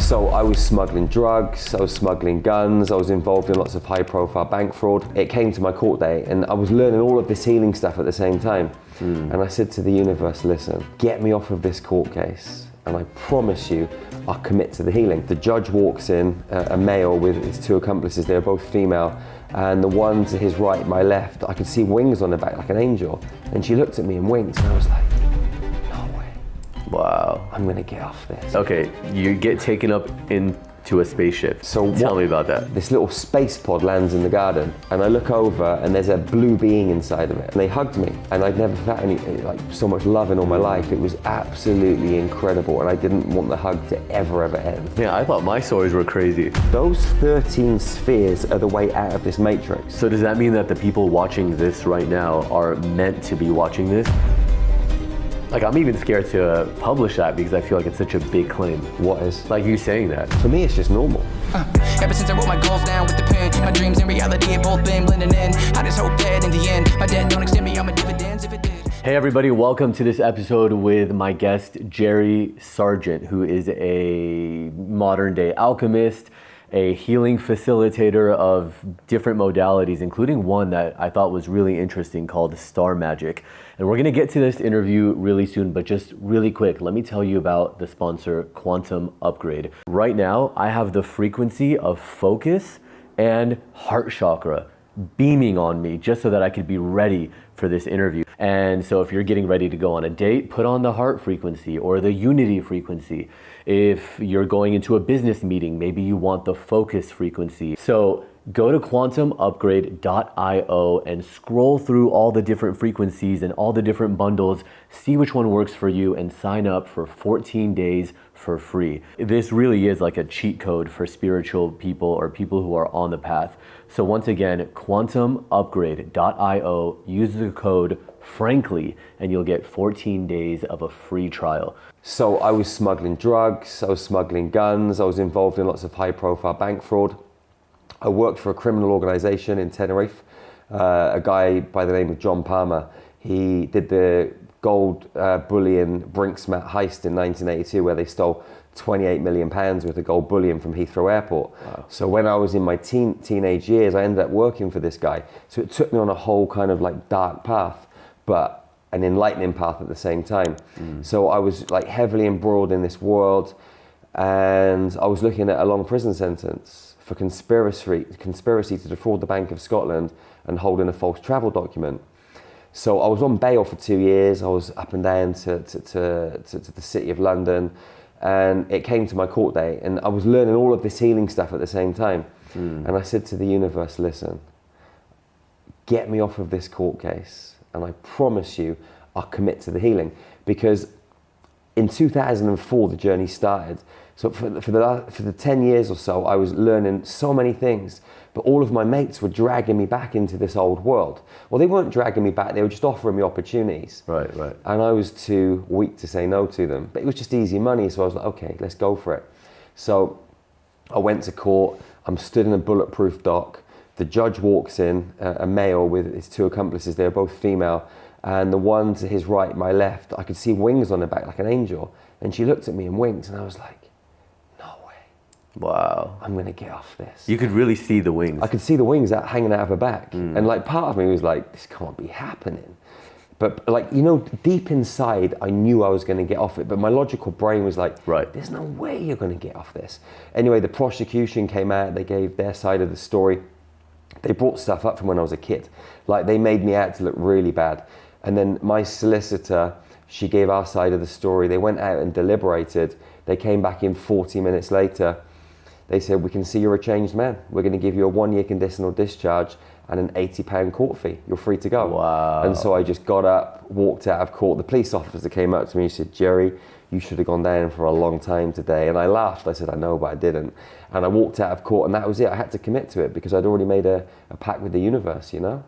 So I was smuggling drugs, I was smuggling guns, I was involved in lots of high profile bank fraud. It came to my court day and I was learning all of this healing stuff at the same time. And I said to the universe, listen, get me off of this court case and I promise you I'll commit to the healing. The judge walks in, a male with his two accomplices, they're both female, and the one to his right, my left, I could see wings on her back like an angel. And she looked at me and winked and I was like, wow. I'm gonna get off this. Okay, you get taken up into a spaceship. So tell me about that. This little space pod lands in the garden and I look over and there's a blue being inside of it. And they hugged me and I'd never felt so much love in all my life. It was absolutely incredible and I didn't want the hug to ever end. Yeah, I thought my stories were crazy. Those 13 spheres are the way out of this matrix. So does that mean that the people watching this right now are meant to be watching this? Like, I'm even scared to publish that because I feel like it's such a big claim. What is? Like you saying that. For me, it's just normal. Ever since I wrote my goals down with the pen, my dreams and reality have both been blending in. I just hope that in the end, my debt don't extend me on my dividends if it did. Hey everybody, welcome to this episode with my guest, Jerry Sargeant, who is a modern day alchemist, a healing facilitator of different modalities, including one that I thought was really interesting called Star Magic. And we're gonna get to this interview really soon, but just really quick, let me tell you about the sponsor, Quantum Upgrade. Right now, I have the frequency of focus and heart chakra beaming on me just so that I could be ready for this interview. And so if you're getting ready to go on a date, put on the heart frequency or the unity frequency. If you're going into a business meeting, maybe you want the focus frequency. So go to quantumupgrade.io and scroll through all the different frequencies and all the different bundles, see which one works for you and sign up for 14 days for free. This really is like a cheat code for spiritual people or people who are on the path. So once again, quantumupgrade.io, use the code FRANKLY and you'll get 14 days of a free trial. So I was smuggling drugs, I was smuggling guns, I was involved in lots of high profile bank fraud. I worked for a criminal organization in Tenerife, a guy by the name of John Palmer. He did the gold bullion Brinksmat heist in 1982 where they stole 28 million pounds worth of gold bullion from Heathrow Airport. Wow. So when I was in my teenage years, I ended up working for this guy. So it took me on a whole kind of like dark path, but an enlightening path at the same time. So I was like heavily embroiled in this world and I was looking at a long prison sentence for conspiracy to defraud the Bank of Scotland and holding a false travel document. So I was on bail for 2 years. I was up and down to the city of London and it came to my court day and I was learning all of this healing stuff at the same time. And I said to the universe, listen, get me off of this court case and I promise you I'll commit to the healing. Because in 2004 the journey started. So for the 10 years or so, I was learning so many things, but all of my mates were dragging me back into this old world. Well, they weren't dragging me back, they were just offering me opportunities. Right. And I was too weak to say no to them. But it was just easy money, so I was like, okay, let's go for it. So I went to court, I'm stood in a bulletproof dock. The judge walks in, a male with his two accomplices, they were both female. And the one to his right, my left, I could see wings on her back like an angel. And she looked at me and winked and I was like, wow. I'm gonna get off this. You could really see the wings. I could see the wings hanging out of her back. And like part of me was like, this can't be happening. But like, you know, deep inside, I knew I was gonna get off it. But my logical brain was like, right, there's no way you're gonna get off this. Anyway, the prosecution came out, they gave their side of the story. They brought stuff up from when I was a kid. Like they made me out to look really bad. And then my solicitor, she gave our side of the story. They went out and deliberated. They came back in 40 minutes later. They said, we can see you're a changed man. We're going to give you a 1 year conditional discharge and an £80 court fee. You're free to go. Wow. And so I just got up, walked out of court. The police officer came up to me and said, Jerry, you should have gone down for a long time today. And I laughed. I said, I know, but I didn't. And I walked out of court and that was it. I had to commit to it because I'd already made a pact with the universe, you know?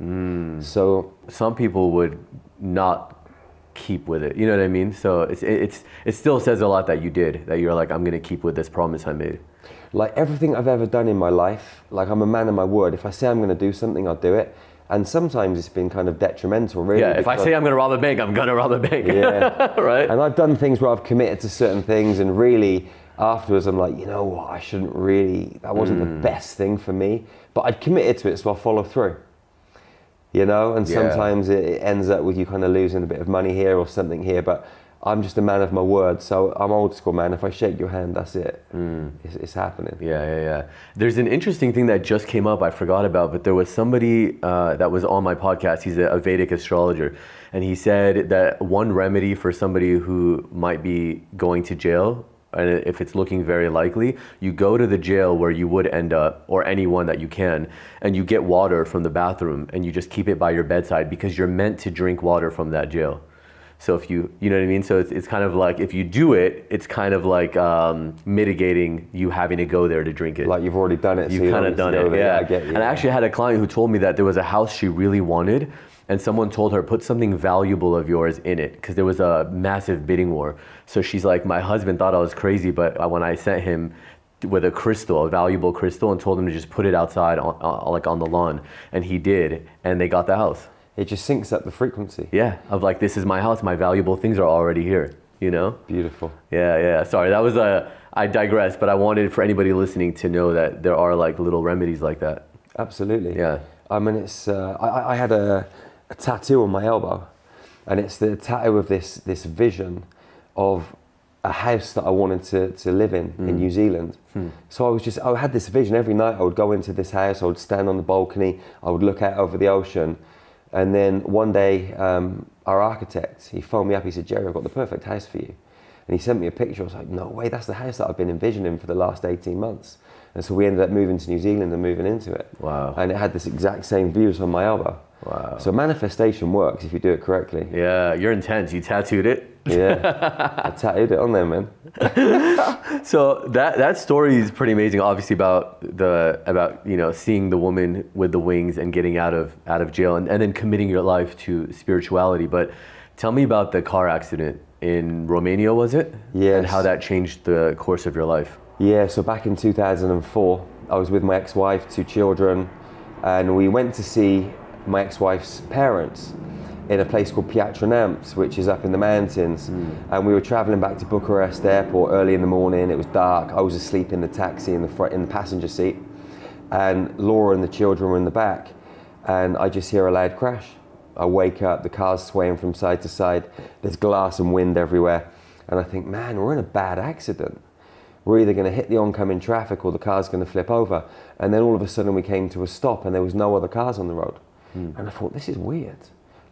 So some people would not keep with it. You know what I mean? So it still says a lot that you did, that you're like, I'm going to keep with this promise I made. Like everything I've ever done in my life, like I'm a man of my word. If I say I'm going to do something, I'll do it. And sometimes it's been kind of detrimental, really. Yeah, if I say I'm going to rob a bank, I'm going to rob a bank. Yeah. Right? And I've done things where I've committed to certain things and really, afterwards I'm like, you know what, I shouldn't really, that wasn't the best thing for me, but I'd committed to it, so I'll follow through. You know, and sometimes it ends up with you kind of losing a bit of money here or something here, but I'm just a man of my word, so I'm old school, man. If I shake your hand, that's it. It's happening. Yeah. There's an interesting thing that just came up I forgot about, but there was somebody that was on my podcast. He's a Vedic astrologer, and he said that one remedy for somebody who might be going to jail, and if it's looking very likely, you go to the jail where you would end up, or anyone that you can, and you get water from the bathroom, and you just keep it by your bedside because you're meant to drink water from that jail. So if you know what I mean? So it's kind of like, if you do it, it's kind of like mitigating you having to go there to drink it. Like you've already done it. You've kind of done it, yeah. I get you. And I actually had a client who told me that there was a house she really wanted, and someone told her, put something valuable of yours in it, because there was a massive bidding war. So she's like, my husband thought I was crazy, but when I sent him with a crystal, a valuable crystal, and told him to just put it outside on the lawn, and he did, and they got the house. It just syncs up the frequency. Yeah, of like, this is my house, my valuable things are already here, you know? Beautiful. Yeah. Sorry, that was I digress, but I wanted for anybody listening to know that there are like little remedies like that. Absolutely. Yeah. I mean, it's, I had a tattoo on my elbow, and it's the tattoo of this vision of a house that I wanted to live in New Zealand. So I had this vision every night. I would go into this house, I would stand on the balcony, I would look out over the ocean. And then one day, our architect, he phoned me up, he said, Jerry, I've got the perfect house for you. And he sent me a picture. I was like, no way, that's the house that I've been envisioning for the last 18 months. And so we ended up moving to New Zealand and moving into it. Wow. And it had this exact same views on my elbow. Wow. So manifestation works if you do it correctly. Yeah, you're intense. You tattooed it. Yeah, I tattooed it on there, man. So that story is pretty amazing. Obviously about seeing the woman with the wings and getting out of jail and then committing your life to spirituality. But tell me about the car accident in Romania, was it? Yes. And how that changed the course of your life. Yeah. So back in 2004, I was with my ex-wife, 2 children, and we went to see my ex-wife's parents in a place called Piatra, which is up in the mountains. And we were traveling back to Bucharest airport early in the morning. It was dark. I was asleep in the taxi in the passenger seat, and Laura and the children were in the back, and I just hear a loud crash. I wake up, the car's swaying from side to side. There's glass and wind everywhere. And I think, man, we're in a bad accident. We're either going to hit the oncoming traffic or the car's going to flip over. And then all of a sudden we came to a stop and there was no other cars on the road. And I thought, this is weird.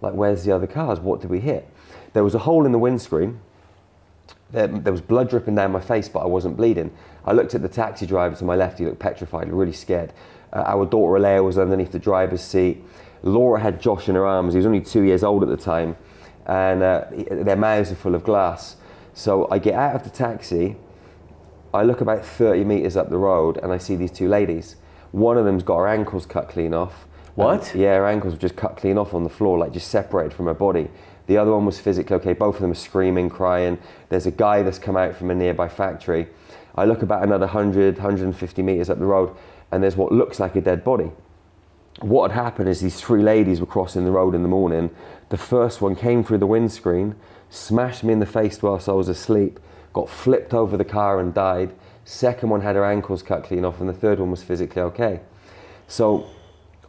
Like, where's the other cars? What did we hit? There was a hole in the windscreen. There was blood dripping down my face, but I wasn't bleeding. I looked at the taxi driver to my left. He looked petrified, really scared. Our daughter Alea was underneath the driver's seat. Laura had Josh in her arms. He was only 2 years old at the time. And their mouths are full of glass. So I get out of the taxi. I look about 30 meters up the road and I see these 2 ladies. One of them's got her ankles cut clean off. What? Yeah, her ankles were just cut clean off on the floor, like just separated from her body. The other one was physically okay. Both of them are screaming, crying. There's a guy that's come out from a nearby factory. I look about another 150 meters up the road and there's what looks like a dead body. What had happened is these 3 ladies were crossing the road in the morning. The first one came through the windscreen, smashed me in the face whilst I was asleep, got flipped over the car and died. Second one had her ankles cut clean off, and the third one was physically okay. So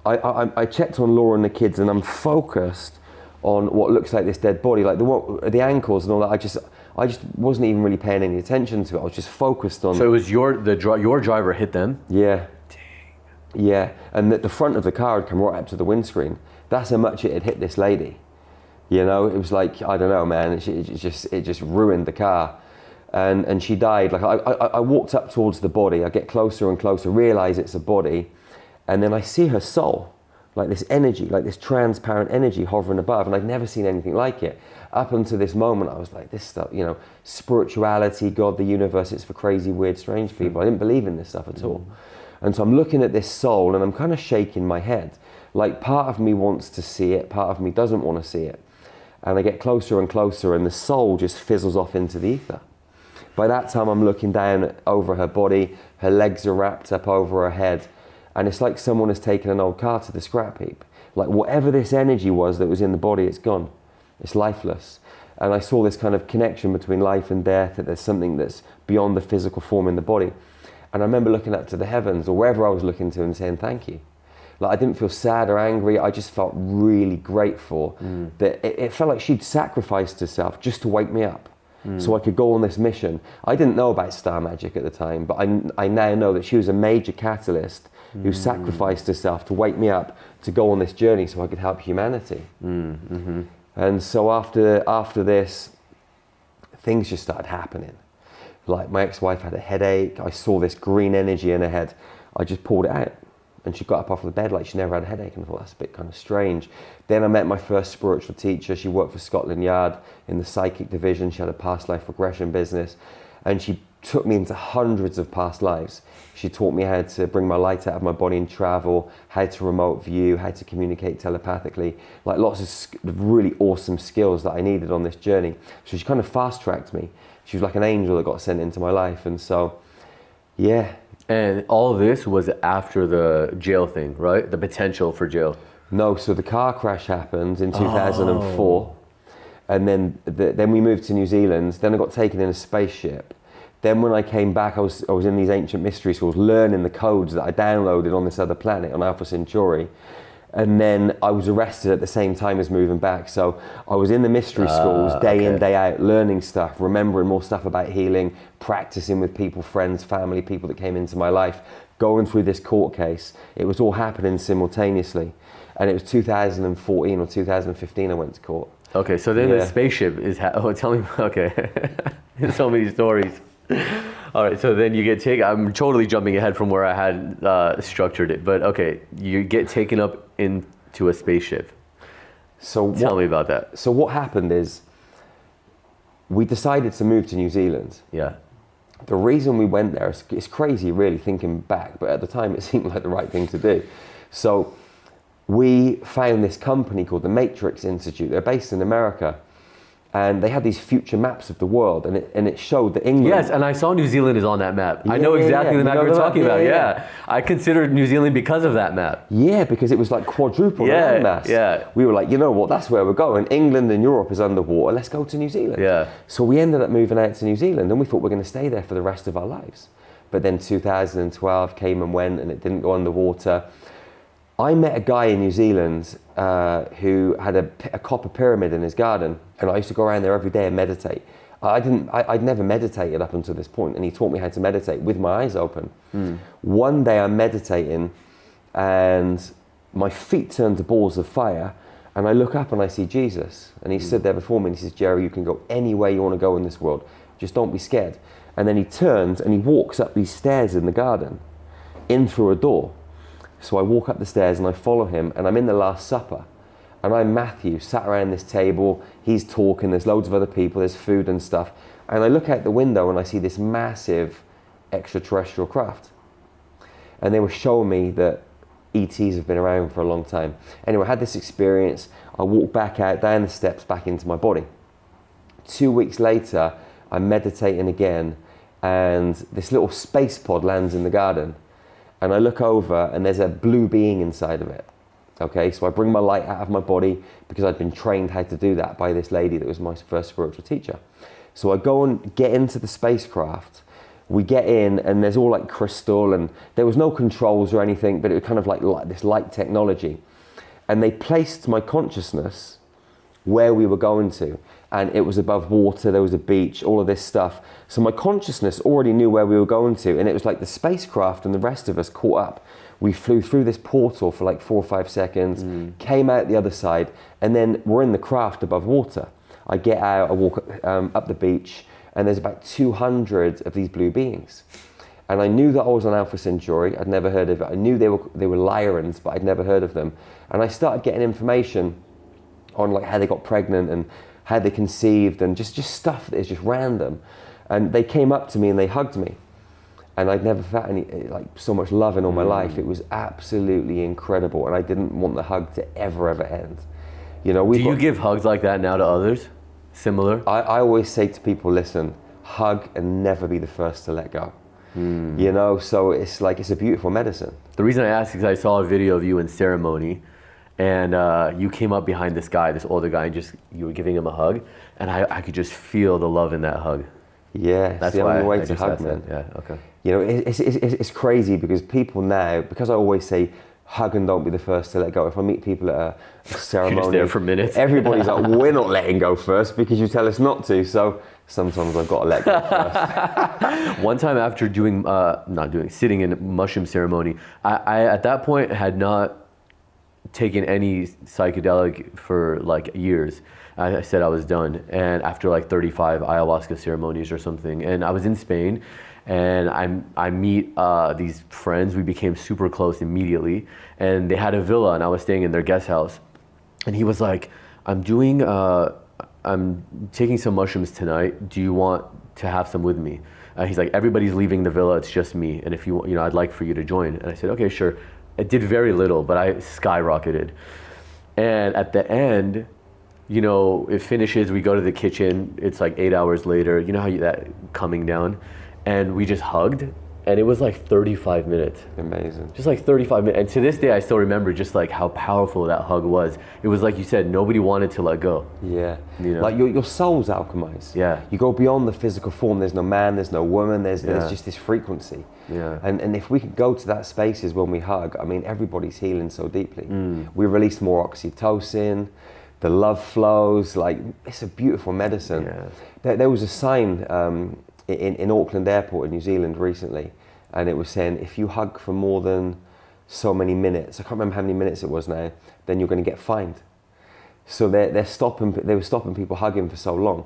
I checked on Laura and the kids, and I'm focused on what looks like this dead body, like the ankles and all that. I just wasn't even really paying any attention to it. I was just focused on. So it was your driver hit them? Yeah. Yeah, and the front of the car had come right up to the windscreen. That's how much it had hit this lady. You know, it was like, I don't know, man. It just ruined the car, and she died. Like I walked up towards the body. I get closer and closer, realize it's a body, and then I see her soul, like this energy, like this transparent energy hovering above, and I'd never seen anything like it. Up until this moment, I was like, this stuff, you know, spirituality, God, the universe, it's for crazy, weird, strange people. I didn't believe in this stuff at all. And so I'm looking at this soul and I'm kind of shaking my head. Like, part of me wants to see it, part of me doesn't want to see it. And I get closer and closer and the soul just fizzles off into the ether. By that time I'm looking down over her body, her legs are wrapped up over her head, and it's like someone has taken an old car to the scrap heap. Like, whatever this energy was that was in the body, it's gone. It's lifeless. And I saw this kind of connection between life and death, that there's something that's beyond the physical form in the body. And I remember looking up to the heavens or wherever I was looking to and saying, thank you. Like, I didn't feel sad or angry. I just felt really grateful that it felt like she'd sacrificed herself just to wake me up so I could go on this mission. I didn't know about star magic at the time, but I now know that she was a major catalyst who sacrificed herself to wake me up to go on this journey so I could help humanity. And so after this, things just started happening. Like, my ex-wife had a headache. I saw this green energy in her head. I just pulled it out. And she got up off the bed like she never had a headache, and I thought, that's a bit kind of strange. Then I met my first spiritual teacher. She worked for Scotland Yard in the psychic division. She had a past life regression business, and she took me into hundreds of past lives. She taught me how to bring my light out of my body and travel, how to remote view, how to communicate telepathically, like lots of really awesome skills that I needed on this journey. So she kind of fast-tracked me. She was like an angel that got sent into my life. And so, yeah. And all of this was after the jail thing, right? The potential for jail. No, so the car crash happened in 2004. And then we moved to New Zealand. Then I got taken in a spaceship. Then when I came back, I was in these ancient mystery schools learning the codes that I downloaded on this other planet, on Alpha Centauri. And then I was arrested at the same time as moving back. So I was in the mystery schools day in, day out, learning stuff, remembering more stuff about healing, practicing with people, friends, family, people that came into my life, going through this court case. It was all happening simultaneously. And it was 2014 or 2015 I went to court. Okay, so then the spaceship is, tell me, okay. There's so many stories. All right, so then you get taken, I'm totally jumping ahead from where I had structured it, but okay, you get taken up into a spaceship. So tell me about that. So what happened is, we decided to move to New Zealand. Yeah. The reason we went there, it's crazy really thinking back, but at the time it seemed like the right thing to do. So we found this company called the Matrix Institute. They're based in America. And they had these future maps of the world, and it showed that England... Yes, and I saw New Zealand is on that map. I know exactly the map you're talking about, yeah. I considered New Zealand because of that map. Yeah, because it was like quadruple landmass. Yeah. We were like, you know what, that's where we're going. England and Europe is underwater, let's go to New Zealand. Yeah. So we ended up moving out to New Zealand, and we thought we're going to stay there for the rest of our lives. But then 2012 came and went, and it didn't go underwater. I met a guy in New Zealand who had a copper pyramid in his garden, and I used to go around there every day and meditate. I'd never meditated up until this point, and he taught me how to meditate with my eyes open. One day I'm meditating, and my feet turn to balls of fire, and I look up and I see Jesus, and he stood there before me, and he says, Jerry, you can go anywhere you want to go in this world, just don't be scared. And then he turns and he walks up these stairs in the garden, in through a door. So I walk up the stairs and I follow him, and I'm in the Last Supper. And I'm Matthew, sat around this table, he's talking, there's loads of other people, there's food and stuff. And I look out the window and I see this massive extraterrestrial craft. And they were showing me that ETs have been around for a long time. Anyway, I had this experience. I walked back out, down the steps, back into my body. 2 weeks later, I'm meditating again, and this little space pod lands in the garden. And I look over and there's a blue being inside of it. Okay, so I bring my light out of my body because I'd been trained how to do that by this lady that was my first spiritual teacher. So I go and get into the spacecraft. We get in and there's all like crystal, and there was no controls or anything, but it was kind of like this light technology. And they placed my consciousness where we were going to. And it was above water, there was a beach, all of this stuff. So my consciousness already knew where we were going to, and it was like the spacecraft and the rest of us caught up. We flew through this portal for like 4 or 5 seconds, came out the other side, and then we're in the craft above water. I get out, I walk up the beach, and there's about 200 of these blue beings. And I knew that I was on Alpha Centauri. I'd never heard of it. I knew they were Lyrans, but I'd never heard of them. And I started getting information on like how they got pregnant and how they conceived, and just stuff that is just random. And they came up to me and they hugged me. And I'd never felt so much love in all my life. It was absolutely incredible, and I didn't want the hug to ever end. You know, do you give hugs like that now to others? Similar? I always say to people, listen, hug and never be the first to let go. You know, so it's a beautiful medicine. The reason I asked is because I saw a video of you in ceremony, and you came up behind this guy, this older guy, and just you were giving him a hug, and I could just feel the love in that hug. Yeah, That's the why only way I to just hug, asked man. that. Yeah, okay. You know, it's crazy because people now, because I always say, hug and don't be the first to let go. If I meet people at a ceremony, You're just there for minutes. everybody's like, we're not letting go first because you tell us not to. So sometimes I've got to let go first. One time after sitting in a mushroom ceremony, I at that point had not taken any psychedelic for like years. I said I was done, and after like 35 ayahuasca ceremonies or something, and I was in Spain, and I meet these friends. We became super close immediately, and they had a villa, and I was staying in their guest house, and he was like, I'm taking some mushrooms tonight. Do you want to have some with me? He's like, everybody's leaving the villa. It's just me, and if you know, I'd like for you to join. And I said, okay, sure. I did very little, but I skyrocketed, and at the end, you know, it finishes, we go to the kitchen, it's like 8 hours later, you know how that coming down, and we just hugged, and it was like 35 minutes. Amazing. Just like 35 minutes, and to this day I still remember just like how powerful that hug was. It was like you said, nobody wanted to let go. Yeah, you know? like your soul's alchemized. Yeah. You go beyond the physical form, there's no man, there's no woman, there's just this frequency. Yeah. And if we can go to that spaces when we hug, I mean, everybody's healing so deeply. We release more oxytocin, the love flows, like it's a beautiful medicine. Yeah. There was a sign in Auckland Airport in New Zealand recently, and it was saying if you hug for more than so many minutes, I can't remember how many minutes it was now, then you're going to get fined. So they were stopping people hugging for so long,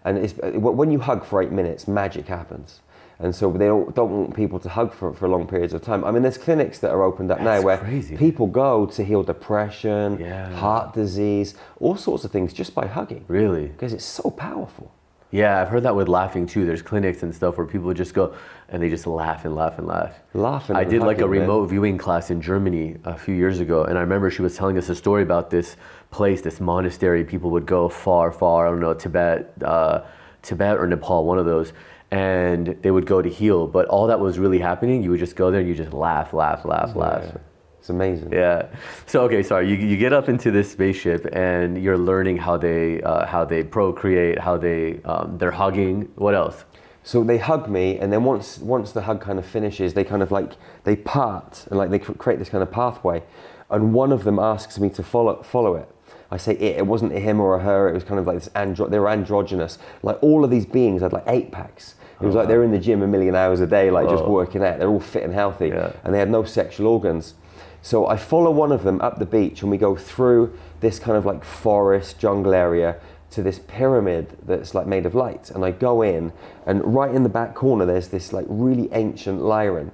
and when you hug for 8 minutes, magic happens. And so they don't want people to hug for long periods of time. I mean, there's clinics that are opened up now where people go to heal depression, heart disease, all sorts of things just by hugging. Really? Because it's so powerful. Yeah, I've heard that with laughing too. There's clinics and stuff where people just go and they just laugh and laugh and laugh. Laughing. I did like a remote viewing class in Germany a few years ago, and I remember she was telling us a story about this place, this monastery. People would go far, I don't know, Tibet or Nepal, one of those. And they would go to heal, but all that was really happening, you would just go there and you just laugh. It's amazing. Yeah. So okay, sorry. You get up into this spaceship and you're learning how they procreate, how they're hugging. What else? So they hug me, and then once the hug kind of finishes, they kind of like they part and like they create this kind of pathway, and one of them asks me to follow it. I say it wasn't a him or a her, it was kind of like this they were androgynous. Like all of these beings had like 8-packs. It was like they were in the gym 1,000,000 hours a day, like just working out. They're all fit and healthy, and they had no sexual organs. So I follow one of them up the beach, and we go through this kind of like forest, jungle area to this pyramid that's like made of light. And I go in, and right in the back corner, there's this like really ancient lyran.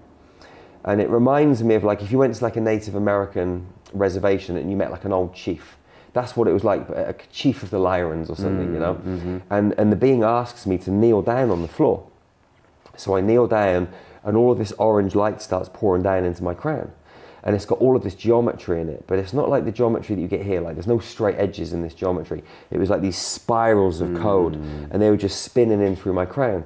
And it reminds me of like if you went to like a Native American reservation and you met like an old chief. That's what it was like, a chief of the Lyrans or something, you know? Mm-hmm. And the being asks me to kneel down on the floor. So I kneel down, and all of this orange light starts pouring down into my crown. And it's got all of this geometry in it, but it's not like the geometry that you get here. Like there's no straight edges in this geometry. It was like these spirals of code, and they were just spinning in through my crown.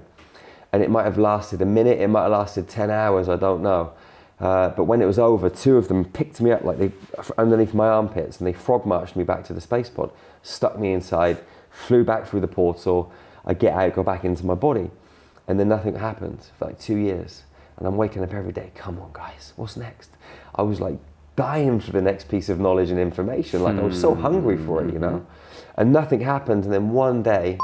And it might have lasted a minute, it might have lasted 10 hours, I don't know. But when it was over, 2 of them picked me up like underneath my armpits, and they frog marched me back to the space pod, stuck me inside, flew back through the portal. I get out, go back into my body, and then nothing happened for like 2 years. And I'm waking up every day, come on guys, what's next? I was like dying for the next piece of knowledge and information. Like I was so hungry for it, you know? And nothing happened, and then one day.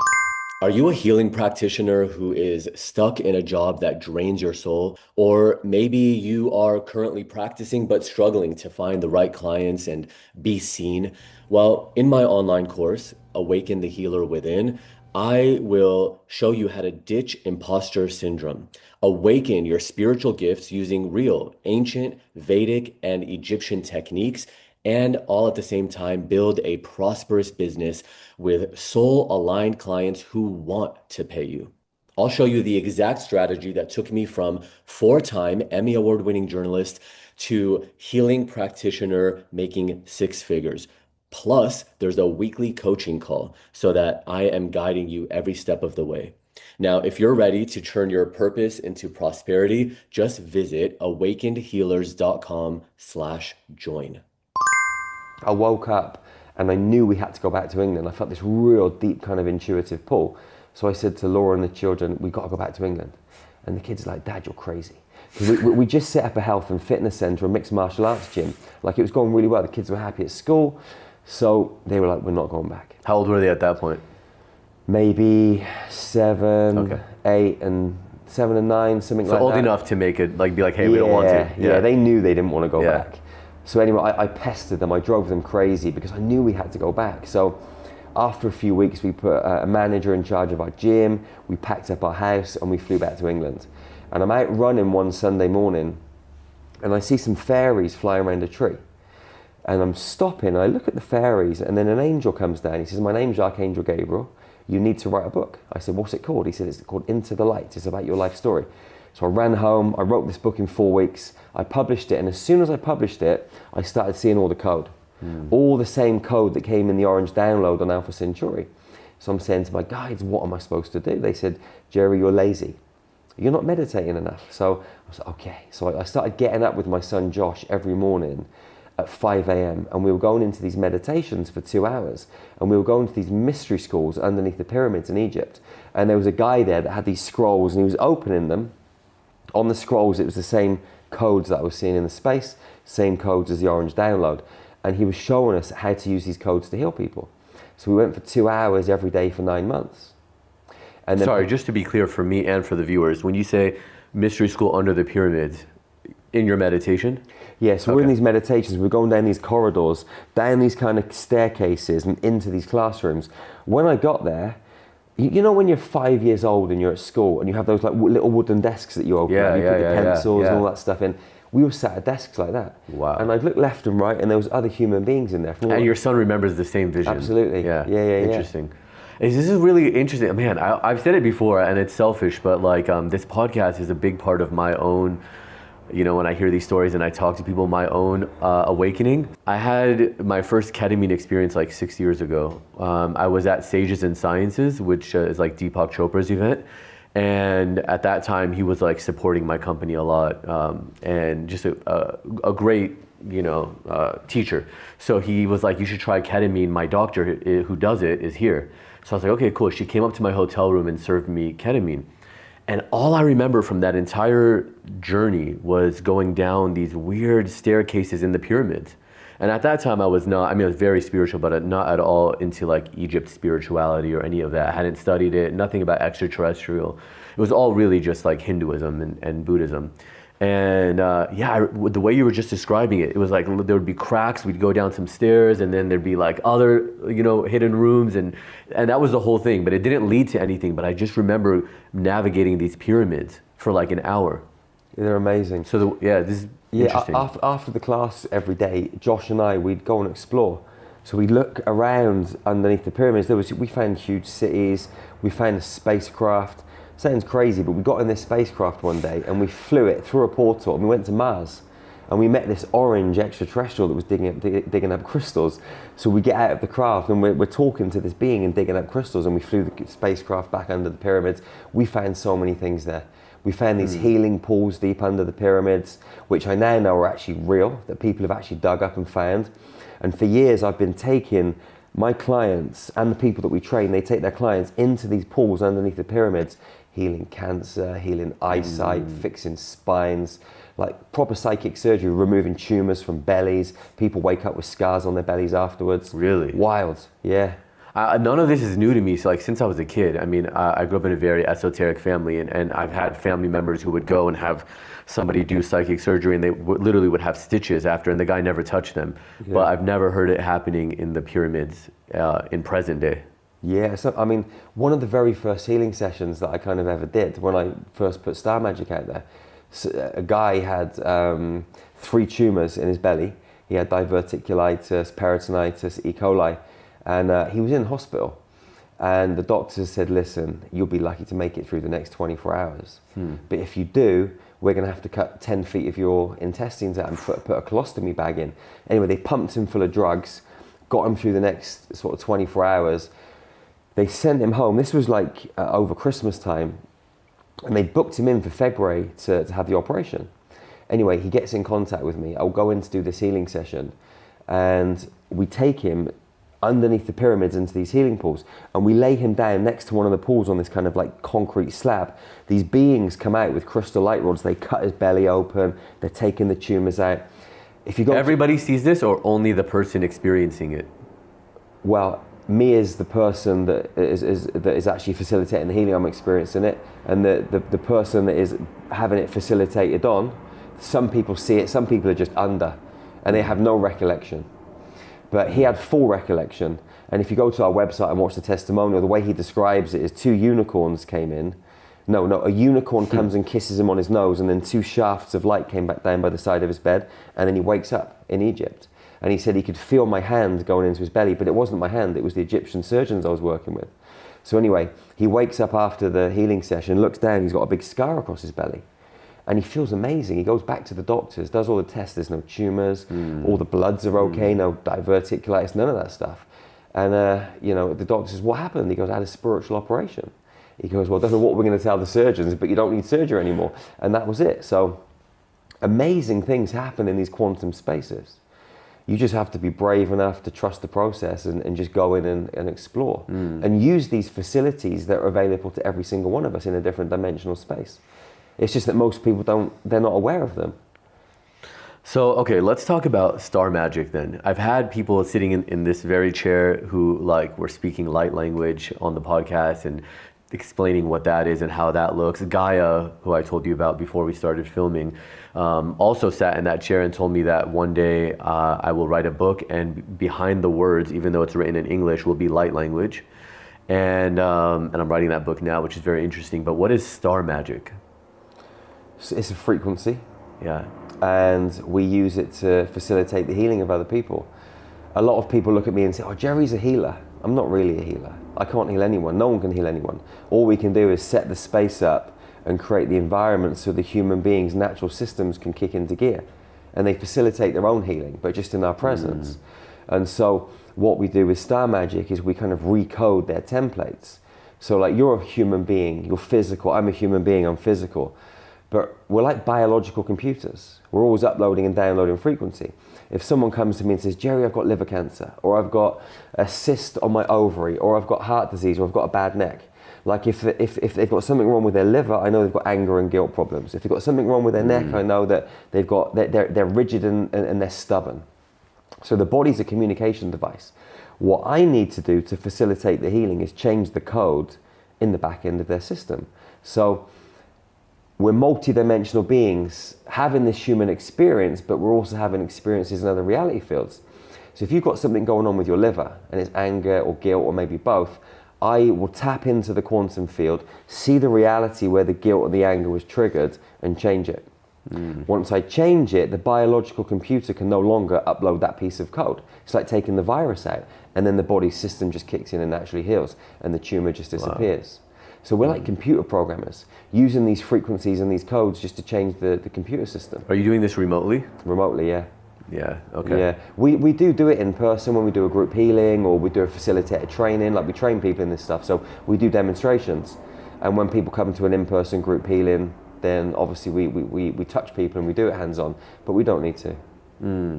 Are you a healing practitioner who is stuck in a job that drains your soul? Or maybe you are currently practicing but struggling to find the right clients and be seen? Well, in my online course, Awaken the Healer Within, I will show you how to ditch imposter syndrome, awaken your spiritual gifts using real, ancient, Vedic and Egyptian techniques, and all at the same time build a prosperous business with soul-aligned clients who want to pay you. I'll show you the exact strategy that took me from 4-time Emmy Award-winning journalist to healing practitioner making 6 figures. Plus, there's a weekly coaching call so that I am guiding you every step of the way. Now, if you're ready to turn your purpose into prosperity, just visit awakenedhealers.com/join. I woke up and I knew we had to go back to England. I felt this real deep kind of intuitive pull. So I said to Laura and the children, we got to go back to England. And the kids are like, Dad, you're crazy. We just set up a health and fitness centre, a mixed martial arts gym. Like, it was going really well. The kids were happy at school. So they were like, we're not going back. How old were they at that point? Maybe 7, 8, and 7 and 9, something like that. So old enough to make it, like, be like, hey, we don't want to. Yeah, they knew they didn't want to go back. So anyway, I pestered them. I drove them crazy because I knew we had to go back. So after a few weeks, we put a manager in charge of our gym. We packed up our house and we flew back to England. And I'm out running one Sunday morning and I see some fairies flying around a tree. And I'm stopping and I look at the fairies and then an angel comes down. He says, my name's Archangel Gabriel. You need to write a book. I said, what's it called? He said, it's called Into the Light. It's about your life story. So I ran home, I wrote this book in 4 weeks, I published it, and as soon as I published it, I started seeing all the code. All the same code that came in the orange download on Alpha Centauri. So I'm saying to my guides, what am I supposed to do? They said, Jerry, you're lazy. You're not meditating enough. So I was like, okay. So I started getting up with my son Josh every morning at 5 a.m. and we were going into these meditations for 2 hours, and we were going to these mystery schools underneath the pyramids in Egypt. And there was a guy there that had these scrolls and he was opening them. On the scrolls, it was the same codes that I was seeing in the space, same codes as the orange download. And he was showing us how to use these codes to heal people. So we went for 2 hours every day for 9 months. And then Sorry, just to be clear for me and for the viewers, when you say mystery school under the pyramids, in your meditation? Yeah, so we're in these meditations, we're going down these corridors, down these kind of staircases and into these classrooms. When I got there, you know when you're 5 years old and you're at school and you have those like little wooden desks that you open up, you put the pencils and all that stuff in. We were sat at desks like that. Wow. And I'd look left and right and there was other human beings in there. And your son remembers the same vision. Absolutely. Yeah. Interesting. This is really interesting. Man, I've said it before and it's selfish, but like this podcast is a big part of my own, you know, when I hear these stories and I talk to people, my own awakening. I had my first ketamine experience like 6 years ago. I was at Sages and Sciences, which is like Deepak Chopra's event. And at that time, he was like supporting my company a lot, and just a great, you know, teacher. So he was like, you should try ketamine. My doctor who does it is here. So I was like, okay, cool. She came up to my hotel room and served me ketamine. And all I remember from that entire journey was going down these weird staircases in the pyramids. And at that time I was very spiritual, but not at all into like Egypt spirituality or any of that. I hadn't studied it, nothing about extraterrestrial. It was all really just like Hinduism and Buddhism. And the way you were just describing it, it was like there would be cracks, we'd go down some stairs and then there'd be like other, you know, hidden rooms and that was the whole thing, but it didn't lead to anything. But I just remember navigating these pyramids for like an hour. They're amazing. So this is interesting. After the class every day, Josh and I, we'd go and explore. So we'd look around underneath the pyramids. We found huge cities, we found a spacecraft. Sounds crazy, but we got in this spacecraft one day and we flew it through a portal and we went to Mars. And we met this orange extraterrestrial that was digging up crystals. So we get out of the craft and we're talking to this being and digging up crystals, and we flew the spacecraft back under the pyramids. We found so many things there. We found these healing pools deep under the pyramids, which I now know are actually real, that people have actually dug up and found. And for years I've been taking my clients and the people that we train, they take their clients into these pools underneath the pyramids, healing cancer, healing eyesight, fixing spines, like proper psychic surgery, removing tumors from bellies. People wake up with scars on their bellies afterwards. Really? Wild, yeah. None of this is new to me. So like since I was a kid, I mean, I grew up in a very esoteric family, and I've had family members who would go and have somebody do psychic surgery, and they literally would have stitches after, and the guy never touched them. Yeah. But I've never heard it happening in the pyramids in present day. Yeah, so I mean, one of the very first healing sessions that I kind of ever did when I first put Star Magic out there, a guy had 3 tumors in his belly. He had diverticulitis, peritonitis, E. coli, and he was in hospital. And the doctors said, listen, you'll be lucky to make it through the next 24 hours. But if you do, we're going to have to cut 10 feet of your intestines out and put a colostomy bag in. Anyway, they pumped him full of drugs, got him through the next sort of 24 hours. They sent him home. This was like over Christmas time. And they booked him in for February to have the operation. Anyway, he gets in contact with me. I'll go in to do this healing session. and we take him underneath the pyramids into these healing pools, and we lay him down next to one of the pools on this kind of like concrete slab. These beings come out with crystal light rods, they cut his belly open, they're taking the tumors out. If you go Everybody sees this, or only the person experiencing it? Well, me as the person that is actually facilitating the healing, I'm experiencing it, and the person that is having it facilitated on, some people see it, some people are just under, and they have no recollection. But he had full recollection, and if you go to our website and watch the testimonial, the way he describes it is 2 unicorns came in. No, a unicorn comes and kisses him on his nose, and then 2 shafts of light came back down by the side of his bed, and then he wakes up in Egypt. And he said he could feel my hand going into his belly, but it wasn't my hand, it was the Egyptian surgeons I was working with. So anyway, he wakes up after the healing session, looks down, he's got a big scar across his belly. And he feels amazing. He goes back to the doctors, does all the tests, there's no tumors, all the bloods are okay, no diverticulitis, none of that stuff. And the doctor says, what happened? He goes, I had a spiritual operation. He goes, well, I don't know what we're going to tell the surgeons, but you don't need surgery anymore. And that was it. So amazing things happen in these quantum spaces. You just have to be brave enough to trust the process and just go in and explore. And use these facilities that are available to every single one of us in a different dimensional space. It's just that most people they're not aware of them. So, okay, let's talk about star magic then. I've had people sitting in this very chair who were speaking light language on the podcast and explaining what that is and how that looks. Gaia, who I told you about before we started filming, also sat in that chair and told me that one day I will write a book, and behind the words, even though it's written in English, will be light language. And I'm writing that book now, which is very interesting. But what is star magic? It's a frequency. Yeah. And we use it to facilitate the healing of other people. A lot of people look at me and say, oh, Jerry's a healer. I'm not really a healer. I can't heal anyone. No one can heal anyone. All we can do is set the space up and create the environment so the human beings' natural systems can kick into gear. And they facilitate their own healing, but just in our presence. And so what we do with star magic is we kind of recode their templates. So like, you're a human being, you're physical. I'm a human being, I'm physical. But we're like biological computers. We're always uploading and downloading frequency. If someone comes to me and says, Jerry, I've got liver cancer, or I've got a cyst on my ovary, or I've got heart disease, or I've got a bad neck. Like if they've got something wrong with their liver, I know they've got anger and guilt problems. If they've got something wrong with their neck, I know that they're rigid and they're stubborn. So the body's a communication device. What I need to do to facilitate the healing is change the code in the back end of their system. So we're multi-dimensional beings having this human experience, but we're also having experiences in other reality fields. So if you've got something going on with your liver, and it's anger or guilt or maybe both, I will tap into the quantum field, see the reality where the guilt or the anger was triggered, and change it. Once I change it, the biological computer can no longer upload that piece of code. It's like taking the virus out, and then the body's system just kicks in and naturally heals, and the tumor just disappears. Wow. So we're like computer programmers, using these frequencies and these codes just to change the computer system. Are you doing this remotely? Remotely, yeah. Yeah, okay. Yeah, we do it in person when we do a group healing, or we do a facilitated training, like we train people in this stuff. So we do demonstrations. And when people come to an in-person group healing, then obviously we touch people and we do it hands-on, but we don't need to.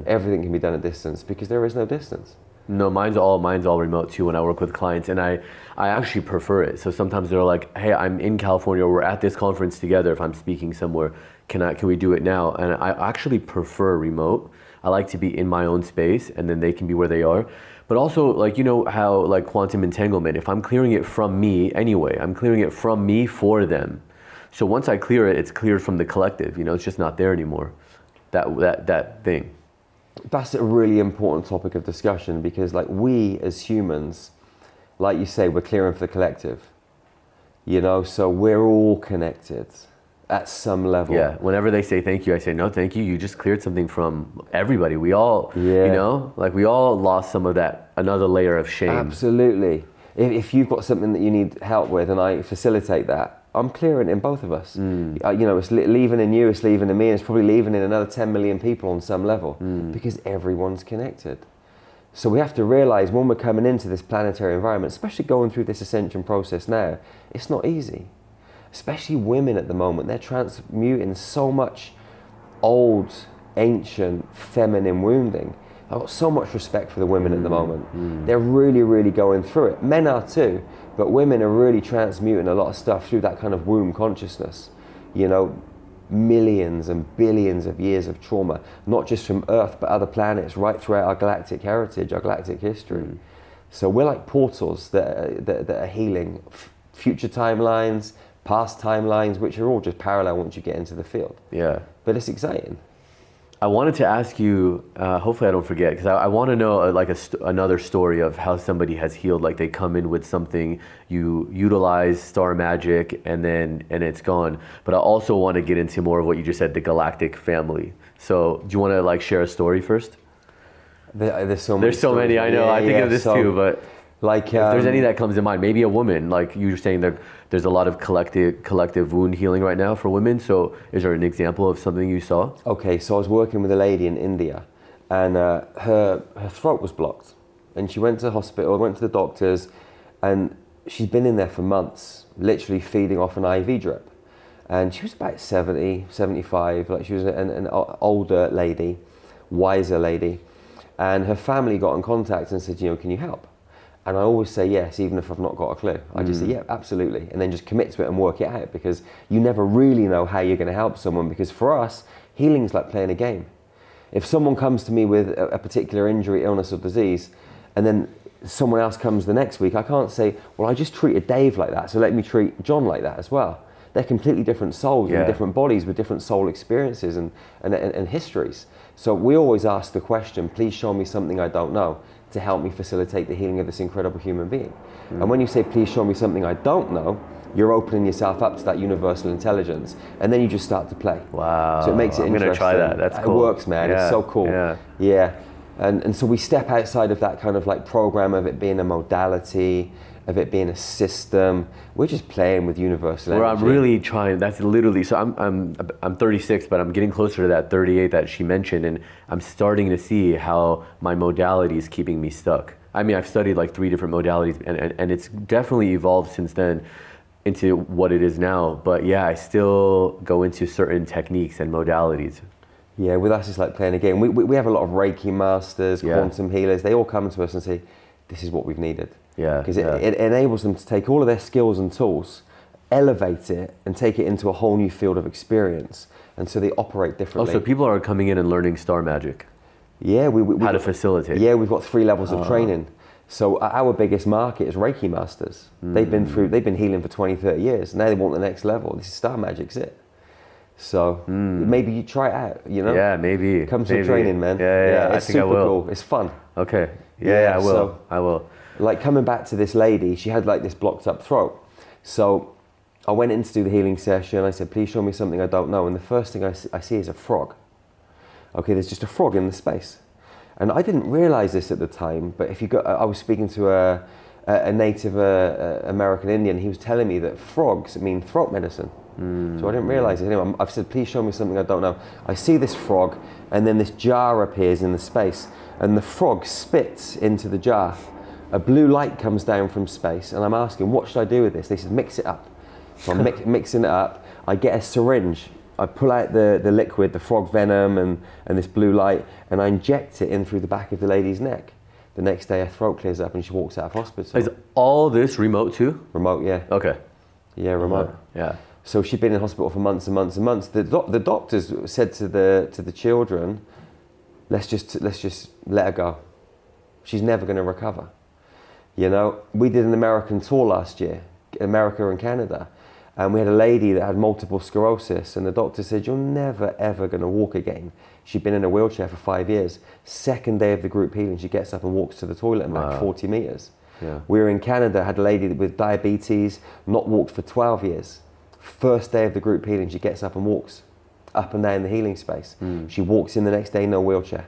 Everything can be done at distance because there is no distance. No, mine's all remote too when I work with clients, and I actually prefer it. So sometimes they're like, hey, I'm in California, or we're at this conference together. If I'm speaking somewhere, can we do it now? And I actually prefer remote. I like to be in my own space, and then they can be where they are. But also, like, you know how like quantum entanglement, if I'm clearing it from me anyway, I'm clearing it from me for them. So once I clear it, it's cleared from the collective. You know, it's just not there anymore. That thing. That's a really important topic of discussion, because like, we as humans, like you say, we're clearing for the collective, you know, so we're all connected at some level. Yeah, whenever they say thank you, I say no thank you, you just cleared something from everybody. We all, you know, like we all lost some of that, another layer of shame. Absolutely. If you've got something that you need help with and I facilitate that, I'm clearing in both of us. You know, it's leaving in you, it's leaving in me, and it's probably leaving in another 10 million people on some level, because everyone's connected. So we have to realize when we're coming into this planetary environment, especially going through this ascension process now, it's not easy. Especially women at the moment, they're transmuting so much old, ancient, feminine wounding I've got so much respect for the women at the moment. They're really, really going through it. Men are too, but women are really transmuting a lot of stuff through that kind of womb consciousness. You know, millions and billions of years of trauma, not just from Earth, but other planets, right throughout our galactic heritage, our galactic history. So we're like portals that are healing future timelines, past timelines, which are all just parallel once you get into the field. Yeah. But it's exciting. I wanted to ask you, hopefully I don't forget, because I want to know another story of how somebody has healed. Like they come in with something, you utilize star magic, and it's gone. But I also want to get into more of what you just said, the galactic family. So do you want to like share a story first? There's so many. I know. I think of this too, but like if there's any that comes to mind, maybe a woman, like you were saying that there's a lot of collective wound healing right now for women. So is there an example of something you saw? Okay, so I was working with a lady in India, and her throat was blocked, and she went to the hospital, went to the doctors, and she's been in there for months, literally feeding off an IV drip. And she was about 70, 75, like she was an older lady, wiser lady, and her family got in contact and said, you know, can you help? And I always say yes, even if I've not got a clue. I just say, yeah, absolutely. And then just commit to it and work it out, because you never really know how you're going to help someone. Because for us, healing is like playing a game. If someone comes to me with a particular injury, illness or disease, and then someone else comes the next week, I can't say, well, I just treated Dave like that, so let me treat John like that as well. They're completely different souls and different bodies with different soul experiences and histories. So we always ask the question, please show me something I don't know, to help me facilitate the healing of this incredible human being. And when you say, please show me something I don't know, you're opening yourself up to that universal intelligence, and then you just start to play. Wow. So it makes it interesting. I'm going to try that. That's cool. It works, man. It's so cool. Yeah. And so we step outside of that kind of like program of it being a modality, of it being a system. We're just playing with universal energy. I'm really trying. That's literally. So I'm 36, but I'm getting closer to that 38 that she mentioned, and I'm starting to see how my modality is keeping me stuck. I mean, I've studied like 3 different modalities, and it's definitely evolved since then into what it is now. But yeah, I still go into certain techniques and modalities. Yeah, with us it's like playing a game. We have a lot of Reiki masters, quantum healers. They all come to us and say, this is what we've needed. Yeah. Because it enables them to take all of their skills and tools, elevate it, and take it into a whole new field of experience. And so they operate differently. Oh, so people are coming in and learning star magic. Yeah, how to facilitate. Yeah, we've got 3 levels of training. So our biggest market is Reiki masters. They've been healing for 20, 30 years. Now they want the next level. This is star magic's it. So maybe you try it out, you know? Yeah, maybe. Come to training, man. Yeah, it's super cool. It's fun. Okay. Yeah, I will. So, I will. Like coming back to this lady, she had like this blocked up throat. So I went in to do the healing session. I said, please show me something I don't know. And the first thing I see is a frog. Okay, there's just a frog in the space. And I didn't realize this at the time, but I was speaking to a Native American Indian. He was telling me that frogs mean throat medicine. So I didn't realize it. Anyway, I've said, please show me something I don't know. I see this frog, and then this jar appears in the space, and the frog spits into the jar. A blue light comes down from space, and I'm asking, what should I do with this? They said, mix it up. So I'm mixing it up. I get a syringe. I pull out the liquid, the frog venom, and this blue light, and I inject it in through the back of the lady's neck. The next day, her throat clears up, and she walks out of hospital. Is all this remote too? Remote, yeah. Okay. Yeah, remote. Yeah. So she'd been in hospital for months and months and months. The doctors said to the children, let's just let her go. She's never going to recover. You know, we did an American tour last year, America and Canada, and we had a lady that had multiple sclerosis, and the doctor said, you're never ever going to walk again. She'd been in a wheelchair for 5 years. Second day of the group healing, she gets up and walks to the toilet and back 40 meters. Yeah. We were in Canada, had a lady with diabetes, not walked for 12 years. First day of the group healing, she gets up and walks up and down the healing space. She walks in the next day, no wheelchair.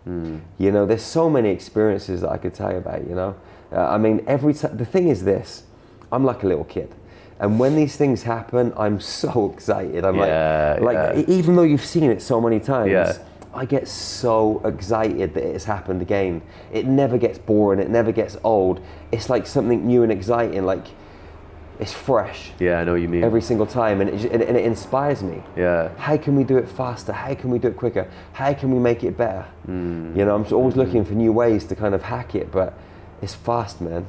You know, there's so many experiences that I could tell you about, you know. I mean, the thing is this, I'm like a little kid. And when these things happen, I'm so excited. I'm even though you've seen it so many times, I get so excited that it's happened again. It never gets boring, it never gets old. It's like something new and exciting. Like, it's fresh. Yeah, I know what you mean. Every single time, and it inspires me. Yeah. How can we do it faster? How can we do it quicker? How can we make it better? You know, I'm always looking for new ways to kind of hack it, but it's fast, man.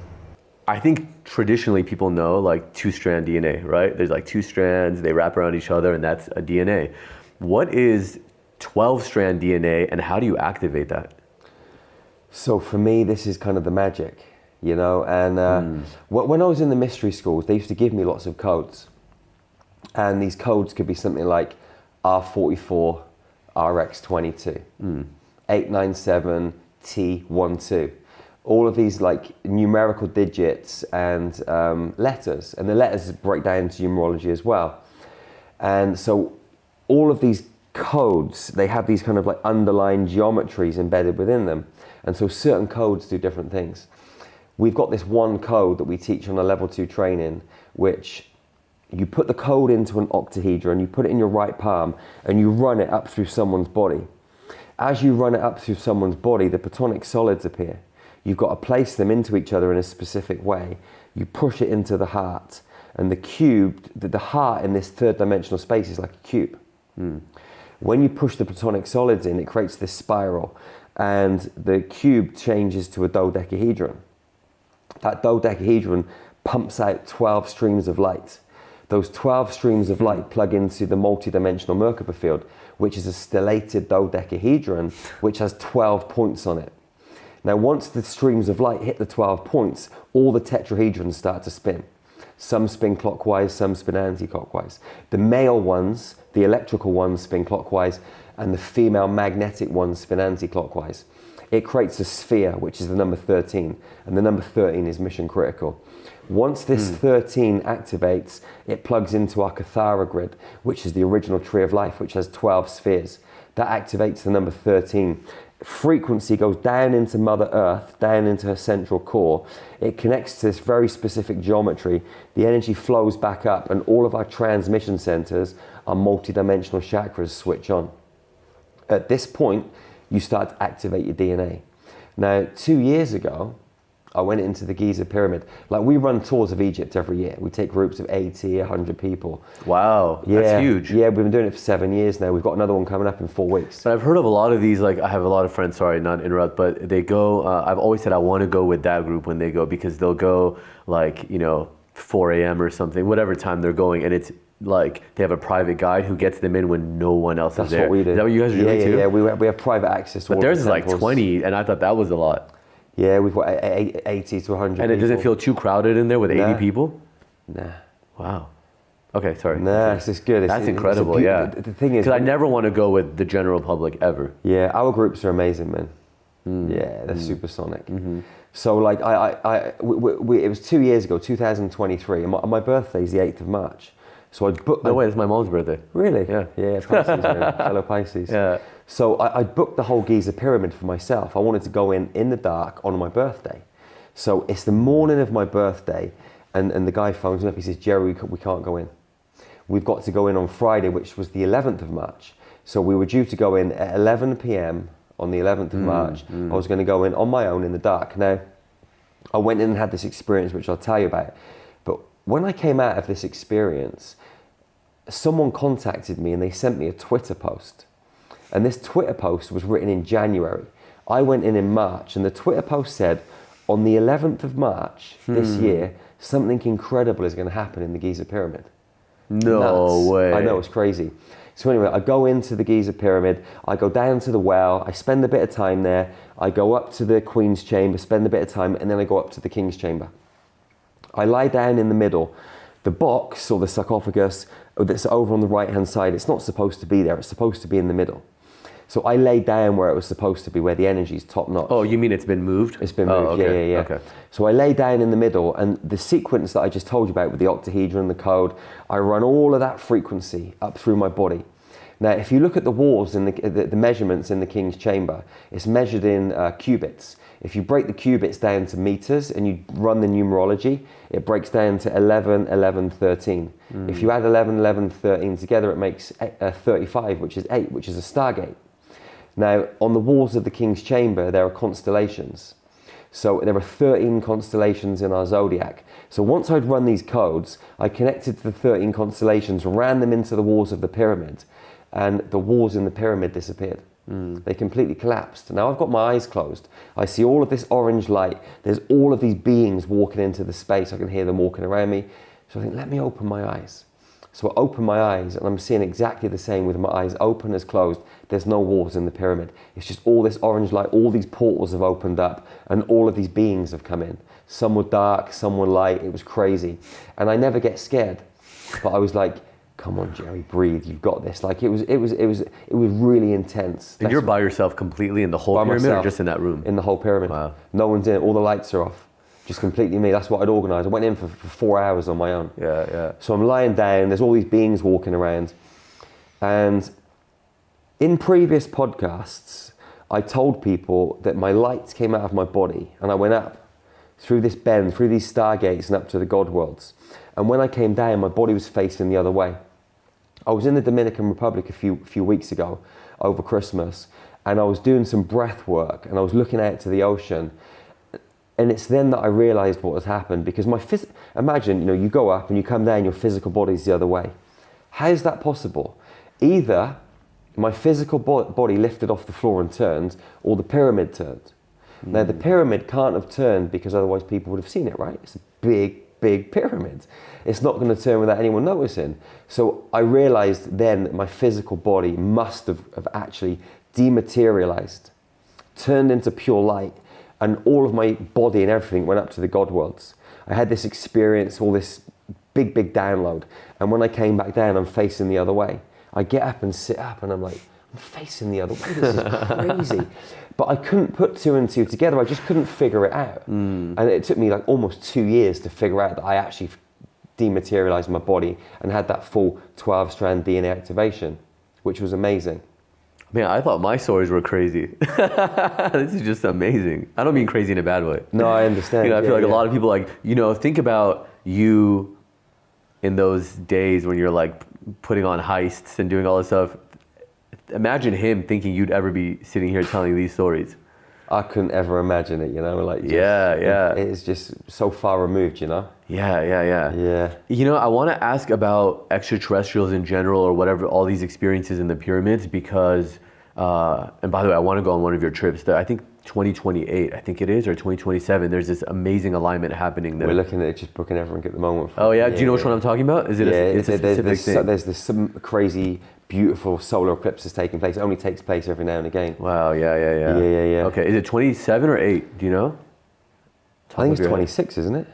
I think traditionally people know like 2-strand DNA, right? There's like 2 strands, they wrap around each other, and that's a DNA. What is 12-strand DNA, and how do you activate that? So for me, this is kind of the magic, you know, and when I was in the mystery schools, they used to give me lots of codes, and these codes could be something like R44, RX22, 897, T12. All of these like numerical digits and letters, and the letters break down into numerology as well. And so all of these codes, they have these kind of like underlying geometries embedded within them. And so certain codes do different things. We've got this one code that we teach on a level 2 training, which you put the code into an octahedron, you put it in your right palm, and you run it up through someone's body. As you run it up through someone's body, the platonic solids appear. You've got to place them into each other in a specific way. You push it into the heart, and the cube, the heart in this 3rd dimensional space is like a cube. When you push the platonic solids in, it creates this spiral, and the cube changes to a dodecahedron. That dodecahedron pumps out 12 streams of light. Those 12 streams of light plug into the multidimensional Merkaba field, which is a stellated dodecahedron, which has 12 points on it. Now, once the streams of light hit the 12 points, all the tetrahedrons start to spin. Some spin clockwise, some spin anti-clockwise. The male ones, the electrical ones, spin clockwise, and the female magnetic ones spin anti-clockwise. It creates a sphere, which is the number 13, and the number 13 is mission critical. Once this 13 activates, it plugs into our Kathara grid, which is the original tree of life, which has 12 spheres. That activates the number 13. Frequency goes down into Mother Earth, down into her central core. It connects to this very specific geometry. The energy flows back up, and all of our transmission centers, our multidimensional chakras, switch on. At this point, you start to activate your DNA. Now, 2 years ago, I went into the Giza pyramid. Like, we run tours of Egypt every year. We take groups of 80, 100 people. Wow, that's huge. Yeah, we've been doing it for 7 years now. We've got another one coming up in 4 weeks. But I've heard of a lot of these, like I have a lot of friends, sorry, not to interrupt, but they go, I've always said I want to go with that group when they go, because they'll go like, 4 a.m. or something, whatever time they're going, and it's like they have a private guide who gets them in when no one else is there. That's what we do. Is that what you guys are doing too? Yeah, we have private access to all But theirs the is like temples. 20, and I thought that was a lot. Yeah, we've got 80 to 100 And it doesn't feel too crowded in there with 80 people? Nah. Wow. Okay, sorry. Nah, it's just good. That's incredible, yeah. The thing is, because I never want to go with the general public ever. Yeah, our groups are amazing, man. Yeah, they're supersonic. So like, it was 2 years ago, 2023, and my birthday is the 8th of March. So I booked... No way, it's my mom's birthday. Really? Yeah. Yeah, Pisces, man. Fellow Pisces. Yeah. So I booked the whole Giza pyramid for myself. I wanted to go in the dark on my birthday. So it's the morning of my birthday, and the guy phones me up. He says, Jerry, we can't go in. We've got to go in on Friday, which was the 11th of March. So we were due to go in at 11 p.m. on the 11th of March. I was going to go in on my own in the dark. Now, I went in and had this experience, which I'll tell you about. But when I came out of this experience, someone contacted me and they sent me a Twitter post. And this Twitter post was written in January. I went in March, and the Twitter post said, on the 11th of March this year, something incredible is going to happen in the Giza pyramid. No Nuts. way. I know, it's crazy. So anyway, I go into the Giza pyramid, I go down to the well, I spend a bit of time there, I go up to the Queen's chamber, spend a bit of time, and then I go up to the King's chamber. I lie down in the middle. The box, or the sarcophagus, that's over on the right-hand side, it's not supposed to be there, it's supposed to be in the middle. So I lay down where it was supposed to be, where the energy is top-notch. Oh, you mean it's been moved? It's been moved, okay. yeah. Okay. So I lay down in the middle, and the sequence that I just told you about with the octahedron, the code, I run all of that frequency up through my body. Now, if you look at the walls and the measurements in the King's chamber, it's measured in cubits. If you break the cubits down to meters and you run the numerology, it breaks down to 11, 11, 13. If you add 11, 11, 13 together, it makes 35, which is 8, which is a stargate. Now, on the walls of the King's chamber, there are constellations. So there are 13 constellations in our zodiac. So once I'd run these codes, I connected to the 13 constellations, ran them into the walls of the pyramid, and the walls in the pyramid disappeared. They completely collapsed. Now I've got my eyes closed. I see all of this orange light. There's all of these beings walking into the space. I can hear them walking around me. So I think, let me open my eyes. So I open my eyes and I'm seeing exactly the same with my eyes open as closed. There's no walls in the pyramid. It's just all this orange light, all these portals have opened up and all of these beings have come in. Some were dark, some were light. It was crazy. And I never get scared. But I was like, come on, Jerry, breathe. You've got this. Like it was really intense. And you're by yourself completely in the whole pyramid, myself, or just in that room? In the whole pyramid. Wow. No one's in it. All the lights are off. Just completely me. That's what I'd organised. I went in for 4 hours on my own. Yeah. So I'm lying down. There's all these beings walking around. And in previous podcasts, I told people that my lights came out of my body and I went up through this bend, through these stargates and up to the God worlds. And when I came down, my body was facing the other way. I was in the Dominican Republic a few weeks ago over Christmas, and I was doing some breath work and I was looking out to the ocean. And it's then that I realized what has happened, because imagine, you go up and you come down, your physical body's the other way. How is that possible? Either my physical body lifted off the floor and turned, or the pyramid turned. Now the pyramid can't have turned because otherwise people would have seen it, right? It's a big pyramid. It's not going to turn without anyone noticing. So I realized then that my physical body must have actually dematerialized, turned into pure light, and all of my body and everything went up to the God worlds. I had this experience, all this big download. And when I came back down, I'm facing the other way. I get up and sit up and I'm like, I'm facing the other way. This is crazy. But I couldn't put two and two together. I just couldn't figure it out. And it took me like almost 2 years to figure out that I actually dematerialized my body and had that full 12-strand DNA activation, which was amazing. Man, I thought my stories were crazy. This is just amazing. I don't mean crazy in a bad way. No, I understand. I feel like a lot of people think about you in those days when you're like putting on heists and doing all this stuff. Imagine him thinking you'd ever be sitting here telling these stories. I couldn't ever imagine it, Yeah. It's just so far removed, Yeah. Yeah. I want to ask about extraterrestrials in general, or whatever, all these experiences in the pyramids, because, and by the way, I want to go on one of your trips. I think 2028, I think it is, or 2027, there's this amazing alignment happening there. We're looking at it, just booking everything at the moment. Oh yeah? Do you know which one I'm talking about? Is it a specific thing? There's this some crazy, beautiful solar eclipse that's taking place. It only takes place every now and again. Wow, yeah. Yeah. Okay, is it 27 or 8? Do you know? I think it's 26, isn't it?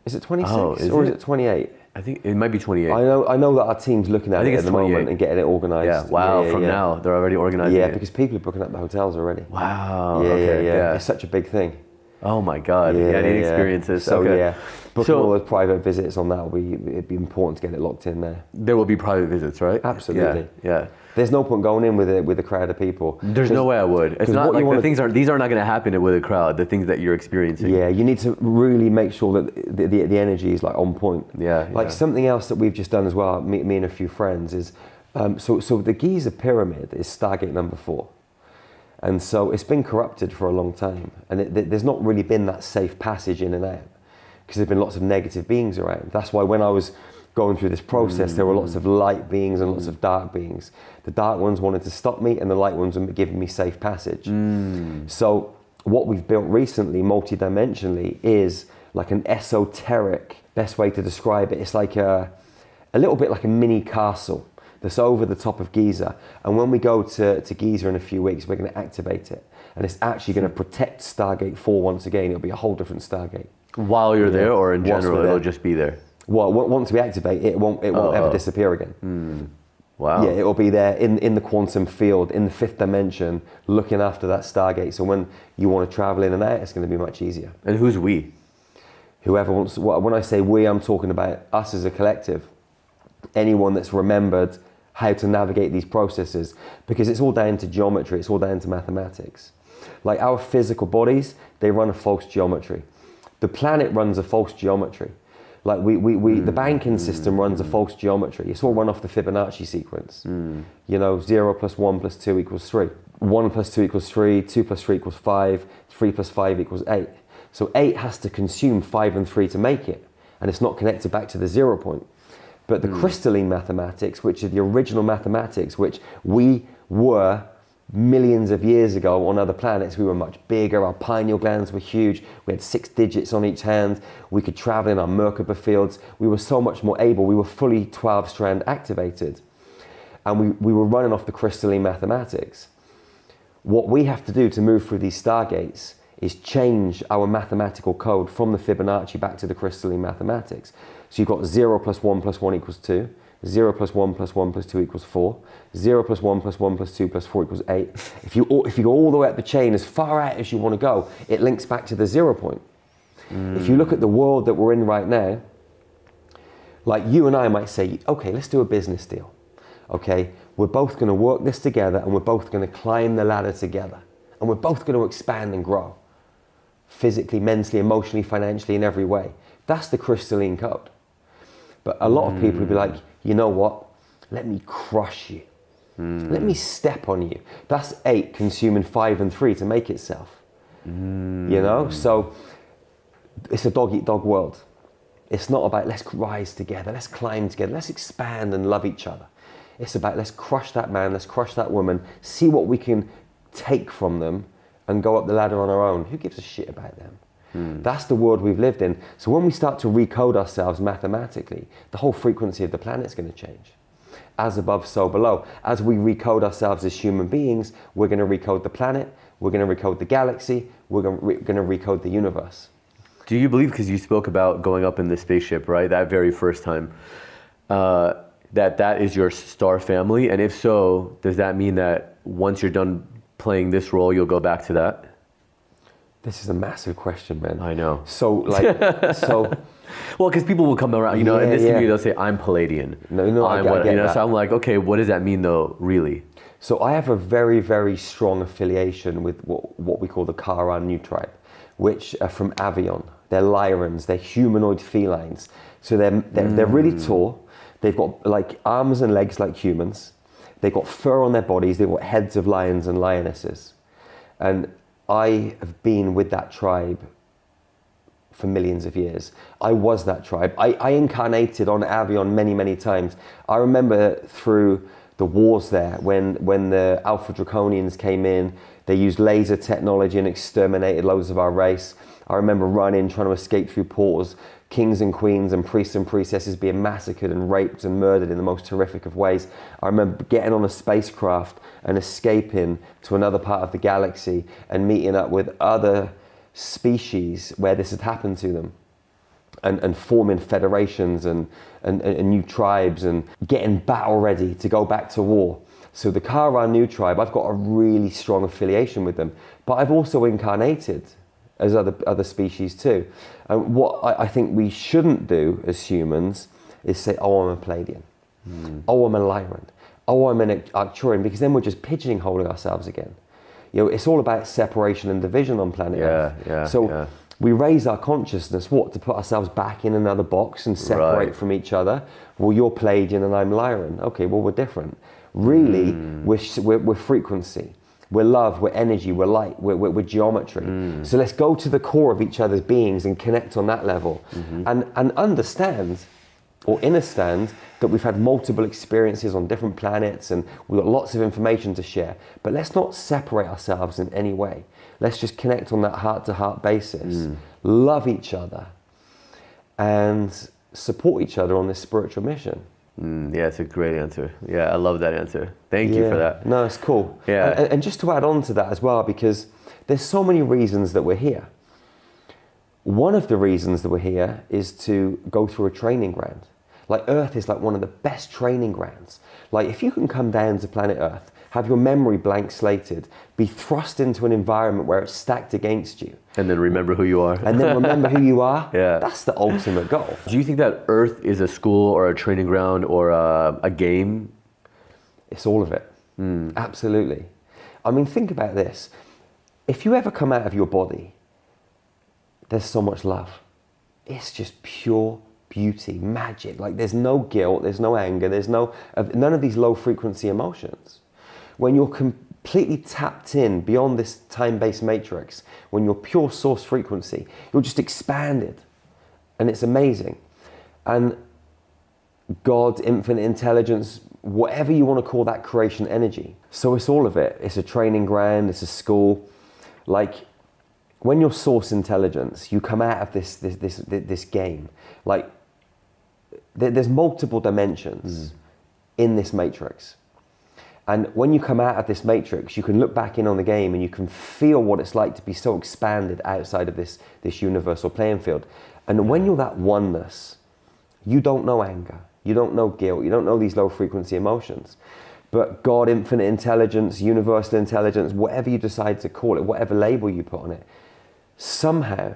Is it 26 or is it 28? I think it might be 28. I know that our team's looking at it at the moment and getting it organised. Yeah, wow, now, they're already organising it. Yeah, because people are booking up the hotels already. Wow, yeah. It's such a big thing. Oh my God, I need experiences. So booking all those private visits on that, it'd be important to get it locked in there. There will be private visits, right? Absolutely. Yeah. There's no point going in with a crowd of people. There's no way I would. It's not like these are not going to happen with a crowd. The things that you're experiencing. Yeah, you need to really make sure that the energy is like on point. Something else that we've just done as well, me and a few friends, is so the Giza pyramid is Stargate number 4. And so it's been corrupted for a long time, and there's not really been that safe passage in and out, because there's been lots of negative beings around. That's why when I was going through this process, there were lots of light beings and lots of dark beings. The dark ones wanted to stop me, and the light ones were giving me safe passage. So what we've built recently, multidimensionally, is like an esoteric, best way to describe it. It's like a little bit like a mini castle that's over the top of Giza. And when we go to Giza in a few weeks, we're going to activate it. And it's actually going to protect Stargate 4 once again. It'll be a whole different Stargate. While you're there, or in general, it'll just be there? Well, once we activate it, it won't ever disappear again. Wow. Yeah, it'll be there in the quantum field, in the 5th dimension, looking after that Stargate. So when you want to travel in and out, it's going to be much easier. And who's we? Whoever wants. When I say we, I'm talking about us as a collective. Anyone that's remembered how to navigate these processes, because it's all down to geometry, it's all down to mathematics. Like our physical bodies, they run a false geometry. The planet runs a false geometry. Like the banking system runs a false geometry. It's all run off the Fibonacci sequence. 0 plus 1 plus 2 equals 3. 1 plus 2 equals 3, 2 plus 3 equals 5, 3 plus 5 equals 8. So 8 has to consume 5 and 3 to make it, and it's not connected back to the 0 point. But the crystalline mathematics, which are the original mathematics, which we were millions of years ago on other planets, we were much bigger, our pineal glands were huge, we had 6 digits on each hand, we could travel in our Merkaba fields, we were so much more able, we were fully 12-strand activated. And we were running off the crystalline mathematics. What we have to do to move through these stargates is change our mathematical code from the Fibonacci back to the crystalline mathematics. So you've got 0 plus 1 plus 1 equals 2, 0 plus 1 plus 1 plus 2 equals 4, 0 plus 1 plus 1 plus 2 plus 4 equals 8. If you go all the way up the chain, as far out as you want to go, it links back to the 0 point. If you look at the world that we're in right now, like you and I might say, okay, let's do a business deal. Okay, we're both going to work this together and we're both going to climb the ladder together. And we're both going to expand and grow. Physically, mentally, emotionally, financially, in every way. That's the crystalline code. But a lot of people would be like, you know what? Let me crush you. Let me step on you. That's 8 consuming 5 and 3 to make itself. You know? So it's a dog-eat-dog world. It's not about let's rise together, let's climb together, let's expand and love each other. It's about let's crush that man, let's crush that woman, see what we can take from them and go up the ladder on our own. Who gives a shit about them? That's the world we've lived in. So when we start to recode ourselves mathematically, the whole frequency of the planet's going to change. As above, so below. As we recode ourselves as human beings, we're going to recode the planet, we're going to recode the galaxy, we're going to recode the universe. Do you believe, because you spoke about going up in the spaceship, right, that very first time, that is your star family? And if so, does that mean that once you're done playing this role, you'll go back to that? This is a massive question, man. I know. So, like, well, because people will come around, in this community, they'll say, I'm Palladian. No, I get that. So I'm like, okay, what does that mean though, really? So I have a very, very strong affiliation with what we call the Kara-Nu tribe, which are from Avion. They're Lyrans, they're humanoid felines. So they're really tall. They've got like arms and legs like humans. They've got fur on their bodies. They've got heads of lions and lionesses. And I have been with that tribe for millions of years. I was that tribe. I incarnated on Avion many, many times. I remember through the wars there when the Alpha Draconians came in, they used laser technology and exterminated loads of our race. I remember running, trying to escape through portals, kings and queens and priests and priestesses being massacred and raped and murdered in the most horrific of ways. I remember getting on a spacecraft and escaping to another part of the galaxy and meeting up with other species where this had happened to them, and forming federations and new tribes and getting battle ready to go back to war. So the Kara-Nu tribe, I've got a really strong affiliation with them, but I've also incarnated as other species too. And what I think we shouldn't do as humans is say, oh, I'm a Palladian, oh, I'm a Lyran, oh, I'm an Arcturian, because then we're just pigeonholing ourselves again. It's all about separation and division on planet Earth. We raise our consciousness, to put ourselves back in another box and separate from each other. Well, you're Palladian and I'm Lyran. Okay, well, we're different. Really, we're frequency. We're love, we're energy, we're light, we're geometry. So let's go to the core of each other's beings and connect on that level. And understand, or understand, that we've had multiple experiences on different planets and we've got lots of information to share. But let's not separate ourselves in any way. Let's just connect on that heart-to-heart basis. Love each other and support each other on this spiritual mission. Yeah, it's a great answer. Yeah, I love that answer. Thank you for that. No, it's cool. Yeah. And just to add on to that as well, because there's so many reasons that we're here. One of the reasons that we're here is to go through a training ground. Like Earth is like one of the best training grounds. Like if you can come down to planet Earth, have your memory blank slated, be thrust into an environment where it's stacked against you. And then remember who you are. And then remember who you are. Yeah. That's the ultimate goal. Do you think that Earth is a school or a training ground or a game? It's all of it. Absolutely. I mean, think about this. If you ever come out of your body, there's so much love. It's just pure beauty, magic. Like there's no guilt, there's no anger, there's none of these low frequency emotions. When you're completely tapped in beyond this time-based matrix, when you're pure source frequency, you're just expanded. And it's amazing. And God, infinite intelligence, whatever you want to call that creation energy. So it's all of it. It's a training ground, it's a school. Like, when you're source intelligence, you come out of this game. Like, there's multiple dimensions in this matrix. And when you come out of this matrix, you can look back in on the game and you can feel what it's like to be so expanded outside of this universal playing field. And when you're that oneness, you don't know anger, you don't know guilt, you don't know these low frequency emotions. But God, infinite intelligence, universal intelligence, whatever you decide to call it, whatever label you put on it, somehow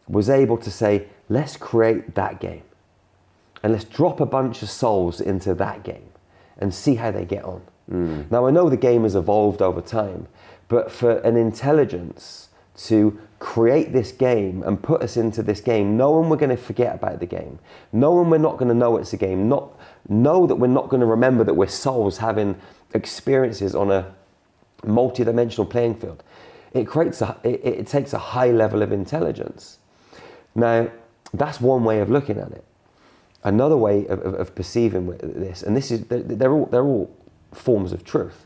was able to say, let's create that game. And let's drop a bunch of souls into that game and see how they get on. Now, I know the game has evolved over time, but for an intelligence to create this game and put us into this game, knowing we're going to forget about the game, knowing we're not going to know it's a game, know that we're not going to remember that we're souls having experiences on a multi-dimensional playing field, it takes a high level of intelligence. Now, that's one way of looking at it. Another way of perceiving this, and this is, they're all forms of truth.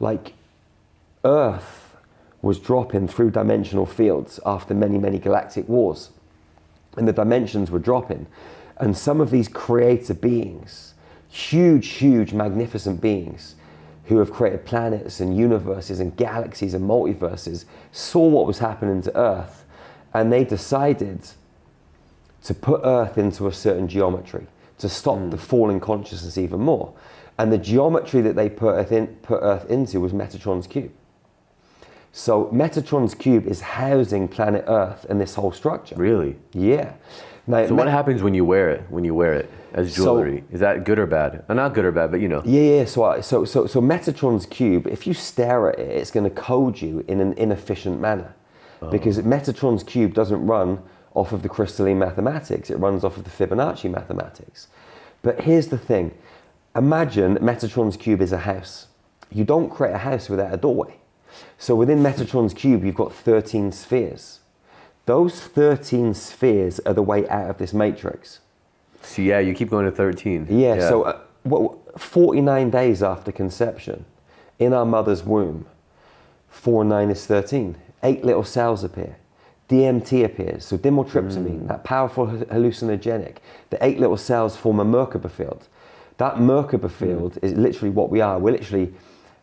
Like, Earth was dropping through dimensional fields after many, many galactic wars. And the dimensions were dropping. And some of these creator beings, huge, magnificent beings, who have created planets and universes and galaxies and multiverses, saw what was happening to Earth, and they decided to put Earth into a certain geometry to stop the fall in consciousness even more. And the geometry that they put Earth into was Metatron's cube. So Metatron's cube is housing planet Earth and this whole structure. Really? Yeah. Now, so what happens when you wear it? When you wear it as jewelry, is that good or bad? Not good or bad, but you know. Yeah. So Metatron's cube, if you stare at it, it's going to code you in an inefficient manner, because Metatron's cube doesn't run off of the crystalline mathematics. It runs off of the Fibonacci mathematics. But here's the thing. Imagine Metatron's cube is a house. You don't create a house without a doorway. So within Metatron's cube, you've got 13 spheres. Those 13 spheres are the way out of this matrix. So yeah, you keep going to 13. Yeah. So 49 days after conception, in our mother's womb, 4 and 9 is 13. 8 little cells appear. DMT appears, so dimethyltryptamine, that powerful hallucinogenic. The 8 little cells form a Merkaba field. That Merkaba field is literally what we are. We're literally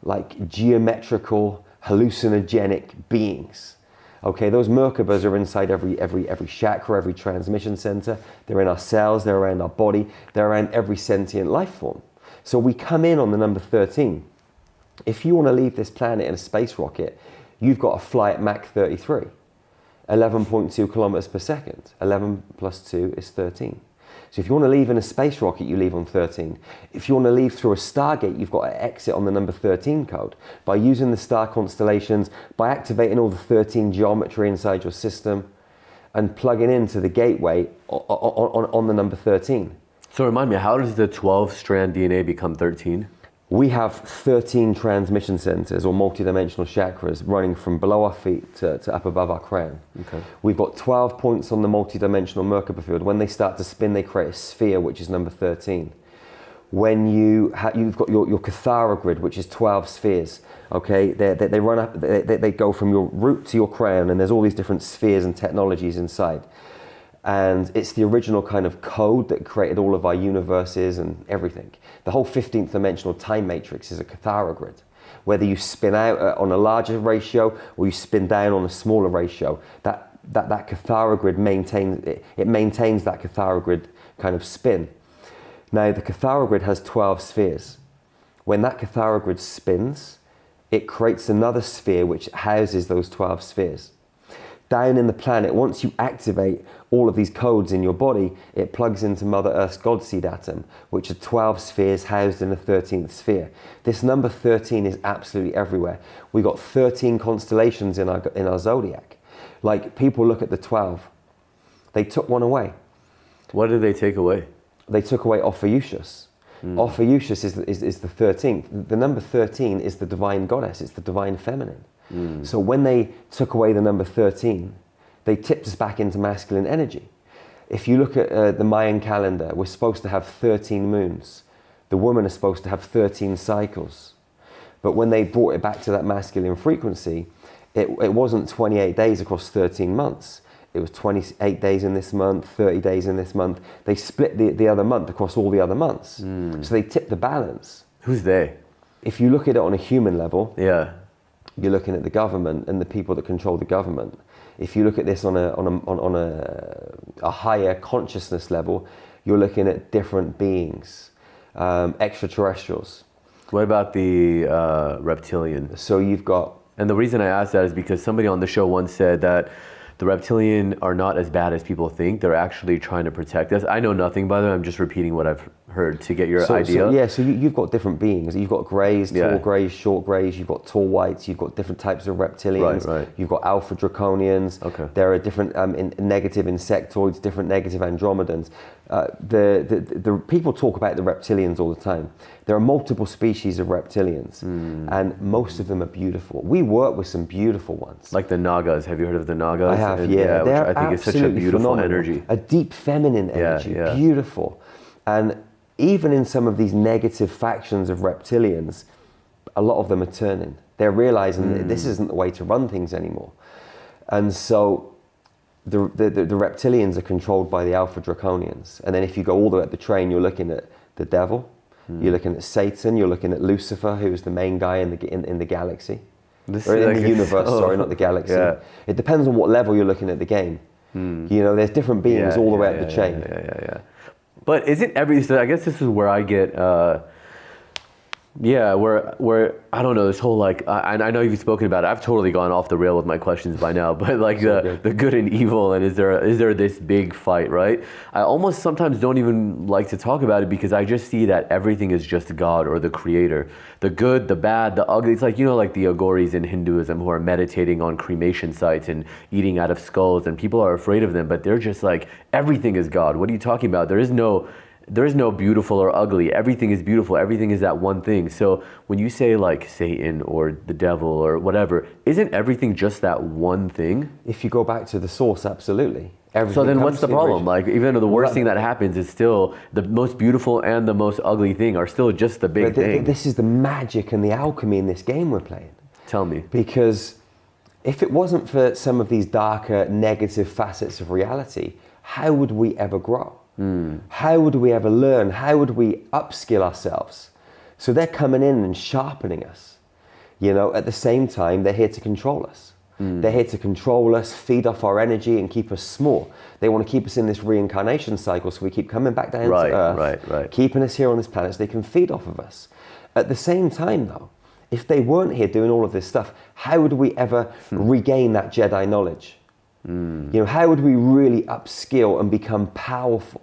like geometrical, hallucinogenic beings. Okay, those Merkabas are inside every chakra, every transmission center. They're in our cells, they're around our body, they're around every sentient life form. So we come in on the number 13. If you want to leave this planet in a space rocket, you've got to fly at Mach 33. 11.2 kilometers per second. 11 plus 2 is 13. So if you want to leave in a space rocket, you leave on 13. If you want to leave through a stargate, you've got to exit on the number 13 code by using the star constellations, by activating all the 13 geometry inside your system and plugging into the gateway on the number 13. So remind me, how does the 12-strand DNA become 13? We have 13 transmission centers or multidimensional chakras running from below our feet to up above our crown. Okay. We've got 12 points on the multidimensional Merkaba field. When they start to spin, they create a sphere, which is number 13. When you've got your Cathara grid, which is 12 spheres. Okay, they run up. They go from your root to your crown, and there's all these different spheres and technologies inside. And it's the original kind of code that created all of our universes and everything. The whole 15th dimensional time matrix is a Cathara grid. Whether you spin out on a larger ratio or you spin down on a smaller ratio, that Cathara grid maintains that Cathara grid kind of spin. Now the Cathara grid has 12 spheres. When that Cathara grid spins, it creates another sphere which houses those 12 spheres. Down in the planet, once you activate all of these codes in your body, it plugs into Mother Earth's God seed atom, which are 12 spheres housed in a 13th sphere. This number 13 is absolutely everywhere. We got 13 constellations in our zodiac. Like, people look at the 12. They took one away. What did they take away? They took away Ophiuchus. Ophiuchus is the 13th. The number 13 is the divine goddess. It's the divine feminine. So when they took away the number 13, they tipped us back into masculine energy. If you look at the Mayan calendar, we're supposed to have 13 moons. The women are supposed to have 13 cycles. But when they brought it back to that masculine frequency, it wasn't 28 days across 13 months. It was 28 days in this month, 30 days in this month. They split the other month across all the other months. So they tipped the balance. Who's they? If you look at it on a human level, Yeah. you're looking at the government and the people that control the government. If you look at this on a higher consciousness level, you're looking at different beings, extraterrestrials. What about the reptilian? So you've got... And the reason I asked that is because somebody on the show once said that the reptilian are not as bad as people think. They're actually trying to protect us. I know nothing, by the way. I'm just repeating what I've heard to get your idea. So you've got different beings. You've got greys, tall greys, short greys. You've got tall whites. You've got different types of reptilians. Right. You've got alpha draconians. Okay. There are different negative insectoids, different negative andromedans. The people talk about the reptilians all the time. There are multiple species of reptilians, and most of them are beautiful. We work with some beautiful ones. Like the Nagas. Have you heard of the Nagas? I have, Which They're I think is such a beautiful phenomenal. energy. A deep feminine energy, beautiful. And even in some of these negative factions of reptilians, a lot of them are turning. They're realizing that this isn't the way to run things anymore. And so the reptilians are controlled by the alpha draconians. And then if you go all the way up the train, you're looking at the devil, you're looking at Satan, you're looking at Lucifer, who is the main guy in the galaxy. Or in the universe, sorry, not the galaxy. Yeah. It depends on what level you're looking at the game. You know, there's different beings all the way up the chain. Yeah. But isn't so I guess this is where I get, where I don't know, this whole like, I know you've spoken about it. I've totally gone off the rail with my questions by now, but like the good and evil, and is there this big fight, right? I almost sometimes don't even like to talk about it because I just see that everything is just God or the creator. The good, the bad, the ugly. It's like, you know, like the Agoris in Hinduism who are meditating on cremation sites and eating out of skulls, and people are afraid of them, but they're just like, everything is God. What are you talking about? There is no beautiful or ugly. Everything is beautiful. Everything is that one thing. So when you say like Satan or the devil or whatever, isn't everything just that one thing? If you go back to the source, absolutely. Everything. So then what's the problem? Like, even though the worst thing that happens is still the most beautiful and the most ugly thing are still just the big thing. This is the magic and the alchemy in this game we're playing. Tell me. Because if it wasn't for some of these darker, negative facets of reality, how would we ever grow? How would we ever learn? How would we upskill ourselves? So they're coming in and sharpening us. You know, at the same time, they're here to control us. They're here to control us, feed off our energy, and keep us small. They want to keep us in this reincarnation cycle, so we keep coming back down to Earth, keeping us here on this planet so they can feed off of us. At the same time, though, if they weren't here doing all of this stuff, how would we ever regain that Jedi knowledge? You know, how would we really upskill and become powerful?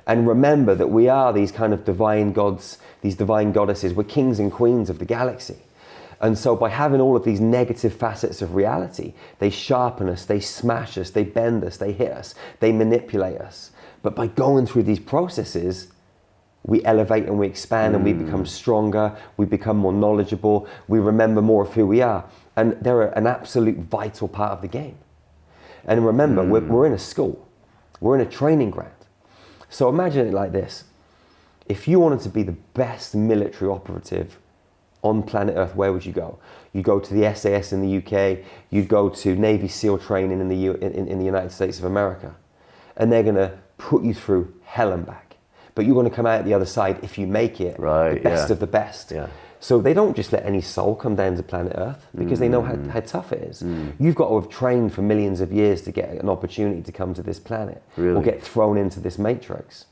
And remember that we are these kind of divine gods, these divine goddesses. We're kings and queens of the galaxy. And so by having all of these negative facets of reality, they sharpen us, they smash us, they bend us, they hit us, they manipulate us. But by going through these processes, we elevate and we expand and we become stronger, we become more knowledgeable, we remember more of who we are. And they're an absolute vital part of the game. And remember, we're in a school. We're in a training ground. So imagine it like this. If you wanted to be the best military operative on planet Earth, where would you go? You'd go to the SAS in the UK. You'd go to Navy SEAL training in the United States of America. And they're going to put you through hell and back. But you're going to come out the other side if you make it the best of the best. Yeah. So they don't just let any soul come down to planet Earth because they know how tough it is. You've got to have trained for millions of years to get an opportunity to come to this planet or get thrown into this matrix,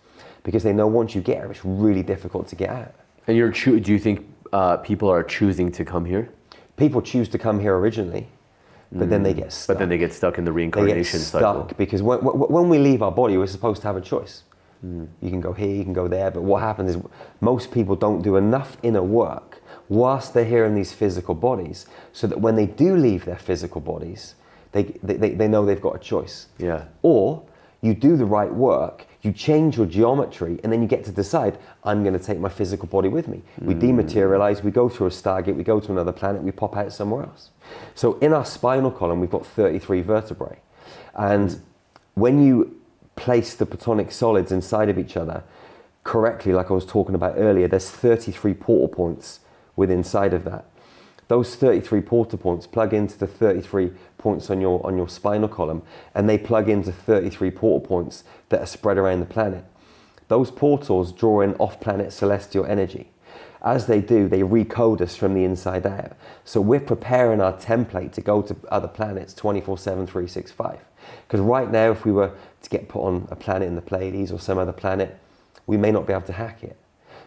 because they know once you get here, it's really difficult to get out. And do you think people are choosing to come here? People choose to come here originally, but then they get stuck. But then they get stuck in the reincarnation cycle. Because when we leave our body, we're supposed to have a choice. You can go here, you can go there, but what happens is most people don't do enough inner work whilst they're here in these physical bodies, so that when they do leave their physical bodies, they know they've got a choice. Yeah. Or You do the right work, you change your geometry, and then you get to decide, I'm going to take my physical body with me. We dematerialize, we go through a Stargate, we go to another planet, we pop out somewhere else. So in our spinal column, we've got 33 vertebrae. And when you place the platonic solids inside of each other correctly, like I was talking about earlier, there's 33 portal points within inside of that. Those 33 portal points plug into the 33 points on your spinal column, and they plug into 33 portal points that are spread around the planet. Those portals draw in off-planet celestial energy. As they do, they recode us from the inside out. So we're preparing our template to go to other planets 24/7, 365. Because right now, if we were to get put on a planet in the Pleiades or some other planet, we may not be able to hack it.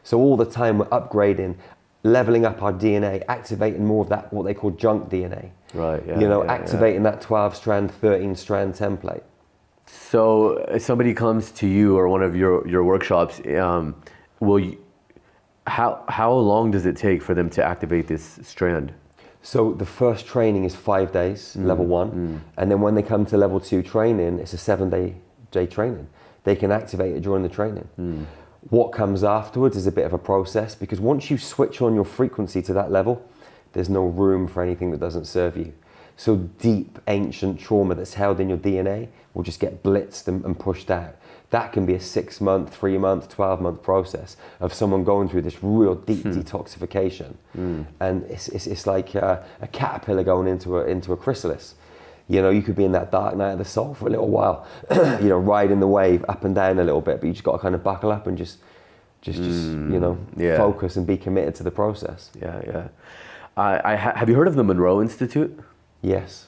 So all the time we're upgrading, leveling up our DNA, activating more of that, what they call junk DNA. Right, yeah. Activating that 12-strand, 13-strand template. So if somebody comes to you or one of your workshops, how long does it take for them to activate this strand? So the first training is 5 days, level 1. And then when they come to level 2 training, it's a 7-day training. They can activate it during the training. What comes afterwards is a bit of a process, because once you switch on your frequency to that level, there's no room for anything that doesn't serve you. So deep, ancient trauma that's held in your DNA will just get blitzed and pushed out. That can be a 6-month, 3-month, 12-month process of someone going through this real deep detoxification. And it's like a caterpillar going into a chrysalis. You could be in that dark night of the soul for a little while, riding the wave up and down a little bit, but you just got to kind of buckle up and just focus and be committed to the process. Yeah. Have you heard of the Monroe Institute? Yes.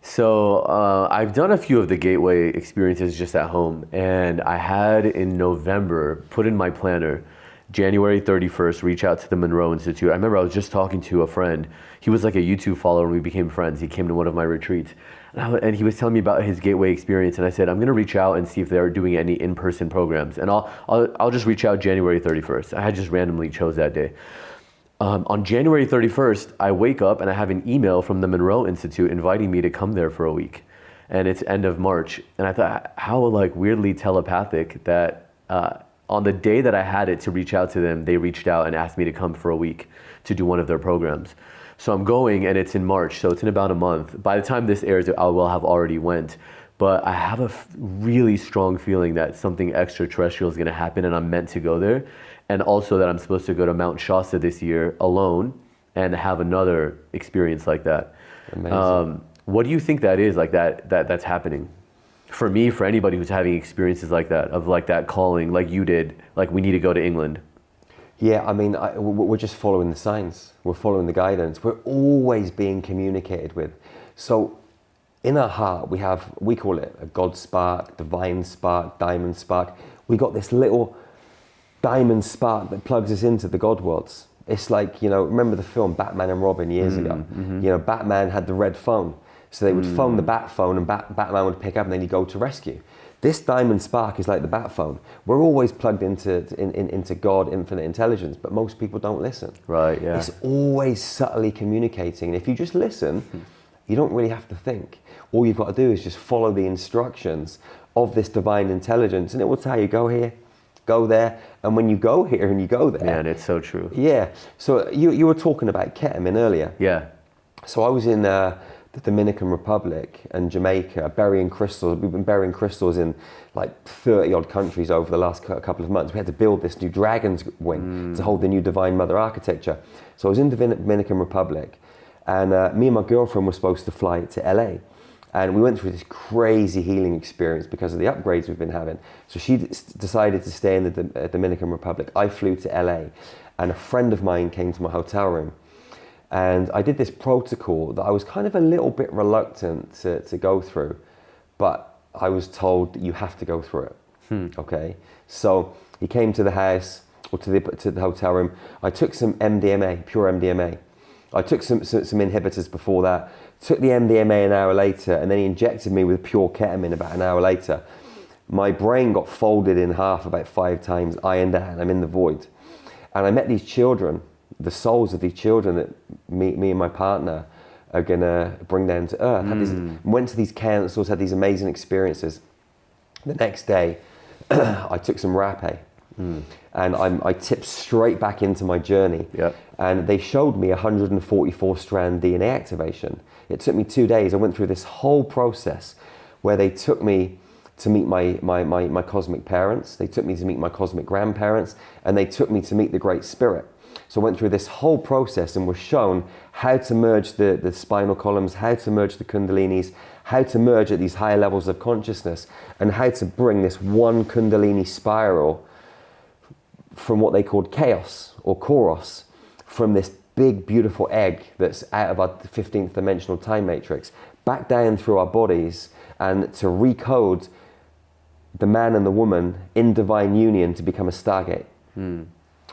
So I've done a few of the gateway experiences just at home, and I had in November put in my planner, January 31st, reach out to the Monroe Institute. I remember I was just talking to a friend. He was like a YouTube follower and we became friends. He came to one of my retreats and he was telling me about his gateway experience, and I said, I'm going to reach out and see if they're doing any in-person programs, and I'll just reach out January 31st. I had just randomly chose that day. On January 31st, I wake up and I have an email from the Monroe Institute inviting me to come there for a week. And it's end of March. And I thought, how weirdly telepathic that on the day that I had it to reach out to them, they reached out and asked me to come for a week to do one of their programs. So I'm going, and it's in March, so it's in about a month. By the time this airs, I will have already went. But I have a really strong feeling that something extraterrestrial is going to happen, and I'm meant to go there. And also that I'm supposed to go to Mount Shasta this year alone and have another experience like that. Amazing. What do you think that is, like that's happening? For me, for anybody who's having experiences like that, of like that calling, like you did, like we need to go to England. Yeah, I mean, we're just following the signs. We're following the guidance. We're always being communicated with. So in our heart, we call it a God spark, divine spark, diamond spark. We got this little diamond spark that plugs us into the God worlds. It's like, remember the film Batman and Robin years ago? Batman had the red phone. So they would phone the bat phone, and Batman would pick up, and then he'd go to rescue. This diamond spark is like the bat phone. We're always plugged into God, infinite intelligence, but most people don't listen. Right, yeah. It's always subtly communicating. And if you just listen, you don't really have to think. All you've got to do is just follow the instructions of this divine intelligence, and it will tell you, go here, go there. And when you go here and you go there. Man, it's so true. Yeah. So you were talking about ketamine earlier. Yeah. So I was in the Dominican Republic and Jamaica burying crystals. We've been burying crystals in like 30 odd countries over the last couple of months. We had to build this new dragon's wing to hold the new Divine Mother architecture. So I was in the Dominican Republic, and me and my girlfriend were supposed to fly to LA. And we went through this crazy healing experience because of the upgrades we've been having. So she decided to stay in the Dominican Republic. I flew to LA, and a friend of mine came to my hotel room. And I did this protocol that I was kind of a little bit reluctant to go through, but I was told that you have to go through it. Okay. So he came to the house, or to the hotel room. I took some MDMA, pure MDMA. I took some inhibitors before that, took the MDMA an hour later, and then he injected me with pure ketamine about an hour later. My brain got folded in half about 5 times, ironed out, and I'm in the void. And I met these children, the souls of these children that me and my partner are gonna bring down to earth. Went to these councils, had these amazing experiences. The next day, I took some rapé. And I tipped straight back into my journey. Yep. And they showed me 144 strand DNA activation. It took me 2 days. I went through this whole process where they took me to meet my cosmic parents. They took me to meet my cosmic grandparents, and they took me to meet the Great Spirit. So I went through this whole process and was shown how to merge the spinal columns, how to merge the kundalinis, how to merge at these higher levels of consciousness, and how to bring this one kundalini spiral from what they called chaos or koros, from this big beautiful egg that's out of our 15th dimensional time matrix, back down through our bodies, and to recode the man and the woman in divine union to become a Stargate.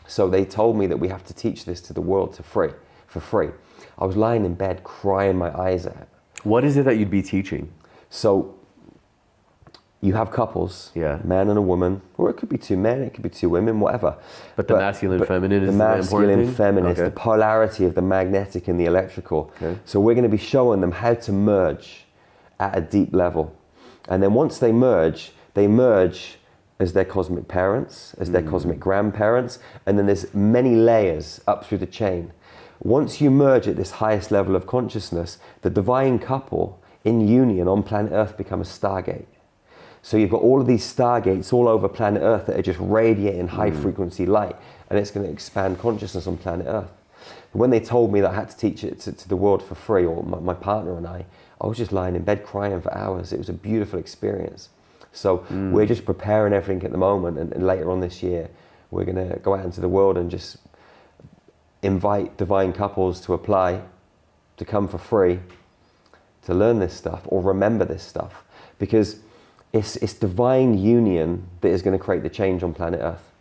So they told me that we have to teach this to the world for free. I was lying in bed crying my eyes out. What is it that you'd be teaching? So you have couples, Yeah. man and a woman, or it could be two men, it could be two women, whatever. But the masculine, feminine is the masculine, important thing? feminine, Okay. the polarity of the magnetic and the electrical. Okay. So we're going to be showing them how to merge at a deep level. And then once they merge as their cosmic parents, as their cosmic grandparents, and then there's many layers up through the chain. Once you merge at this highest level of consciousness, the divine couple in union on planet Earth become a Stargate. So you've got all of these Stargates all over planet Earth that are just radiating high frequency light, and it's going to expand consciousness on planet Earth. When they told me that I had to teach it to the world for free, or my partner and I was just lying in bed crying for hours. It was a beautiful experience. So we're just preparing everything at the moment, and later on this year, we're going to go out into the world and just invite divine couples to apply, to come for free, to learn this stuff or remember this stuff, because it's divine union that is going to create the change on planet Earth.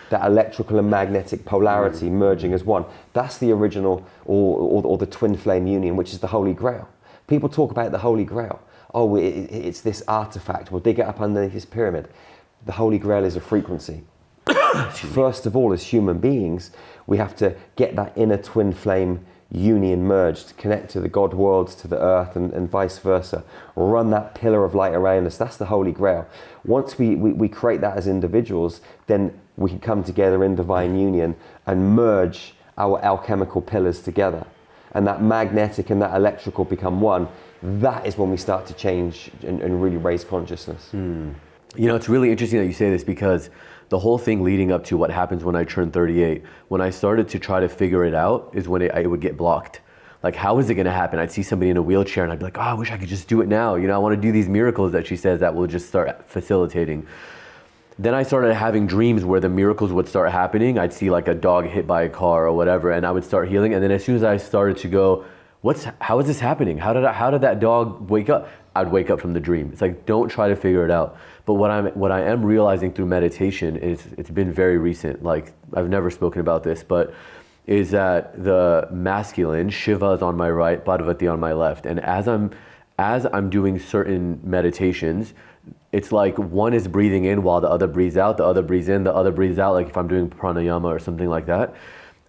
That electrical and magnetic polarity merging as one. That's the original or the twin flame union, which is the Holy Grail. People talk about the Holy Grail. Oh, it's this artifact. We'll dig it up underneath this pyramid. The Holy Grail is a frequency. First of all, as human beings, we have to get that inner twin flame union merged, connect to the God worlds, to the earth, and vice versa. Run that pillar of light around us. That's the Holy Grail. Once we create that as individuals, then we can come together in divine union and merge our alchemical pillars together. And that magnetic and that electrical become one. That is when we start to change and really raise consciousness. You know, it's really interesting that you say this, because the whole thing leading up to what happens when I turn 38, when I started to try to figure it out, is when it would get blocked. Like, how is it going to happen? I'd see somebody in a wheelchair and I'd be like, oh, I wish I could just do it now. You know, I want to do these miracles that she says that will just start facilitating. Then I started having dreams where the miracles would start happening. I'd see like a dog hit by a car or whatever, and I would start healing. And then as soon as I started to go, how is this happening? How did that dog wake up? I'd wake up from the dream. It's like, don't try to figure it out. But what I am realizing through meditation is, it's been very recent, like I've never spoken about this, but is that the masculine, Shiva is on my right, Parvati on my left. And as I'm doing certain meditations, it's like one is breathing in while the other breathes out, the other breathes in, the other breathes out, like if I'm doing pranayama or something like that.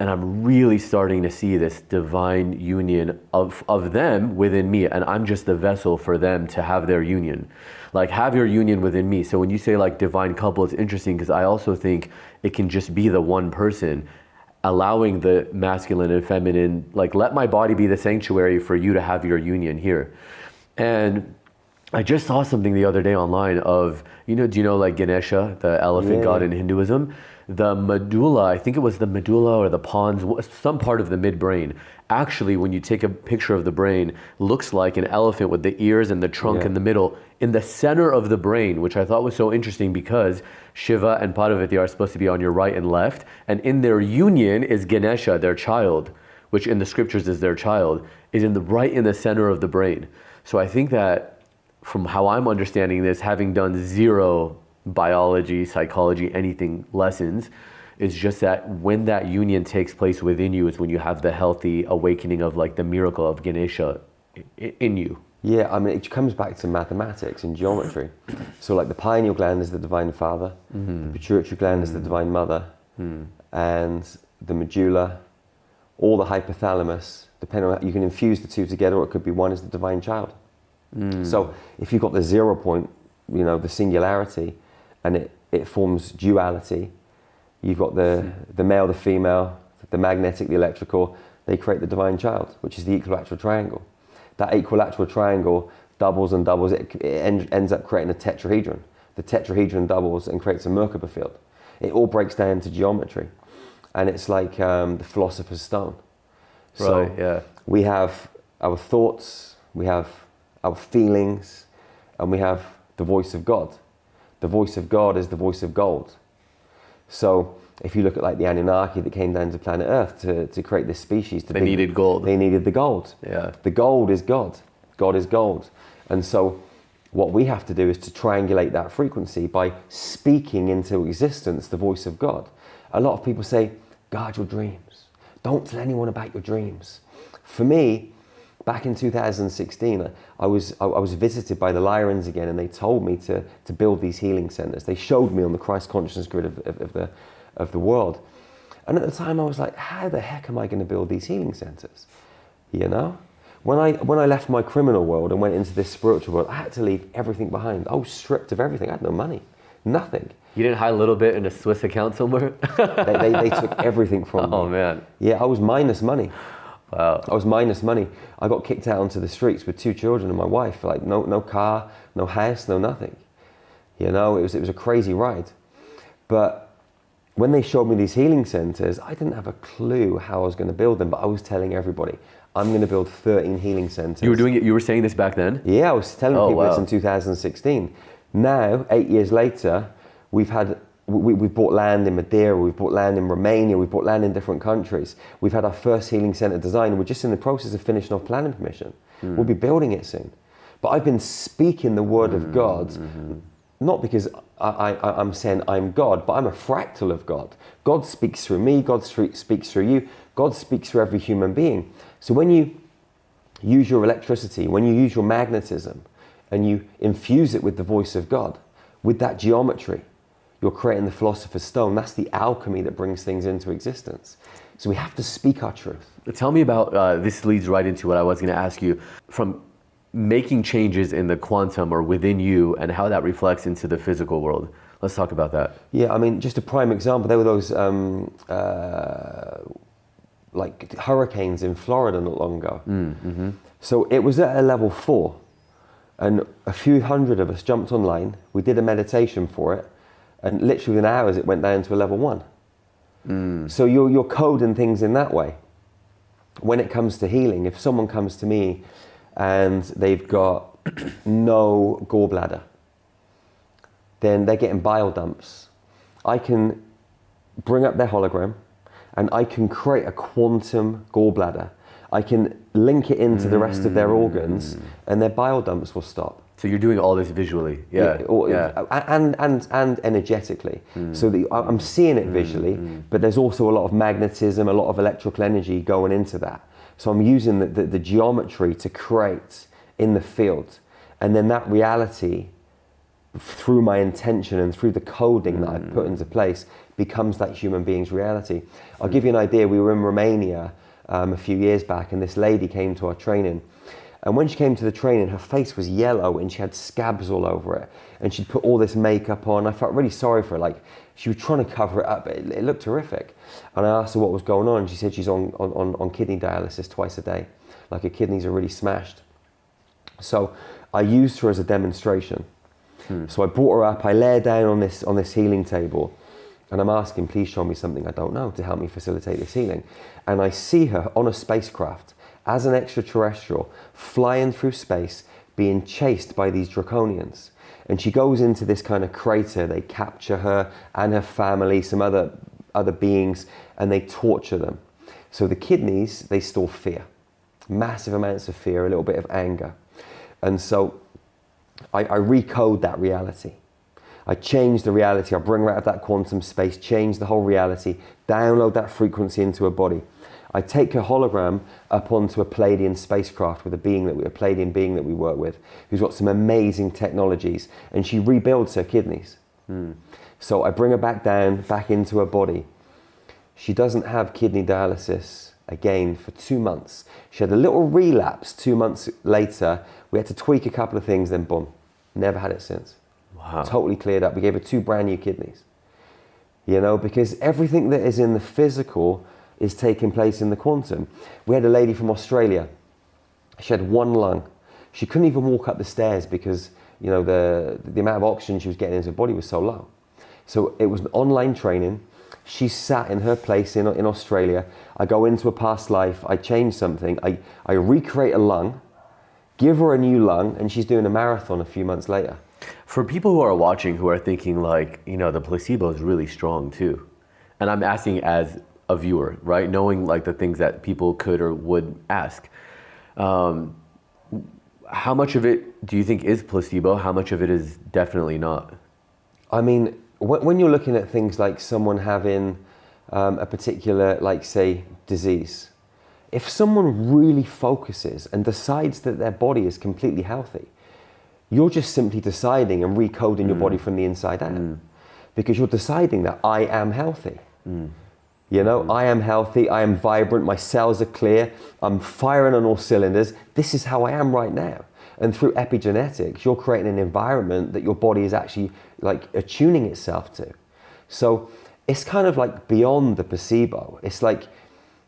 And I'm really starting to see this divine union of them within me. And I'm just the vessel for them to have their union. Like, have your union within me. So when you say like divine couple, it's interesting, because I also think it can just be the one person allowing the masculine and feminine, like, let my body be the sanctuary for you to have your union here. And I just saw something the other day online of, do you know like Ganesha, the elephant god in Hinduism? The medulla, I think it was the medulla or the pons, some part of the midbrain. Actually, when you take a picture of the brain, looks like an elephant with the ears and the trunk in the middle. In the center of the brain, which I thought was so interesting, because Shiva and Parvati are supposed to be on your right and left. And in their union is Ganesha, their child, which in the scriptures is their child, is right in the center of the brain. So I think that from how I'm understanding this, having done zero biology, psychology, anything lessons, is just that when that union takes place within you is when you have the healthy awakening of like the miracle of Ganesha in you. Yeah, I mean, it comes back to mathematics and geometry. So like the pineal gland is the divine father, the pituitary gland is the divine mother, and the medulla, all the hypothalamus, depending on, you can infuse the two together, or it could be one, is the divine child. So if you've got the 0 point, the singularity, and it forms duality. You've got the male, the female, the magnetic, the electrical. They create the divine child, which is the equilateral triangle. That equilateral triangle doubles and doubles. It ends up creating a tetrahedron. The tetrahedron doubles and creates a Merkaba field. It all breaks down to geometry, and it's like the philosopher's stone. So Right, yeah. we have our thoughts, we have our feelings, and we have the voice of God. The voice of God is the voice of gold. So if you look at like the Anunnaki that came down to planet Earth to create this species, They needed gold. They needed the gold. Yeah. The gold is God. God is gold. And so what we have to do is to triangulate that frequency by speaking into existence the voice of God. A lot of people say, guard your dreams. Don't tell anyone about your dreams. For me, back in 2016, I was visited by the Lyrans again, and they told me to build these healing centers. They showed me on the Christ consciousness grid of the world. And at the time I was like, how the heck am I going to build these healing centers? You know? When I left my criminal world and went into this spiritual world, I had to leave everything behind. I was stripped of everything. I had no money, nothing. You didn't hide a little bit in a Swiss account somewhere? They took everything from me. Oh man. Yeah, I was minus money. Wow. I was minus money. I got kicked out onto the streets with 2 children and my wife. Like no car, no house, no nothing. You know, it was a crazy ride. But when they showed me these healing centers, I didn't have a clue how I was going to build them, but I was telling everybody, I'm going to build 13 healing centers. You were doing it, you were saying this back then? Yeah, I was telling people this wow. in 2016. Now, 8 years later, we've bought land in Madeira, we've bought land in Romania, we've bought land in different countries. We've had our first healing center design. We're just in the process of finishing off planning permission. We'll be building it soon. But I've been speaking the word of God, not because I'm saying I'm God, but I'm a fractal of God. God speaks through me, God speaks through you, God speaks through every human being. So when you use your electricity, when you use your magnetism, and you infuse it with the voice of God, with that geometry, you're creating the philosopher's stone. That's the alchemy that brings things into existence. So we have to speak our truth. Tell me about, this leads right into what I was going to ask you, from making changes in the quantum or within you and how that reflects into the physical world. Let's talk about that. Yeah, I mean, just a prime example, there were those like hurricanes in Florida not long ago. So it was at a level 4, and a few hundred of us jumped online. We did a meditation for it, and literally within hours it went down to a level 1. So you're coding things in that way. When it comes to healing, if someone comes to me and they've got no gallbladder, then they're getting bile dumps. I can bring up their hologram and I can create a quantum gallbladder. I can link it into the rest of their organs and their bile dumps will stop. So you're doing all this visually, And energetically. So I'm seeing it visually, but there's also a lot of magnetism, a lot of electrical energy going into that. So I'm using the geometry to create in the field, and then that reality, through my intention and through the coding that I've put into place, becomes that human being's reality. I'll give you an idea. We were in Romania a few years back, and this lady came to our training. And when she came to the training, her face was yellow and she had scabs all over it. And she'd put all this makeup on. I felt really sorry for her. Like, she was trying to cover it up, but it looked horrific. And I asked her what was going on. And she said she's on kidney dialysis twice a day. Like, her kidneys are really smashed. So I used her as a demonstration. So I brought her up, I lay her down on this healing table, and I'm asking, please show me something I don't know to help me facilitate this healing. And I see her on a spacecraft as an extraterrestrial, flying through space, being chased by these draconians. And she goes into this kind of crater. They capture her and her family, some other beings, and they torture them. So the kidneys, they store fear, massive amounts of fear, a little bit of anger. And so I recode that reality. I change the reality. I bring her out of that quantum space, change the whole reality, download that frequency into her body. I take her hologram up onto a Palladian spacecraft with a Palladian being that we work with, who's got some amazing technologies, and she rebuilds her kidneys. So I bring her back down, back into her body. She doesn't have kidney dialysis again for 2 months. She had a little relapse 2 months later. We had to tweak a couple of things, then boom, never had it since. Wow. Totally cleared up. We gave her 2 brand new kidneys. You know, because everything that is in the physical is taking place in the quantum. We had a lady from Australia. She had 1 lung. She couldn't even walk up the stairs because, you know, the amount of oxygen she was getting into her body was so low. So it was an online training. She sat in her place in Australia. I go into a past life. I change something. I recreate a lung, give her a new lung, and she's doing a marathon a few months later. For people who are watching who are thinking like, you know, the placebo is really strong too. And I'm asking as a viewer, right? Knowing like the things that people could or would ask. How much of it do you think is placebo? How much of it is definitely not? I mean, when you're looking at things like someone having a particular, like say, disease, if someone really focuses and decides that their body is completely healthy, you're just simply deciding and recoding your body from the inside out. Because you're deciding that I am healthy. You know, I am healthy, I am vibrant, my cells are clear, I'm firing on all cylinders. This is how I am right now. And through epigenetics, you're creating an environment that your body is actually like attuning itself to. So it's kind of like beyond the placebo. It's like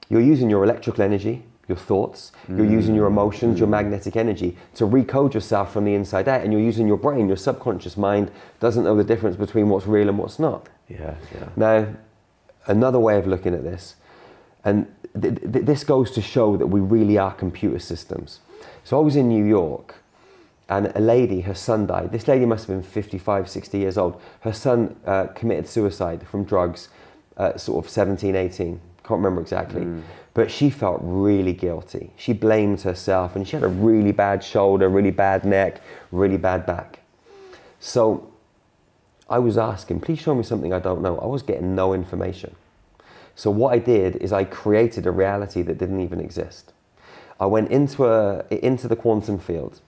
you're using your electrical energy, your thoughts, you're using your emotions, your magnetic energy to recode yourself from the inside out, and you're using your brain. Your subconscious mind doesn't know the difference between what's real and what's not. Yeah. Now, another way of looking at this, and this goes to show that we really are computer systems. So I was in New York, and a lady, her son died. This lady must have been 55, 60 years old. Her son committed suicide from drugs, sort of 17, 18, can't remember exactly. But she felt really guilty. She blamed herself, and she had a really bad shoulder, really bad neck, really bad back. So I was asking, please show me something I don't know. I was getting no information. So what I did is I created a reality that didn't even exist. I went into the quantum field,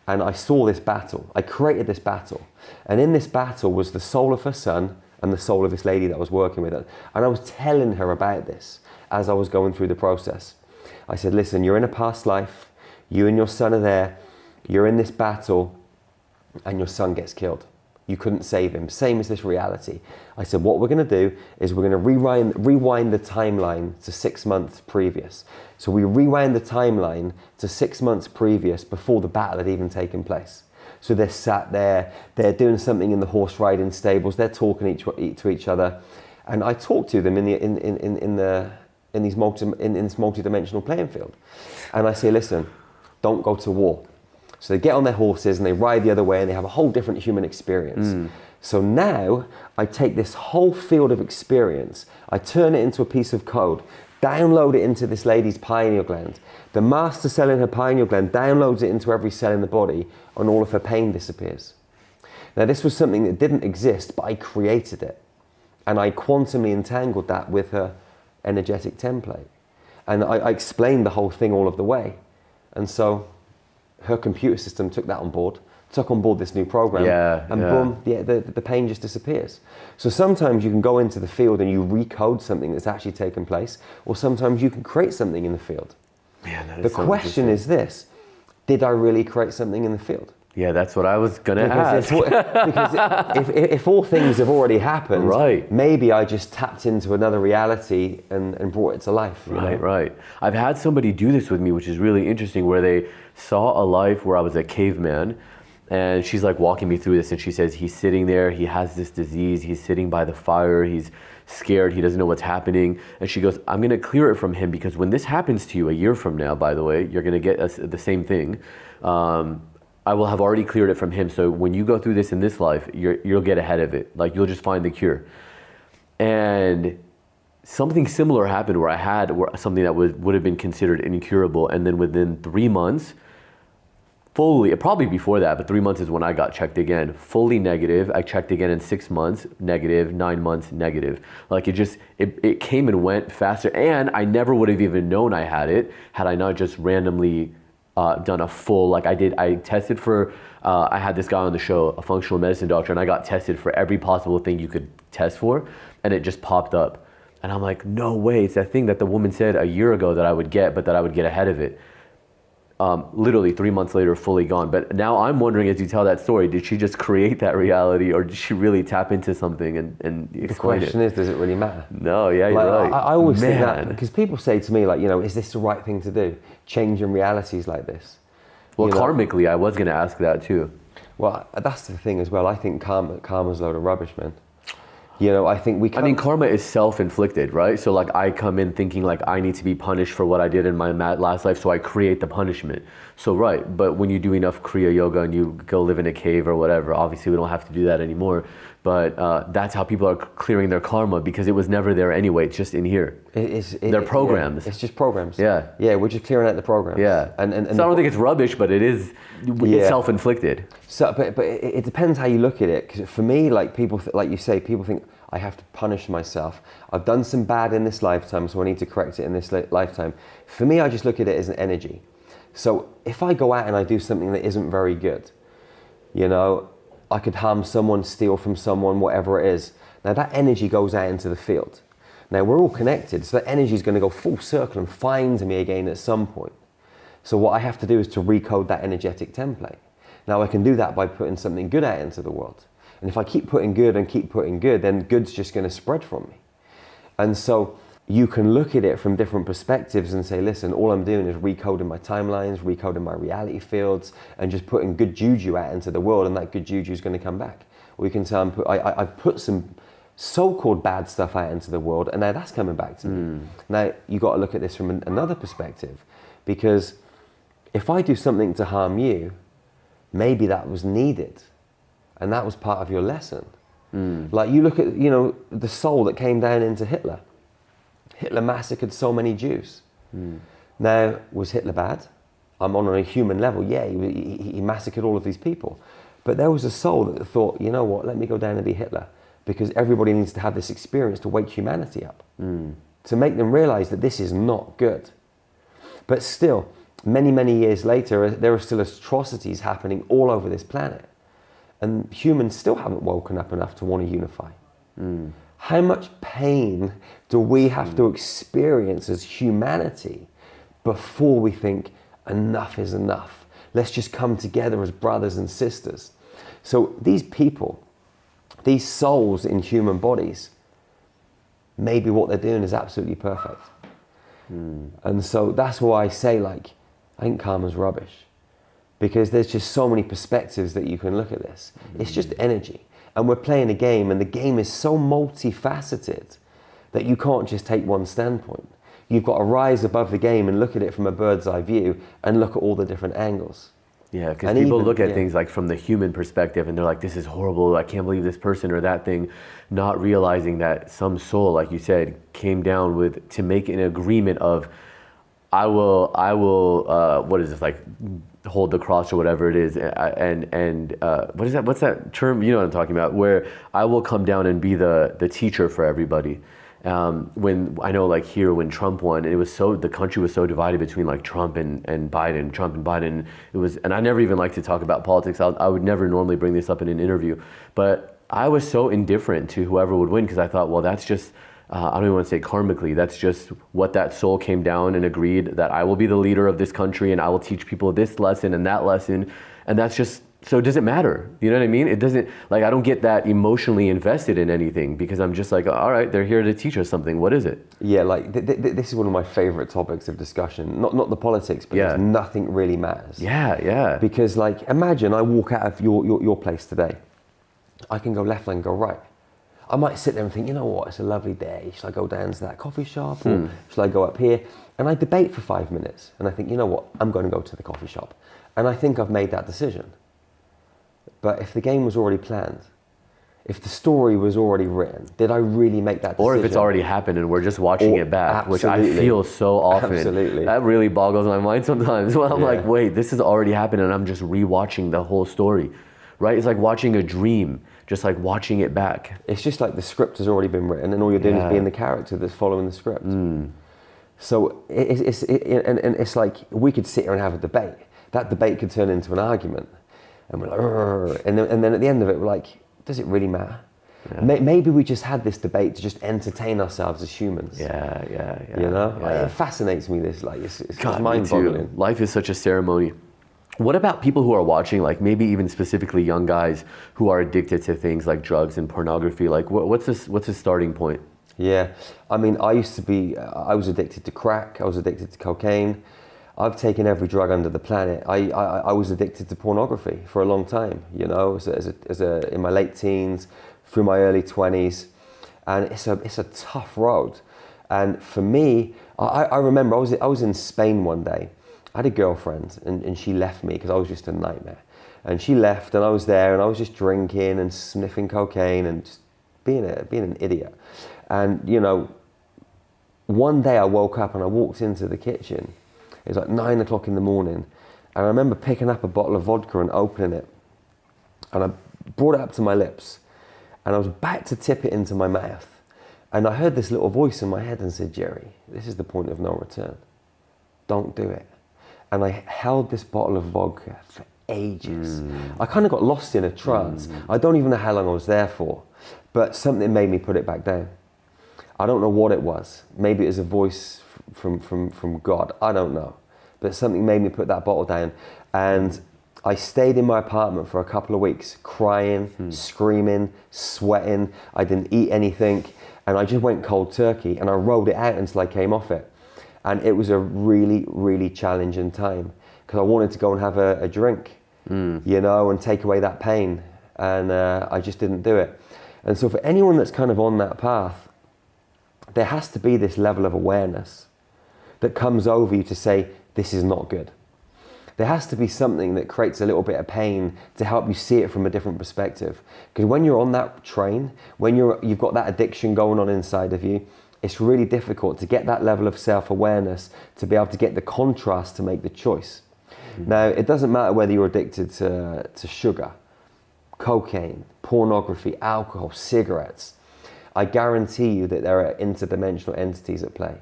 and I saw this battle. I created this battle. And in this battle was the soul of her son and the soul of this lady that I was working with. And I was telling her about this as I was going through the process. I said, listen, you're in a past life. You and your son are there. You're in this battle, and your son gets killed. You couldn't save him. Same as this reality. I said, what we're going to do is we're going to rewind the timeline to 6 months previous. So we rewind the timeline to 6 months previous before the battle had even taken place. So they're sat there, they're doing something in the horse riding stables, they're talking to each other. And I talked to them in this multi-dimensional playing field. And I say, listen, don't go to war. So they get on their horses and they ride the other way, and they have a whole different human experience. So now I take this whole field of experience, I turn it into a piece of code, download it into this lady's pineal gland. The master cell in her pineal gland downloads it into every cell in the body, and all of her pain disappears. Now this was something that didn't exist, but I created it. And I quantumly entangled that with her energetic template. And I explained the whole thing all of the way. And so her computer system took that on board, took on board this new program, boom, the pain just disappears. So sometimes you can go into the field and you recode something that's actually taken place, or sometimes you can create something in the field. Man, the question is this, did I really create something in the field? Yeah, that's what I was going to ask. Because if all things have already happened, right, maybe I just tapped into another reality and brought it to life. Right. I've had somebody do this with me, which is really interesting, where they saw a life where I was a caveman, and she's like walking me through this, and she says he's sitting there, he has this disease, he's sitting by the fire, he's scared, he doesn't know what's happening, and she goes, I'm going to clear it from him, because when this happens to you a year from now, by the way, you're going to get the same thing. I will have already cleared it from him. So when you go through this in this life, you'll get ahead of it. Like, you'll just find the cure. And something similar happened where I had something that would have been considered incurable. And then within 3 months, fully, probably before that, but 3 months is when I got checked again, fully negative. I checked again in 6 months, negative, 9 months, negative. Like it came and went faster. And I never would have even known I had it had I not just randomly done a full, I tested for, I had this guy on the show, a functional medicine doctor, and I got tested for every possible thing you could test for, and it just popped up. And I'm like, no way, it's that thing that the woman said a year ago that I would get, but that I would get ahead of it. literally 3 months later, fully gone. But now I'm wondering, as you tell that story, did she just create that reality, or did she really tap into something and explain it? The question is, does it really matter? No, yeah, you're right. I always think that, because people say to me, like, you know, is this the right thing to do? Changing realities like this? Well, you know? karmically, I was going to ask that too. Well, that's the thing as well. I think karma's a load of rubbish, man. You know, I think I mean, karma is self-inflicted, right? So like I come in thinking like I need to be punished for what I did in my last life, so I create the punishment. So right, but when you do enough Kriya Yoga and you go live in a cave or whatever, obviously we don't have to do that anymore. But that's how people are clearing their karma, because it was never there anyway. It's just in here. They're programs. Yeah, it's just programs. Yeah. Yeah, we're just clearing out the programs. Yeah. And so I don't think it's rubbish, but it's self-inflicted. So, but it depends how you look at it. Because for me, like people, like you say, people think I have to punish myself. I've done some bad in this lifetime, so I need to correct it in this lifetime. For me, I just look at it as an energy. So if I go out and I do something that isn't very good, you know, I could harm someone, steal from someone, whatever it is. Now that energy goes out into the field. Now we're all connected, so that energy is going to go full circle and find me again at some point. So what I have to do is to recode that energetic template. Now I can do that by putting something good out into the world. And if I keep putting good and keep putting good, then good's just going to spread from me. And so you can look at it from different perspectives and say, listen, all I'm doing is recoding my timelines, recoding my reality fields, and just putting good juju out into the world, and that good juju is going to come back. Or you can say, I've put some so-called bad stuff out into the world, and now that's coming back to me. Now, you got to look at this from another perspective, because if I do something to harm you, maybe that was needed, and that was part of your lesson. Like you look at, you know, the soul that came down into Hitler. Hitler massacred so many Jews. Now, was Hitler bad? I'm on a human level, yeah, he massacred all of these people. But there was a soul that thought, you know what, let me go down and be Hitler, because everybody needs to have this experience to wake humanity up, to make them realize that this is not good. But still, many, many years later, there are still atrocities happening all over this planet. And humans still haven't woken up enough to want to unify. How much pain do we have to experience as humanity before we think enough is enough? Let's just come together as brothers and sisters. So these people, these souls in human bodies, maybe what they're doing is absolutely perfect. And so that's why I say, like, I think karma's rubbish. Because there's just so many perspectives that you can look at this. It's just energy. And we're playing a game, and the game is so multifaceted that you can't just take one standpoint. You've got to rise above the game and look at it from a bird's eye view and look at all the different angles. Yeah, because people look at things like from the human perspective, and they're like, this is horrible, I can't believe this person or that thing, not realizing that some soul, like you said, came down to make an agreement of, I will, what is this, like, hold the cross or whatever it is, and what is that? What's that term? You know what I'm talking about? Where I will come down and be the teacher for everybody. When I know, like here, when Trump won, it was the country was so divided between like Trump and Biden. It was, and I never even like to talk about politics. I would never normally bring this up in an interview, but I was so indifferent to whoever would win, because I thought, well, that's just. I don't even want to say karmically, that's just what that soul came down and agreed that I will be the leader of this country and I will teach people this lesson and that lesson. And that's just, so it doesn't matter. You know what I mean? It doesn't, like, I don't get that emotionally invested in anything, because I'm just like, all right, they're here to teach us something. What is it? Yeah, like this is one of my favorite topics of discussion. Not the politics, but nothing really matters. Yeah. Because like, imagine I walk out of your place today. I can go left and go right. I might sit there and think, you know what, it's a lovely day. Should I go down to that coffee shop, or should I go up here? And I debate for 5 minutes. And I think, you know what, I'm going to go to the coffee shop. And I think I've made that decision. But if the game was already planned, if the story was already written, did I really make that decision? Or if it's already happened and we're just watching it back, which I feel so often. Absolutely. That really boggles my mind sometimes. When I'm like, wait, this has already happened, and I'm just rewatching the whole story, right? It's like watching a dream. Just like watching it back. It's just like the script has already been written, and all you're doing is being the character that's following the script. So it's like we could sit here and have a debate. That debate could turn into an argument, and we're like, and then at the end of it, we're like, does it really matter? Maybe we just had this debate to just entertain ourselves as humans. Yeah. You know, Yeah. it fascinates me. This, like, it's God, me mind-boggling. too. Life is such a ceremony. What about people who are watching, like maybe even specifically young guys who are addicted to things like drugs and pornography? Like, what's the starting point? Yeah, I mean, I was addicted to crack. I was addicted to cocaine. I've taken every drug under the planet. I was addicted to pornography for a long time. You know, in my late teens, through my early 20s, and it's a tough road. And for me, I remember I was in Spain one day. I had a girlfriend, and she left me because I was just a nightmare. And she left, and I was there, and I was just drinking and sniffing cocaine and just being an idiot. And you know, one day I woke up and I walked into the kitchen. It was like 9 o'clock in the morning, and I remember picking up a bottle of vodka and opening it, and I brought it up to my lips, and I was about to tip it into my mouth, and I heard this little voice in my head and said, "Jerry, this is the point of no return. Don't do it." And I held this bottle of vodka for ages. I kind of got lost in a trance. I don't even know how long I was there for, but something made me put it back down. I don't know what it was. Maybe it was a voice from God. I don't know. But something made me put that bottle down. And I stayed in my apartment for a couple of weeks, crying, screaming, sweating. I didn't eat anything. And I just went cold turkey, and I rode it out until I came off it. And it was a really, really challenging time because I wanted to go and have a drink, you know, and take away that pain. And I just didn't do it. And so for anyone that's kind of on that path, there has to be this level of awareness that comes over you to say, this is not good. There has to be something that creates a little bit of pain to help you see it from a different perspective. Because when you're on that train, when you've got that addiction going on inside of you, it's really difficult to get that level of self-awareness to be able to get the contrast to make the choice. Now, it doesn't matter whether you're addicted to sugar, cocaine, pornography, alcohol, cigarettes. I guarantee you that there are interdimensional entities at play.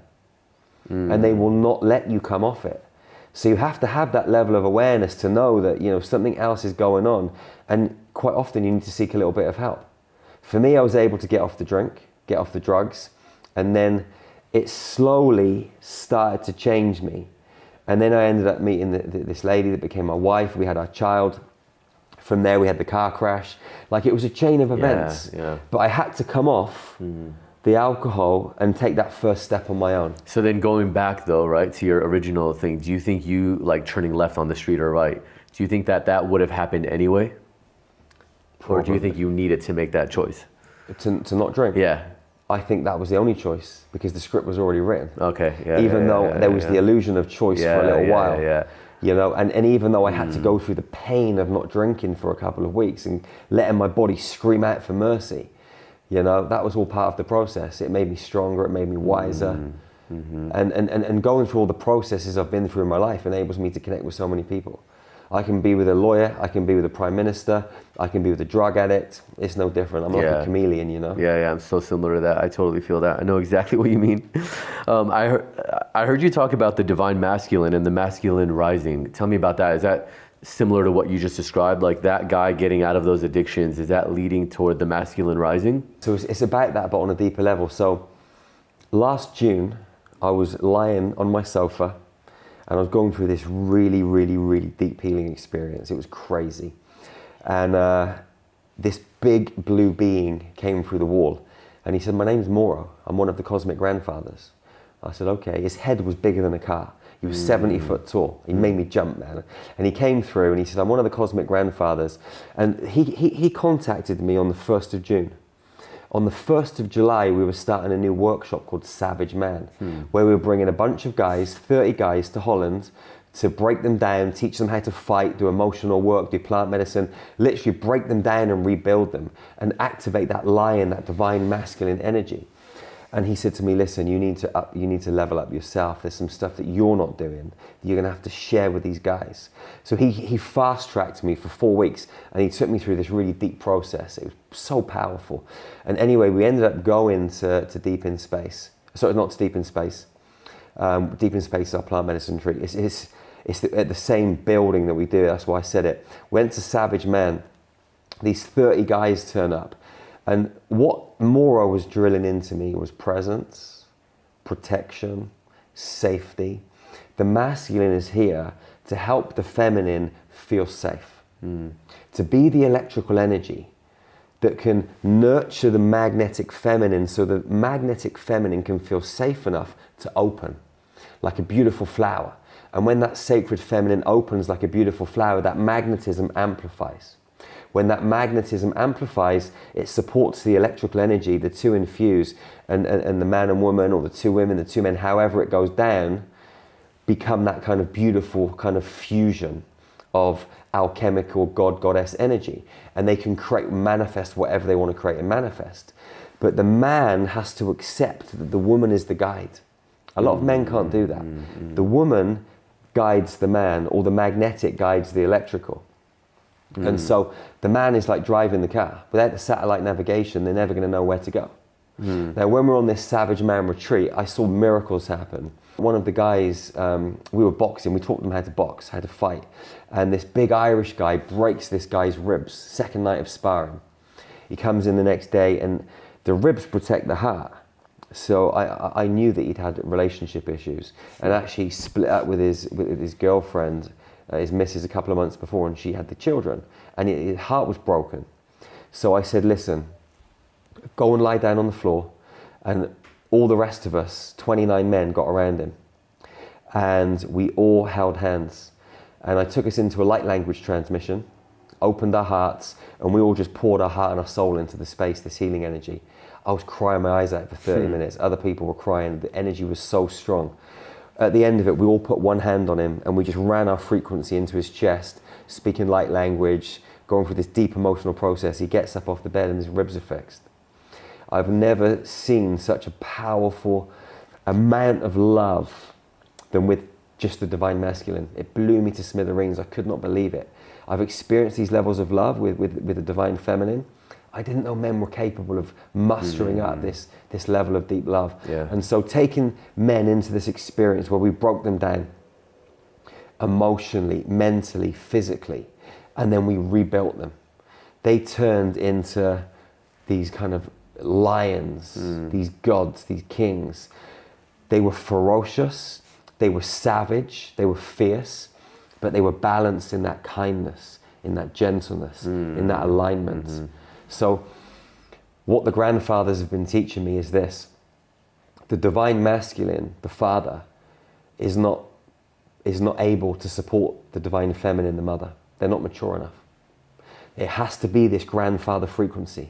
And they will not let you come off it. So you have to have that level of awareness to know that, you know, something else is going on. And quite often you need to seek a little bit of help. For me, I was able to get off the drink, get off the drugs, and then it slowly started to change me. And then I ended up meeting this lady that became my wife. We had our child. From there, we had the car crash. Like, it was a chain of events. Yeah. But I had to come off the alcohol and take that first step on my own. So then going back though, right, to your original thing, do you think you, like turning left on the street or right, do you think that would have happened anyway? Or do you think you needed to make that choice? To not drink? Yeah. I think that was the only choice because the script was already written. Okay. Yeah. Even though there was the illusion of choice for a little while. Yeah. You know, and even though I had to go through the pain of not drinking for a couple of weeks and letting my body scream out for mercy, you know, that was all part of the process. It made me stronger, it made me wiser. And going through all the processes I've been through in my life enables me to connect with so many people. I can be with a lawyer, I can be with a prime minister, I can be with a drug addict. It's no different. I'm like a chameleon, you know? Yeah, I'm so similar to that. I totally feel that. I know exactly what you mean. I heard you talk about the divine masculine and the masculine rising. Tell me about that. Is that similar to what you just described? Like that guy getting out of those addictions, is that leading toward the masculine rising? So it's about that, but on a deeper level. So last June, I was lying on my sofa and I was going through this really, really, really deep healing experience. It was crazy. And this big blue being came through the wall and he said, "My name's Moro. I'm one of the cosmic grandfathers." I said, "Okay." His head was bigger than a car. He was 70 foot tall. He made me jump, man. And he came through and he said, "I'm one of the cosmic grandfathers." And he contacted me on the 1st of June. On the 1st of July, we were starting a new workshop called Savage Man, where we were bringing a bunch of guys, 30 guys to Holland to break them down, teach them how to fight, do emotional work, do plant medicine, literally break them down and rebuild them and activate that lion, that divine masculine energy. And he said to me, "Listen, you need to level up yourself. There's some stuff that you're not doing that you're gonna have to share with these guys." So he fast-tracked me for 4 weeks and he took me through this really deep process. It was so powerful. And anyway, we ended up going to Deep in Space. Sorry, not to Deep in Space. Deep in Space is our plant medicine retreat. It's at the same building that we do, that's why I said it. Went to Savage Man. These 30 guys turn up. And what Moro was drilling into me was presence, protection, safety. The masculine is here to help the feminine feel safe, to be the electrical energy that can nurture the magnetic feminine so the magnetic feminine can feel safe enough to open like a beautiful flower. And when that sacred feminine opens like a beautiful flower, that magnetism amplifies. When that magnetism amplifies, it supports the electrical energy, the two infuse, and the man and woman, or the two women, the two men, however it goes down, become that kind of beautiful kind of fusion of alchemical God, goddess energy. And they can create, manifest whatever they want to create and manifest. But the man has to accept that the woman is the guide. A lot of men can't do that. The woman guides the man, or the magnetic guides the electrical. And so the man is like driving the car. Without the satellite navigation, they're never going to know where to go. Now, when we're on this Savage Man retreat, I saw miracles happen. One of the guys, we were boxing, we taught them how to box, how to fight. And this big Irish guy breaks this guy's ribs, second night of sparring. He comes in the next day, and the ribs protect the heart. So I knew that he'd had relationship issues, and actually split up with his girlfriend, his missus, a couple of months before, and she had the children, and his heart was broken. So I said, listen, go and lie down on the floor. And all the rest of us, 29 men, got around him, and we all held hands. And I took us into a light language transmission, opened our hearts, and we all just poured our heart and our soul into the space, this healing energy. I was crying my eyes out for 30 minutes. Other people were crying. The energy was so strong. At the end of it, we all put one hand on him, and we just ran our frequency into his chest, speaking light language, going through this deep emotional process. He gets up off the bed and his ribs are fixed. I've never seen such a powerful amount of love than with just the divine masculine. It blew me to smithereens. I could not believe it. I've experienced these levels of love with the divine feminine. I didn't know men were capable of mustering up this level of deep love. Yeah. And so taking men into this experience where we broke them down emotionally, mentally, physically, and then we rebuilt them. They turned into these kind of lions, these gods, these kings. They were ferocious, they were savage, they were fierce, but they were balanced in that kindness, in that gentleness, in that alignment. So what the grandfathers have been teaching me is this: the divine masculine, the father, is not able to support the divine feminine, the mother. They're not mature enough. It has to be this grandfather frequency.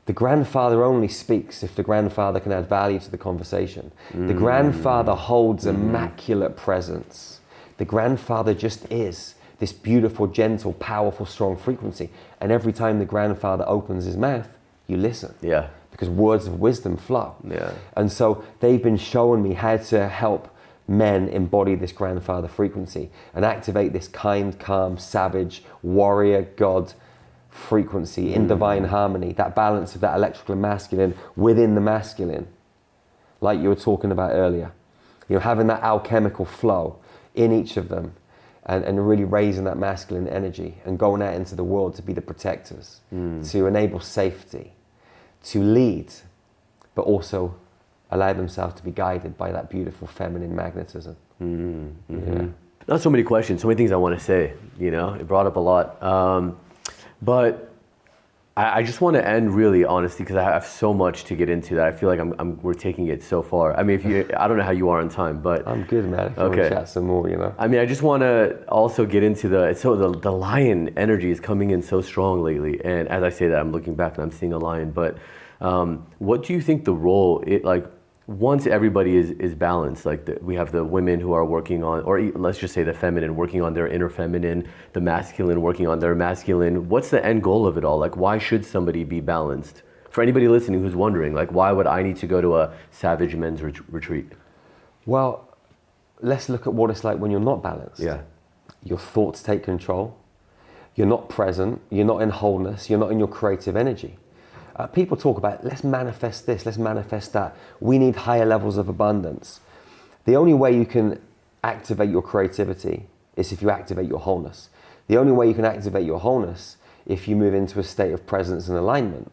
The grandfather only speaks if the grandfather can add value to the conversation. The grandfather holds immaculate presence. The grandfather just is this beautiful, gentle, powerful, strong frequency. And every time the grandfather opens his mouth, you listen. Yeah. Because words of wisdom flow. Yeah. And so they've been showing me how to help men embody this grandfather frequency and activate this kind, calm, savage, warrior, God frequency in divine harmony, that balance of that electrical and masculine within the masculine, like you were talking about earlier. You know, having that alchemical flow in each of them, and really raising that masculine energy and going out into the world to be the protectors, to enable safety, to lead, but also allow themselves to be guided by that beautiful feminine magnetism. Yeah. Not so many questions, so many things I want to say, you know, it brought up a lot. But I just want to end really honestly, because I have so much to get into that I feel like we're taking it so far. I mean, I don't know how you are on time, but I'm good, man. If you want to chat some more, you know. I mean, I just want to also get into the lion energy is coming in so strong lately, and as I say that, I'm looking back and I'm seeing a lion. But what do you think the role once everybody is balanced, we have the women who are working on, or let's just say the feminine working on their inner feminine, the masculine working on their masculine, what's the end goal of it all? Like, why should somebody be balanced? For anybody listening who's wondering, like, why would I need to go to a Savage Men's retreat? Well, let's look at what it's like when you're not balanced. Yeah. Your thoughts take control. You're not present. You're not in wholeness. You're not in your creative energy. People talk about, let's manifest this, let's manifest that. We need higher levels of abundance. The only way you can activate your creativity is if you activate your wholeness. The only way you can activate your wholeness if you move into a state of presence and alignment.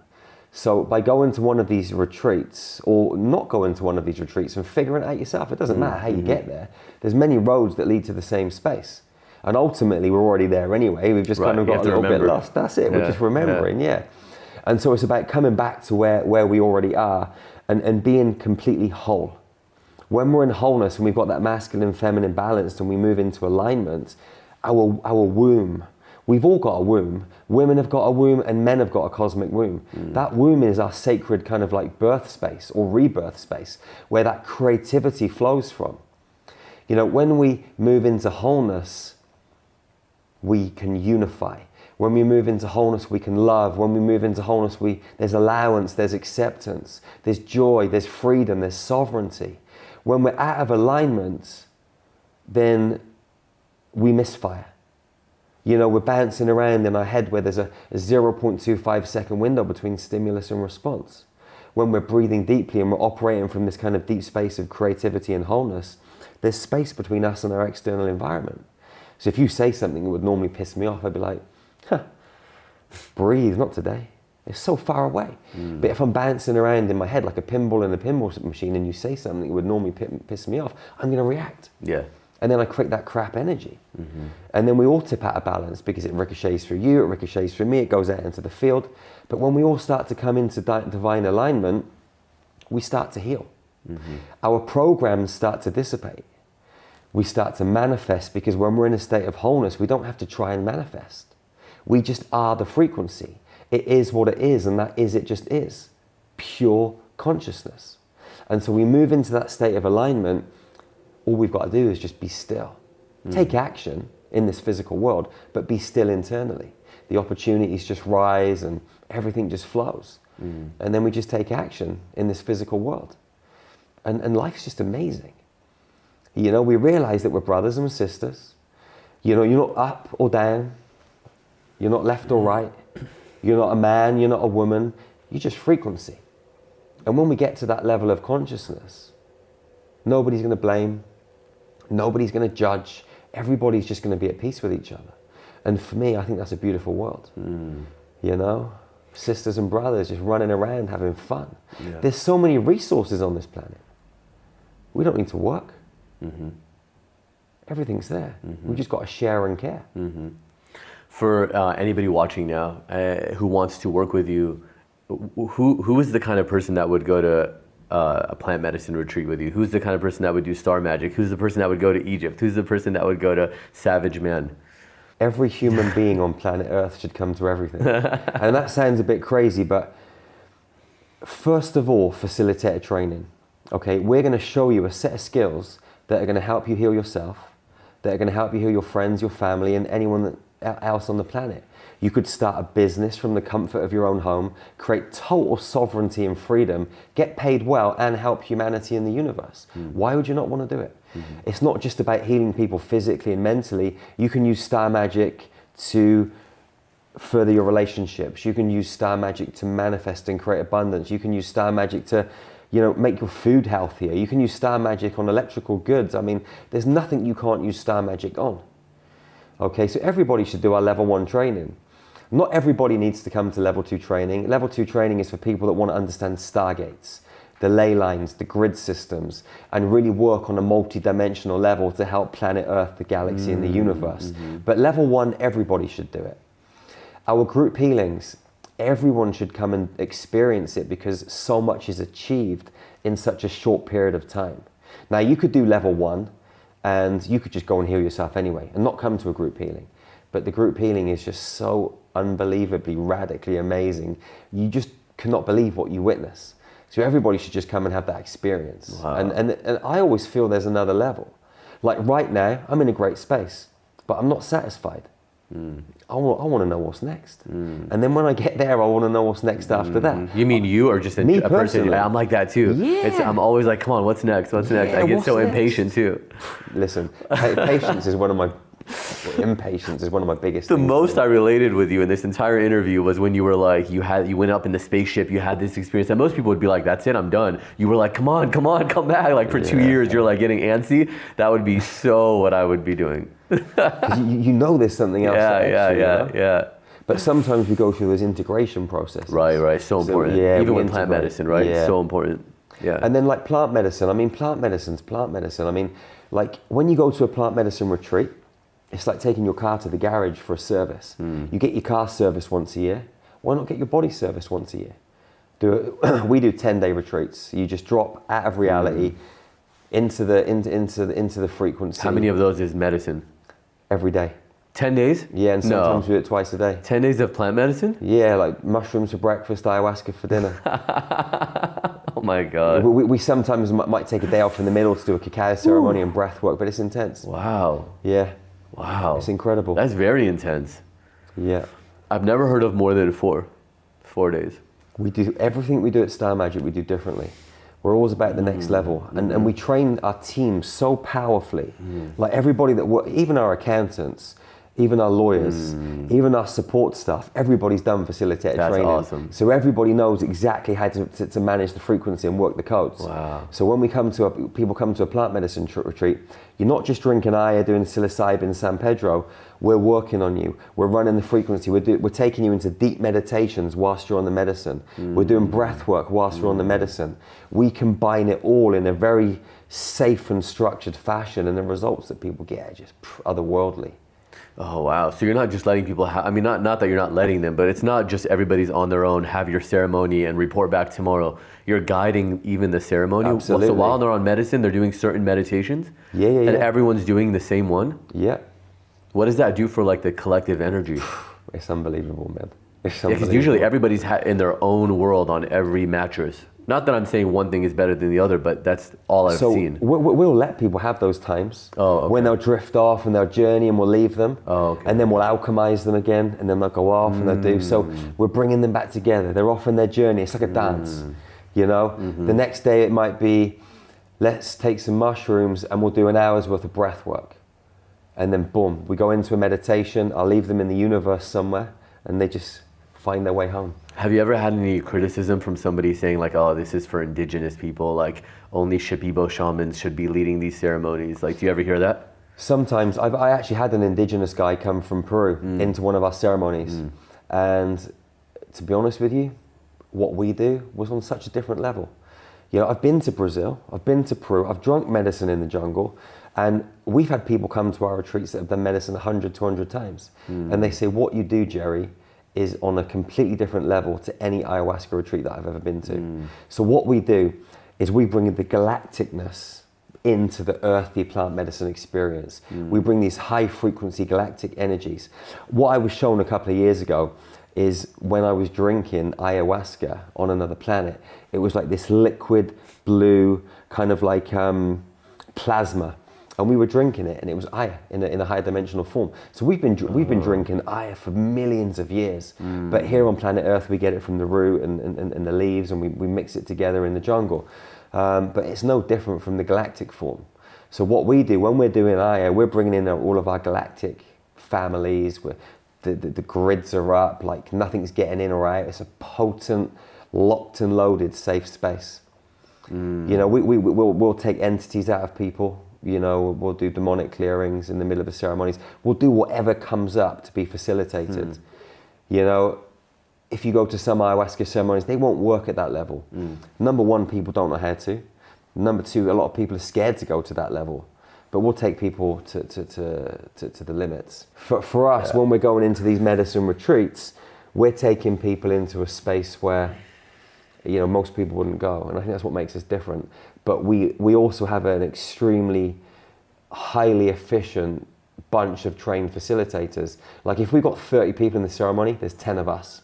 So by going to one of these retreats, or not going to one of these retreats and figuring it out yourself, it doesn't matter how you get there. There's many roads that lead to the same space. And ultimately, we're already there anyway. We've just kind of got a little bit lost. That's it. We're just remembering, And so it's about coming back to where we already are and being completely whole. When we're in wholeness and we've got that masculine, feminine balanced and we move into alignment, our womb, we've all got a womb. Women have got a womb and men have got a cosmic womb. That womb is our sacred kind of like birth space or rebirth space where that creativity flows from. You know, when we move into wholeness, we can unify. When we move into wholeness, we can love. When we move into wholeness, there's allowance, there's acceptance, there's joy, there's freedom, there's sovereignty. When we're out of alignment, then we misfire. You know, we're bouncing around in our head where there's a 0.25 second window between stimulus and response. When we're breathing deeply and we're operating from this kind of deep space of creativity and wholeness, there's space between us and our external environment. So if you say something that would normally piss me off, I'd be like, breathe, not today. It's so far away. But if I'm bouncing around in my head like a pinball in a pinball machine and you say something that would normally piss me off, I'm going to react. Yeah. And then I create that crap energy. And then we all tip out of balance because it ricochets through you, it ricochets through me, it goes out into the field. But when we all start to come into divine alignment, we start to heal. Our programs start to dissipate. We start to manifest because when we're in a state of wholeness, we don't have to try and manifest. We just are the frequency. It is what it is, and that is, it just is. Pure consciousness. And so we move into that state of alignment. All we've got to do is just be still. Take action in this physical world, but be still internally. The opportunities just rise and everything just flows. And then we just take action in this physical world. And life's just amazing. You know, we realize that we're brothers and sisters. You know, you're not up or down. You're not left or right. You're not a man, you're not a woman. You're just frequency. And when we get to that level of consciousness, nobody's going to blame. Nobody's going to judge. Everybody's just going to be at peace with each other. And for me, I think that's a beautiful world. You know, sisters and brothers just running around having fun. There's so many resources on this planet. We don't need to work. Everything's there. We've just got to share and care. For anybody watching now who wants to work with you, who is the kind of person that would go to a plant medicine retreat with you? Who's the kind of person that would do star magic? Who's the person that would go to Egypt? Who's the person that would go to Savage Man? Every human being on planet Earth should come to everything. And that sounds a bit crazy, but first of all, facilitator training. Okay, we're going to show you a set of skills that are going to help you heal yourself, that are going to help you heal your friends, your family, and anyone else on the planet. You could start a business from the comfort of your own home, create total sovereignty and freedom, get paid well, and help humanity in the universe. Why would you not want to do it? It's not just about healing people physically and mentally. You can use star magic to further your relationships. You can use star magic to manifest and create abundance. You can use star magic to, you know, make your food healthier. You can use star magic on electrical goods. I mean, there's nothing you can't use star magic on. Okay, so everybody should do our level 1 training. Not everybody needs to come to level 2 training. Level 2 training is for people that want to understand stargates, the ley lines, the grid systems, and really work on a multi-dimensional level to help planet Earth, the galaxy, and the universe. But level 1, everybody should do it. Our group healings, everyone should come and experience it because so much is achieved in such a short period of time. Now, you could do level 1 and you could just go and heal yourself anyway and not come to a group healing. But the group healing is just so unbelievably, radically amazing. You just cannot believe what you witness. So everybody should just come and have that experience. Wow. And I always feel there's another level. Like right now, I'm in a great space, but I'm not satisfied. I want to know what's next. And then when I get there, I want to know what's next after that. You mean you or just me a person? I'm like that too. Yeah. I'm always like, come on, what's next? What's next? I get so impatient too. Listen, patience is one of my... Impatience is one of my biggest things. The most I related with you in this entire interview was when you were like, you went up in the spaceship, you had this experience, and most people would be like, that's it, I'm done. You were like, come on, come back. Like for 2 years, you're like getting antsy. That would be so what I would be doing. you know there's something else. Yeah. But sometimes we go through those integration processes. Right. So important. yeah, Even we with plant integrate. medicine, right? Yeah. So important. Yeah. And then like plant medicine, plant medicine's plant medicine. Like when you go to a plant medicine retreat, it's like taking your car to the garage for a service. You get your car service once a year. Why not get your body service once a year? We do 10-day retreats. You just drop out of reality into the frequency. How many of those is medicine? Every day. 10 days? Yeah, and sometimes we do it twice a day. 10 days of plant medicine? Yeah, like mushrooms for breakfast, ayahuasca for dinner. Oh my God. We sometimes might take a day off in the middle to do a cacao ceremony and breath work, but it's intense. Wow. Yeah. Wow. It's incredible. That's very intense. Yeah. I've never heard of more than 4 days. We do everything we do at Star Magic, we do differently. We're always about the next level. And we train our team so powerfully. Like everybody that works, even our accountants, even our lawyers, even our support staff, everybody's done facilitated That's training. awesome. So everybody knows exactly how to manage the frequency and work the codes. Wow. So when people come to a plant medicine retreat, you're not just drinking aya, doing psilocybin, San Pedro. We're working on you. We're running the frequency. We're taking you into deep meditations whilst you're on the medicine. We're doing breath work whilst you're on the medicine. We combine it all in a very safe and structured fashion, and the results that people get are just otherworldly. Oh wow! So you're not just letting people not that you're not letting them, but it's not just everybody's on their own, have your ceremony and report back tomorrow. You're guiding even the ceremony. Absolutely. So while they're on medicine, they're doing certain meditations. Yeah. And everyone's doing the same one. Yeah. What does that do for like the collective energy? It's unbelievable, man. Because usually everybody's in their own world on every mattress. Not that I'm saying one thing is better than the other, but that's all I've seen. We'll let people have those times okay. when they'll drift off and they'll journey, and we'll leave them. And then we'll alchemize them again, and then they'll go off and they'll do. So we're bringing them back together. They're off on their journey. It's like a dance, you know? The next day it might be, let's take some mushrooms and we'll do an hour's worth of breath work. And then boom, we go into a meditation. I'll leave them in the universe somewhere, and they just find their way home. Have you ever had any criticism from somebody saying like, oh, this is for indigenous people, like only Shipibo shamans should be leading these ceremonies? Like, do you ever hear that? Sometimes. I actually had an indigenous guy come from Peru into one of our ceremonies. And to be honest with you, what we do was on such a different level. You know, I've been to Brazil, I've been to Peru, I've drunk medicine in the jungle, and we've had people come to our retreats that have done medicine 100, 200 times. And they say, what you do, Jerry, is on a completely different level to any ayahuasca retreat that I've ever been to. So what we do is we bring the galacticness into the earthy plant medicine experience. We bring these high frequency galactic energies. What I was shown a couple of years ago is when I was drinking ayahuasca on another planet, it was like this liquid blue kind of like plasma. And we were drinking it, and it was aya in a higher dimensional form. So we've been drinking aya for millions of years. But here on planet Earth, we get it from the root and the leaves, and we mix it together in the jungle. But it's no different from the galactic form. So what we do when we're doing aya, we're bringing in all of our galactic families. The grids are up, like nothing's getting in or out. It's a potent, locked and loaded, safe space. You know, we'll take entities out of people. You know, we'll do demonic clearings in the middle of the ceremonies. We'll do whatever comes up to be facilitated. You know, if you go to some ayahuasca ceremonies, they won't work at that level. Number one, people don't know how to. Number two, a lot of people are scared to go to that level. But we'll take people to the limits. For us, when we're going into these medicine retreats, we're taking people into a space where, you know, most people wouldn't go. And I think that's what makes us different. But we also have an extremely highly efficient bunch of trained facilitators. Like if we've got 30 people in the ceremony, there's 10 of us.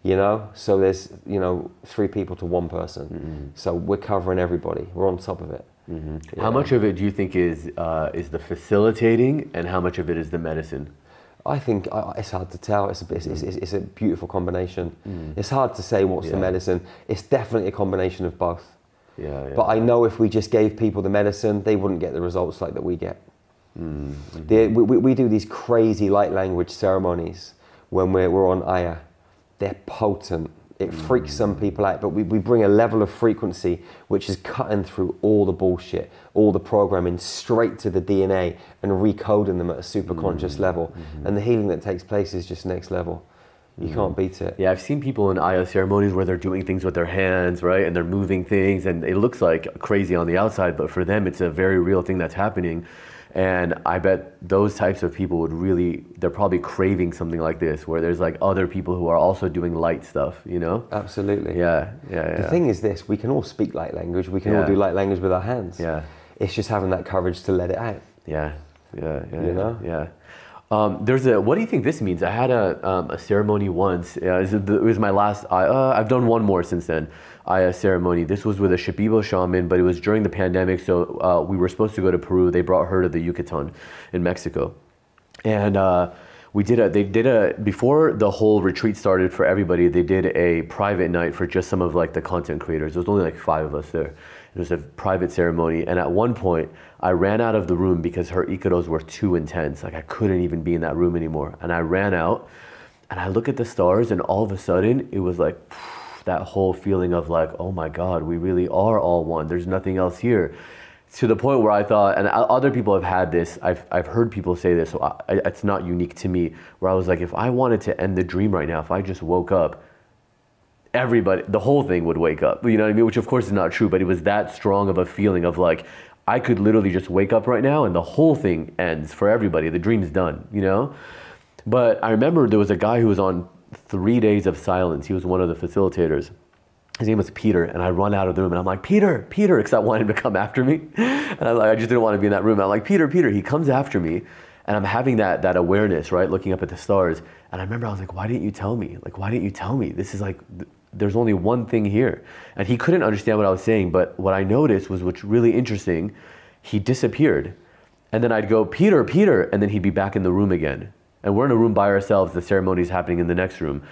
You know, so there's, you know, 3 people to 1 person. So we're covering everybody. We're on top of it. How much of it do you think is the facilitating, and how much of it is the medicine? I think it's hard to tell. It's a beautiful combination. It's hard to say what's the medicine. It's definitely a combination of both. But I know if we just gave people the medicine, they wouldn't get the results like that we get. We do these crazy light language ceremonies when we're on aya. They're potent. It freaks some people out, but we bring a level of frequency which is cutting through all the bullshit, all the programming straight to the DNA and recoding them at a super conscious level. And the healing that takes place is just next level. You can't beat it. Yeah, I've seen people in Aya ceremonies where they're doing things with their hands, right? And they're moving things and it looks like crazy on the outside, but for them it's a very real thing that's happening. And I bet those types of people they're probably craving something like this, where there's like other people who are also doing light stuff, you know? Absolutely. Yeah. The thing is this, we can all speak light language, we can all do light language with our hands. Yeah. It's just having that courage to let it out. Yeah. You know? Yeah. What do you think this means? I had a ceremony once. It was my last. I've done one more since then. Aya ceremony. This was with a Shipibo shaman, but it was during the pandemic. So we were supposed to go to Peru. They brought her to the Yucatan in Mexico, and before the whole retreat started for everybody. They did a private night for just some of like the content creators. There was only like 5 of us there. It was a private ceremony, and at one point I ran out of the room because her ikaros were too intense. Like I couldn't even be in that room anymore. And I ran out and I look at the stars, and all of a sudden it was like that whole feeling of like, oh my God, we really are all one. There's nothing else here. To the point where I thought, and other people have had this, I've heard people say this, so it's not unique to me, where I was like, if I wanted to end the dream right now, if I just woke up, everybody, the whole thing would wake up, you know what I mean? Which of course is not true, but it was that strong of a feeling of like, I could literally just wake up right now and the whole thing ends for everybody. The dream's done, you know? But I remember there was a guy who was on 3 days of silence. He was one of the facilitators. His name was Peter, and I run out of the room and I'm like, Peter, because I wanted him to come after me. And I just didn't want to be in that room. I'm like, Peter, he comes after me. And I'm having that awareness, right? Looking up at the stars. And I remember I was like, why didn't you tell me? Like, why didn't you tell me? This is like, there's only one thing here. And he couldn't understand what I was saying, but what I noticed was what's really interesting, he disappeared. And then I'd go, Peter, and then he'd be back in the room again. And we're in a room by ourselves, the ceremony's happening in the next room.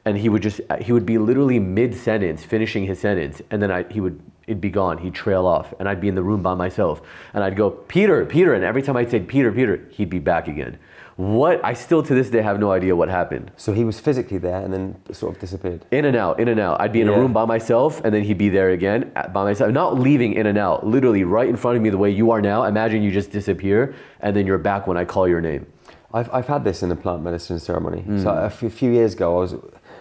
And he would be literally mid-sentence, finishing his sentence, and then it'd be gone, he'd trail off, and I'd be in the room by myself. And I'd go, Peter, and every time I'd say, Peter, he'd be back again. I still to this day have no idea what happened. So he was physically there and then sort of disappeared? In and out. I'd be in a room by myself and then he'd be there again by myself. Not leaving in and out, literally right in front of me the way you are now. Imagine you just disappear and then you're back when I call your name. I've had this in a plant medicine ceremony. So a few years ago,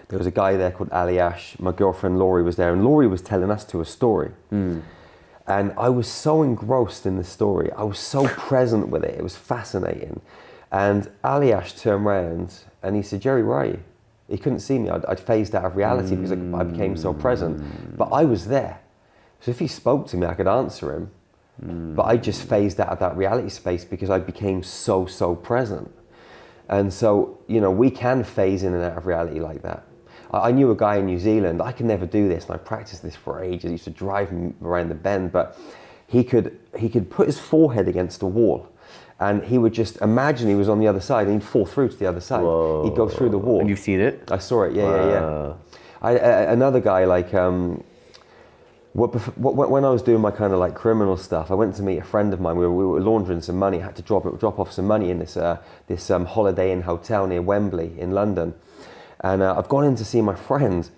there was a guy there called Aliash. My girlfriend Laurie was there, and Laurie was telling us a story. And I was so engrossed in the story. I was so present with it. It was fascinating. And Aliash turned around and he said, Jerry, where are you? He couldn't see me. I'd phased out of reality because I became so present. But I was there. So if he spoke to me, I could answer him. But I just phased out of that reality space because I became so present. And so, you know, we can phase in and out of reality like that. I knew a guy in New Zealand. I could never do this, and I practiced this for ages. I used to drive him around the bend, but he could put his forehead against a wall, and he would just imagine he was on the other side, and he'd fall through to the other side. Whoa. He'd go through the wall. And you've seen it? I saw it. Yeah. Another guy, like, when I was doing my kind of like criminal stuff, I went to meet a friend of mine. We were laundering some money. I had to drop off some money in this Holiday Inn hotel near Wembley in London. And I've gone in to see my friend,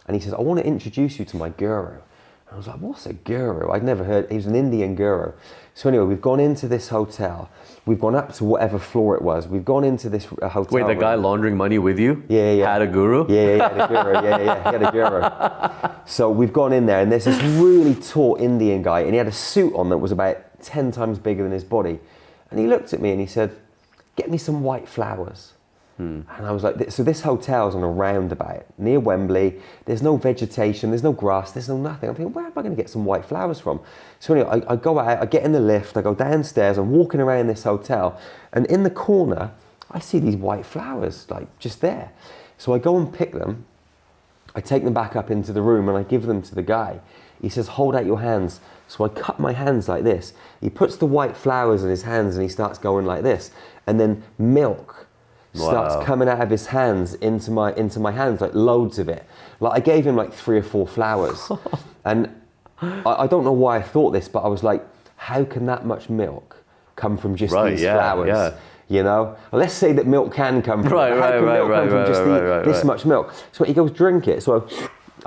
and he says, I want to introduce you to my guru. And I was like, what's a guru? I'd never heard, he was an Indian guru. So anyway, we've gone into this hotel. We've gone up to whatever floor it was. We've gone into this hotel. Wait, the guy laundering money with you? Yeah. Had a guru? Yeah, the guru. Yeah, he had a guru. So we've gone in there, and there's this really tall Indian guy, and he had a suit on that was about 10 times bigger than his body. And he looked at me and he said, get me some white flowers. And I was like, so this hotel's on a roundabout near Wembley. There's no vegetation, there's no grass, there's no nothing. I'm thinking, where am I going to get some white flowers from? So anyway, I go out, I get in the lift, I go downstairs, I'm walking around this hotel, and in the corner, I see these white flowers, like just there. So I go and pick them, I take them back up into the room, and I give them to the guy. He says, hold out your hands. So I cut my hands like this. He puts the white flowers in his hands, and he starts going like this. And then milk starts coming out of his hands into my hands, like loads of it. Like I gave him like 3 or 4 flowers. And I don't know why I thought this, but I was like, how can that much milk come from just these flowers? Yeah. You know, let's say that milk can come from this much milk. So he goes, drink it. So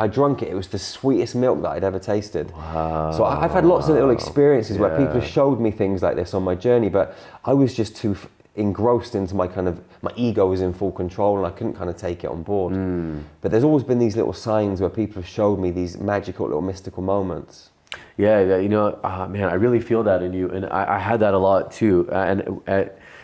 I drank it. It was the sweetest milk that I'd ever tasted. Wow. So I've had lots of little experiences where people Yeah. have showed me things like this on my journey, but I was just too engrossed into my ego was in full control and I couldn't kind of take it on board. But there's always been these little signs where people have showed me these magical little mystical moments. Yeah, you know, man, I really feel that in you, and I had that a lot too.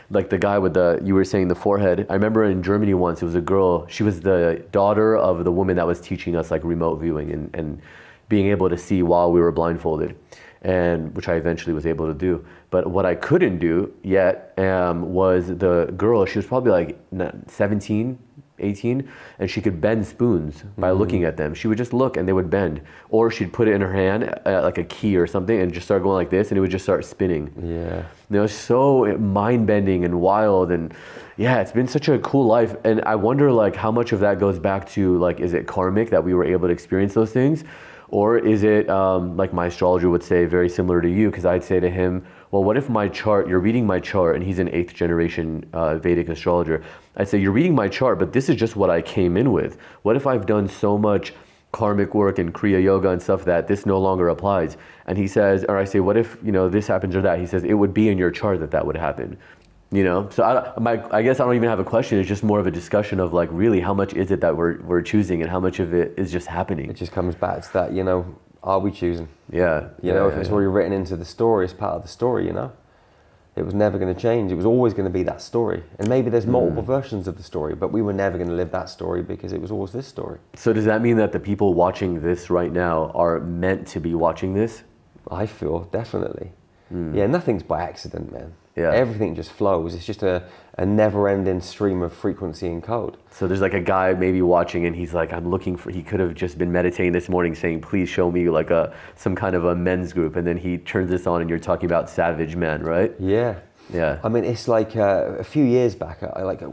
Like the guy with you were saying the forehead. I remember in Germany once, it was a girl. She was the daughter of the woman that was teaching us like remote viewing and being able to see while we were blindfolded, and which I eventually was able to do. But what I couldn't do yet was the girl. She was probably like 17. 18, and she could bend spoons by looking at them. She would just look and they would bend, or she'd put it in her hand like a key or something and just start going like this and it would just start spinning. Yeah, it was so mind-bending and wild, and yeah, it's been such a cool life. And I wonder like how much of that goes back to like, is it karmic that we were able to experience those things, or is it like my astrologer would say, very similar to you, because I'd say to him, well, what if my chart, you're reading my chart, and he's an 8th generation Vedic astrologer. I'd say, you're reading my chart, but this is just what I came in with. What if I've done so much karmic work and Kriya Yoga and stuff that this no longer applies? And he says, or I say, what if, you know, this happens or that? He says, it would be in your chart that would happen. You know, so I guess I don't even have a question. It's just more of a discussion of like, really, how much is it that we're choosing, and how much of it is just happening? it just comes back to that, you know, are we choosing? Yeah. You know, if it's already written into the story, it's part of the story, you know? It was never going to change. It was always going to be that story. And maybe there's multiple versions of the story, but we were never going to live that story because it was always this story. So does that mean that the people watching this right now are meant to be watching this? I feel, definitely. Yeah, nothing's by accident, man. Yeah. Everything just flows. It's just a never-ending stream of frequency and code. So there's like a guy maybe watching and he's like, he could have just been meditating this morning saying, please show me like some kind of a men's group. And then he turns this on and you're talking about savage men, right? Yeah. Yeah. I mean, it's like a few years back,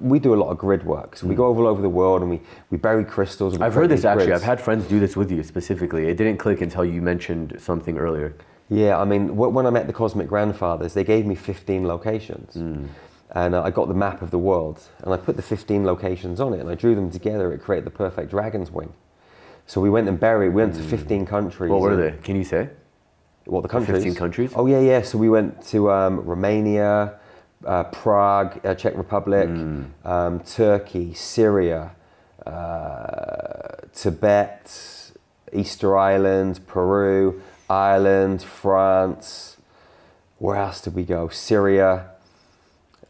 we do a lot of grid work. So we go all over the world and we bury crystals. And I've heard this actually. grids. I've had friends do this with you specifically. It didn't click until you mentioned something earlier. Yeah, I mean, when I met the Cosmic Grandfathers, they gave me 15 locations. And I got the map of the world, and I put the 15 locations on it, and I drew them together. It created the perfect dragon's wing. So we went to 15 countries. What were they? Can you say? What, the countries? 15 countries? Oh, yeah. So we went to Romania, Prague, Czech Republic, Turkey, Syria, Tibet, Easter Island, Peru, Ireland, France. Where else did we go? Syria.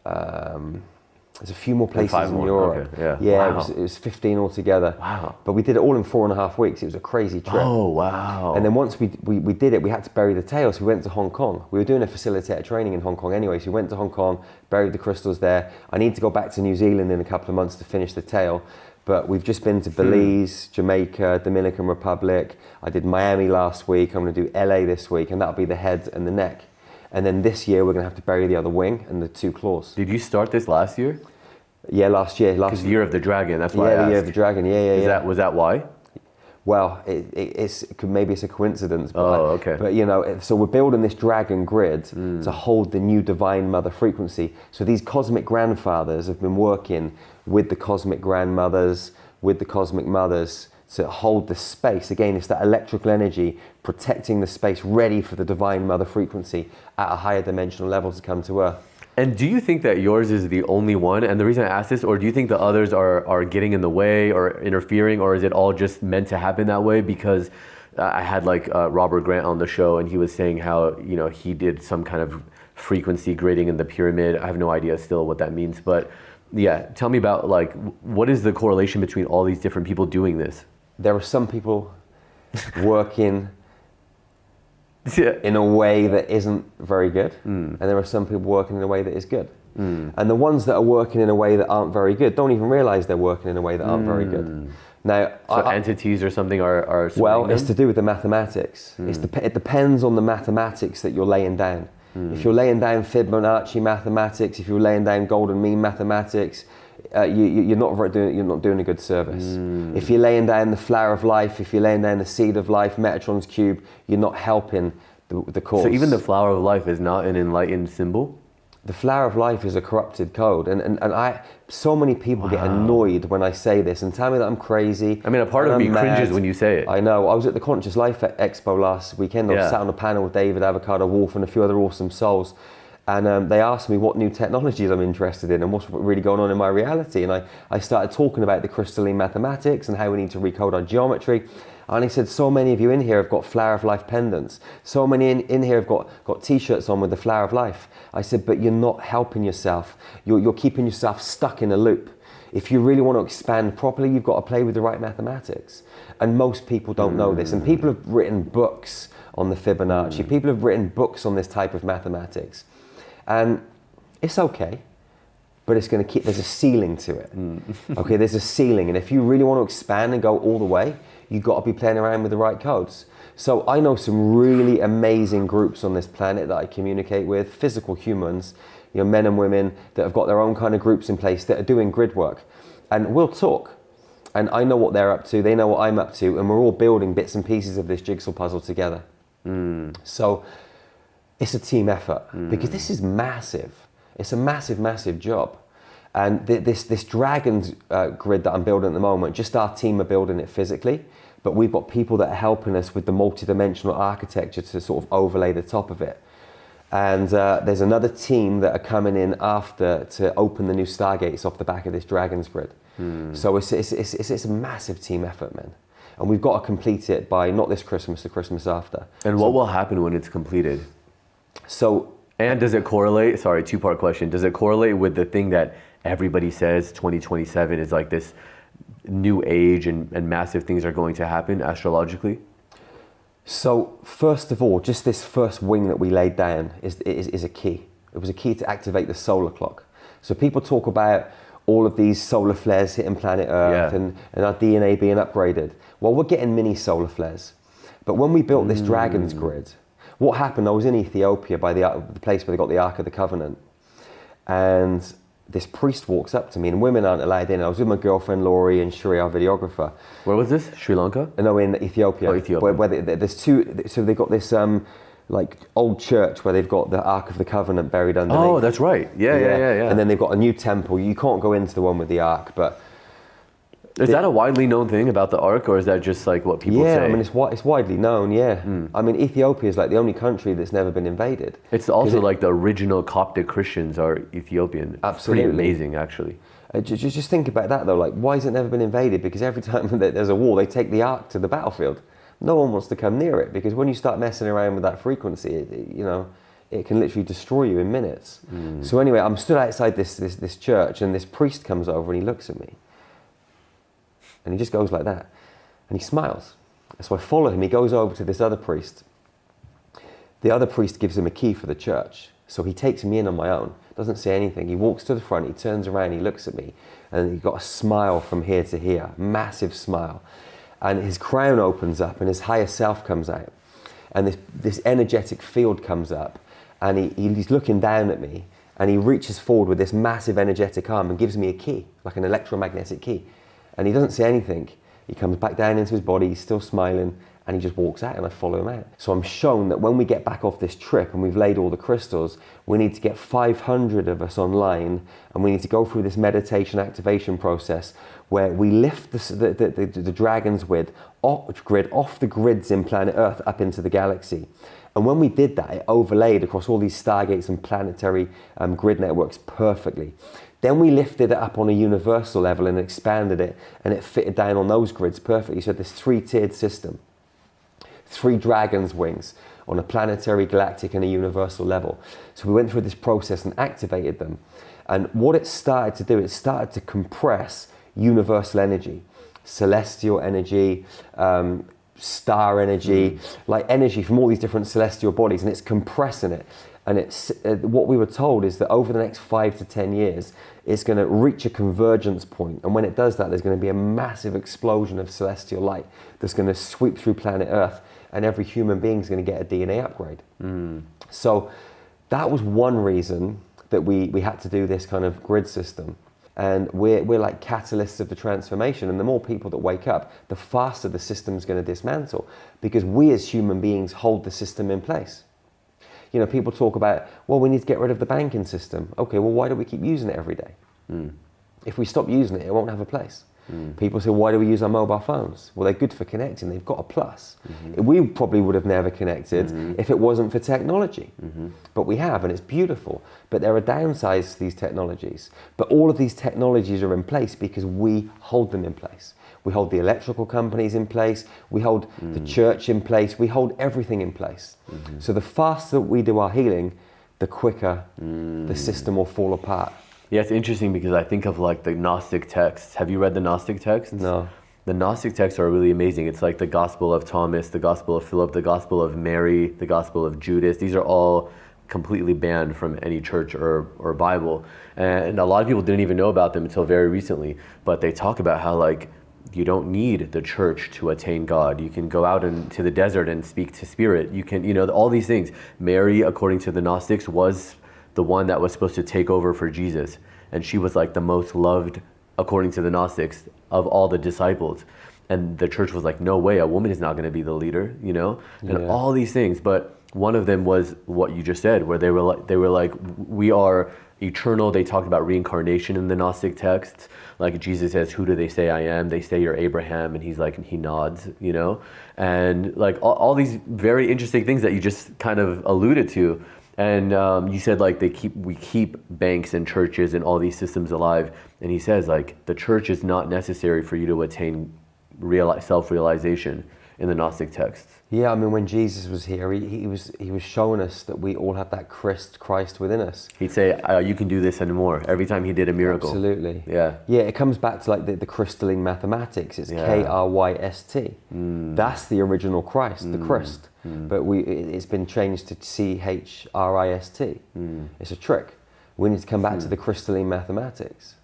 There's a few more places in Europe. Okay, yeah, wow. it was 15 altogether. Wow. But we did it all in 4.5 weeks. It was a crazy trip. Oh, wow. And then once we did it, we had to bury the tail. So we went to Hong Kong. We were doing a facilitator training in Hong Kong anyway. So we went to Hong Kong, buried the crystals there. I need to go back to New Zealand in a couple of months to finish the tail. But we've just been to Belize, Jamaica, Dominican Republic. I did Miami last week. I'm going to do LA this week, and that'll be the head and the neck. And then this year, we're going to have to bury the other wing and the 2 claws. Did you start this last year? Yeah, last year. Because the Year of the Dragon, that's why I asked. The Year of the Dragon, yeah. Was that why? Well, maybe it's a coincidence. But okay. But you know, so we're building this dragon grid to hold the new Divine Mother frequency. So these cosmic grandfathers have been working with the cosmic grandmothers, with the cosmic mothers, to hold the space. Again, it's that electrical energy protecting the space, ready for the Divine Mother frequency at a higher dimensional level to come to Earth. And do you think that yours is the only one? And the reason I ask this, or do you think the others are getting in the way or interfering, or is it all just meant to happen that way? Because I had like Robert Grant on the show, and he was saying how, you know, he did some kind of frequency grading in the pyramid. I have no idea still what that means, but yeah, tell me about like, what is the correlation between all these different people doing this? There are some people working in a way that isn't very good, and there are some people working in a way that is good. And the ones that are working in a way that aren't very good don't even realize they're working in a way that aren't very good. Now, so entities or something are well, it's them? to do with the mathematics. It depends on the mathematics that you're laying down. If you're laying down Fibonacci mathematics, if you're laying down golden mean mathematics, you're not doing a good service. If you're laying down the flower of life, if you're laying down the seed of life, Metatron's cube, you're not helping the cause. So even the flower of life is not an enlightened symbol? The flower of life is a corrupted code, and so many people get annoyed when I say this and tell me that I'm crazy. I mean, a part of me cringes when you say it. I know. I was at the Conscious Life Expo last weekend. I was sat on a panel with David Avocado Wolf and a few other awesome souls, and they asked me what new technologies I'm interested in and what's really going on in my reality. And I started talking about the crystalline mathematics and how we need to recode our geometry. And he said, so many of you in here have got Flower of Life pendants. So many in here have got t-shirts on with the Flower of Life. I said, but you're not helping yourself. You're keeping yourself stuck in a loop. If you really want to expand properly, you've got to play with the right mathematics. And most people don't know this. And people have written books on the Fibonacci. People have written books on this type of mathematics. And it's okay, but it's going to there's a ceiling to it. Okay, there's a ceiling. And if you really want to expand and go all the way, you've got to be playing around with the right codes. So I know some really amazing groups on this planet that I communicate with, physical humans, men and women that have got their own kind of groups in place that are doing grid work. And we'll talk. And I know what they're up to, they know what I'm up to, and we're all building bits and pieces of this jigsaw puzzle together. So it's a team effort, because this is massive. It's a massive, massive job. And this dragon's grid that I'm building at the moment, just our team are building it physically, but we've got people that are helping us with the multi-dimensional architecture to sort of overlay the top of it. And there's another team that are coming in after to open the new stargates off the back of this dragon's grid. So it's a massive team effort, man. And we've got to complete it by not this Christmas, the Christmas after. And what will happen when it's completed? And does it correlate, sorry, two-part question, does it correlate with the thing that everybody says 2027 is like this new age and massive things are going to happen astrologically? So first of all, just this first wing that we laid down is a key. It was a key to activate the solar clock. So people talk about all of these solar flares hitting planet Earth and our DNA being upgraded. Well, we're getting mini solar flares. But when we built this dragon's grid, what happened, I was in Ethiopia by the place where they got the Ark of the Covenant. And this priest walks up to me, and women aren't allowed in. I was with my girlfriend Laurie and Shri, our videographer. Where was this? Sri Lanka? No, in Ethiopia. Oh, Ethiopia. Where there's two, so they've got this like old church where they've got the Ark of the Covenant buried underneath. Oh, that's right. Yeah. And then they've got a new temple. You can't go into the one with the Ark, but... Is that a widely known thing about the Ark, or is that just like what people say? Yeah, I mean, it's widely known, yeah. I mean, Ethiopia is like the only country that's never been invaded. It's also like the original Coptic Christians are Ethiopian. Absolutely. It's pretty amazing, actually. Just think about that, though. Like, why has it never been invaded? Because every time there's a war, they take the Ark to the battlefield. No one wants to come near it, because when you start messing around with that frequency, it can literally destroy you in minutes. So anyway, I'm stood outside this church, and this priest comes over and he looks at me. And he just goes like that. And he smiles. So I follow him. He goes over to this other priest. The other priest gives him a key for the church. So he takes me in on my own. Doesn't say anything. He walks to the front. He turns around. He looks at me. And he's got a smile from here to here. Massive smile. And his crown opens up and his higher self comes out. And this energetic field comes up. And he's looking down at me. And he reaches forward with this massive energetic arm and gives me a key, like an electromagnetic key. And he doesn't say anything. He comes back down into his body, he's still smiling, and he just walks out, and I follow him out. So I'm shown that when we get back off this trip and we've laid all the crystals, we need to get 500 of us online, and we need to go through this meditation activation process where we lift the dragon's grid off the grids in planet Earth up into the galaxy. And when we did that, it overlaid across all these stargates and planetary grid networks perfectly. Then we lifted it up on a universal level and expanded it, and it fitted down on those grids perfectly. So this 3-tiered system, 3 dragon's wings on a planetary, galactic, and a universal level. So we went through this process and activated them. And what it started to do, it started to compress universal energy, celestial energy, star energy, like energy from all these different celestial bodies, and it's compressing it. And it's what we were told is that over the next 5 to 10 years, it's going to reach a convergence point. And when it does that, there's going to be a massive explosion of celestial light that's going to sweep through planet Earth, and every human being is going to get a DNA upgrade. So that was one reason that we had to do this kind of grid system. And we're like catalysts of the transformation. And the more people that wake up, the faster the system's going to dismantle, because we as human beings hold the system in place. You know, people talk about, well, we need to get rid of the banking system. Okay, well, why do we keep using it every day? If we stop using it, it won't have a place. People say, why do we use our mobile phones? Well, they're good for connecting. They've got a plus. We probably would have never connected if it wasn't for technology. But we have, and it's beautiful. But there are downsides to these technologies. But all of these technologies are in place because we hold them in place. We hold the electrical companies in place. We hold the church in place. We hold everything in place. So the faster we do our healing, the quicker the system will fall apart. Yeah, it's interesting because I think of like the Gnostic texts. Have you read the Gnostic texts? No. The Gnostic texts are really amazing. It's like the Gospel of Thomas, the Gospel of Philip, the Gospel of Mary, the Gospel of Judas. These are all completely banned from any church or Bible. And a lot of people didn't even know about them until very recently. But they talk about how like you don't need the church to attain God. You can go out into the desert and speak to spirit. You can, you know, all these things. Mary, according to the Gnostics, was the one that was supposed to take over for Jesus. And she was like the most loved, according to the Gnostics, of all the disciples. And the church was like, no way, a woman is not going to be the leader, you know? And all these things. But one of them was what you just said, where they were like, we are eternal. They talked about reincarnation in the Gnostic texts. Like Jesus says, who do they say I am? They say you're Abraham, and he's like, he nods, you know? And like all these very interesting things that you just kind of alluded to. And you said like we keep banks and churches and all these systems alive. And he says like the church is not necessary for you to attain self-realization in the Gnostic texts. Yeah, I mean, when Jesus was here, he was showing us that we all have that Christ within us. He'd say, you can do this and more, every time he did a miracle. Absolutely. Yeah. Yeah, it comes back to like the crystalline mathematics. It's K-R-Y-S-T. That's the original Christ, the Christ. But it's been changed to C-H-R-I-S-T. It's a trick. We need to come back to the crystalline mathematics,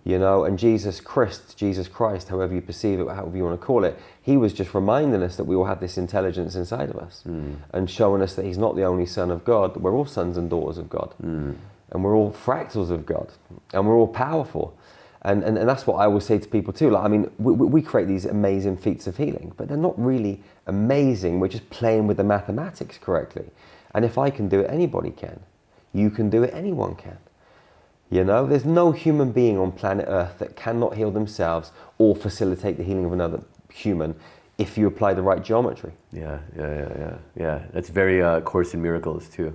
you know, and Jesus Christ, however you perceive it, however you want to call it, he was just reminding us that we all have this intelligence inside of us and showing us that he's not the only son of God. We're all sons and daughters of God, and we're all fractals of God, and we're all powerful. And that's what I always say to people too. Like, I mean, we create these amazing feats of healing, but they're not really amazing. We're just playing with the mathematics correctly. And if I can do it, anybody can. You can do it, anyone can. You know, there's no human being on planet Earth that cannot heal themselves or facilitate the healing of another human if you apply the right geometry. Yeah. That's very Course in Miracles too.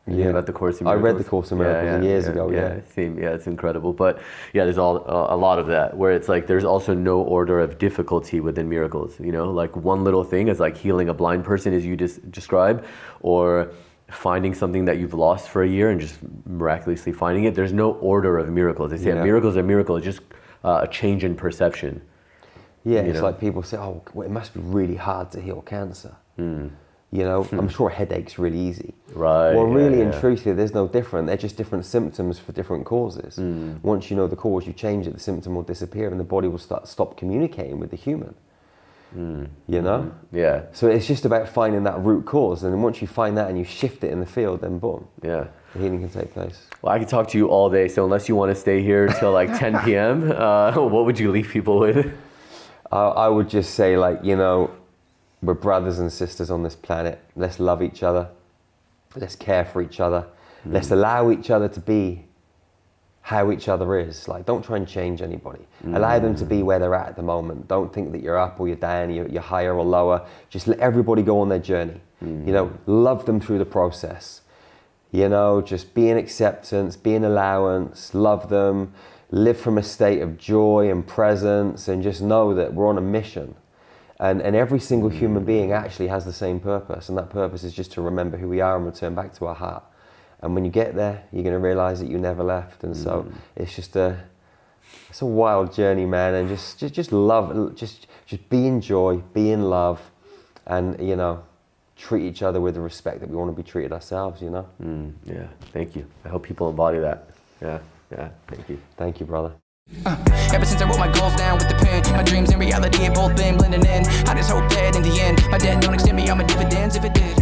You hear about the Course in Miracles? I read the Course in Miracles years ago. It's incredible. But yeah, there's a lot of that where it's like there's also no order of difficulty within miracles. You know, like one little thing is like healing a blind person, as you just described, or finding something that you've lost for a year and just miraculously finding it. There's no order of miracles. They say a miracle is a miracle. It's just a change in perception. Yeah, it's like people say, oh, well, it must be really hard to heal cancer. You know, I'm sure a headache's really easy. Right. Well, really and truthfully, there's no different. They're just different symptoms for different causes. Once you know the cause, you change it, the symptom will disappear and the body will stop communicating with the human. You know? Yeah. So it's just about finding that root cause, and then once you find that and you shift it in the field, then boom. Yeah. The healing can take place. Well, I could talk to you all day, so unless you want to stay here till like 10 p.m., what would you leave people with? I would just say, like, you know, we're brothers and sisters on this planet. Let's love each other. Let's care for each other. Let's allow each other to be how each other is. Like, don't try and change anybody. Allow them to be where they're at the moment. Don't think that you're up or you're down, you're higher or lower. Just let everybody go on their journey. You know, love them through the process. You know, just be in acceptance, be in allowance, love them, live from a state of joy and presence, and just know that we're on a mission. And every single human being actually has the same purpose, and that purpose is just to remember who we are and return back to our heart. And when you get there, you're going to realize that you never left. And so it's just it's a wild journey, man. And just love, just be in joy, be in love, and, you know, treat each other with the respect that we want to be treated ourselves, you know? Yeah, thank you. I hope people embody that. Yeah, thank you. Thank you, brother. Ever since I wrote my goals down with the pen, my dreams and reality have both been blending in. I just hope that in the end, my debt don't extend me all my dividends if it did.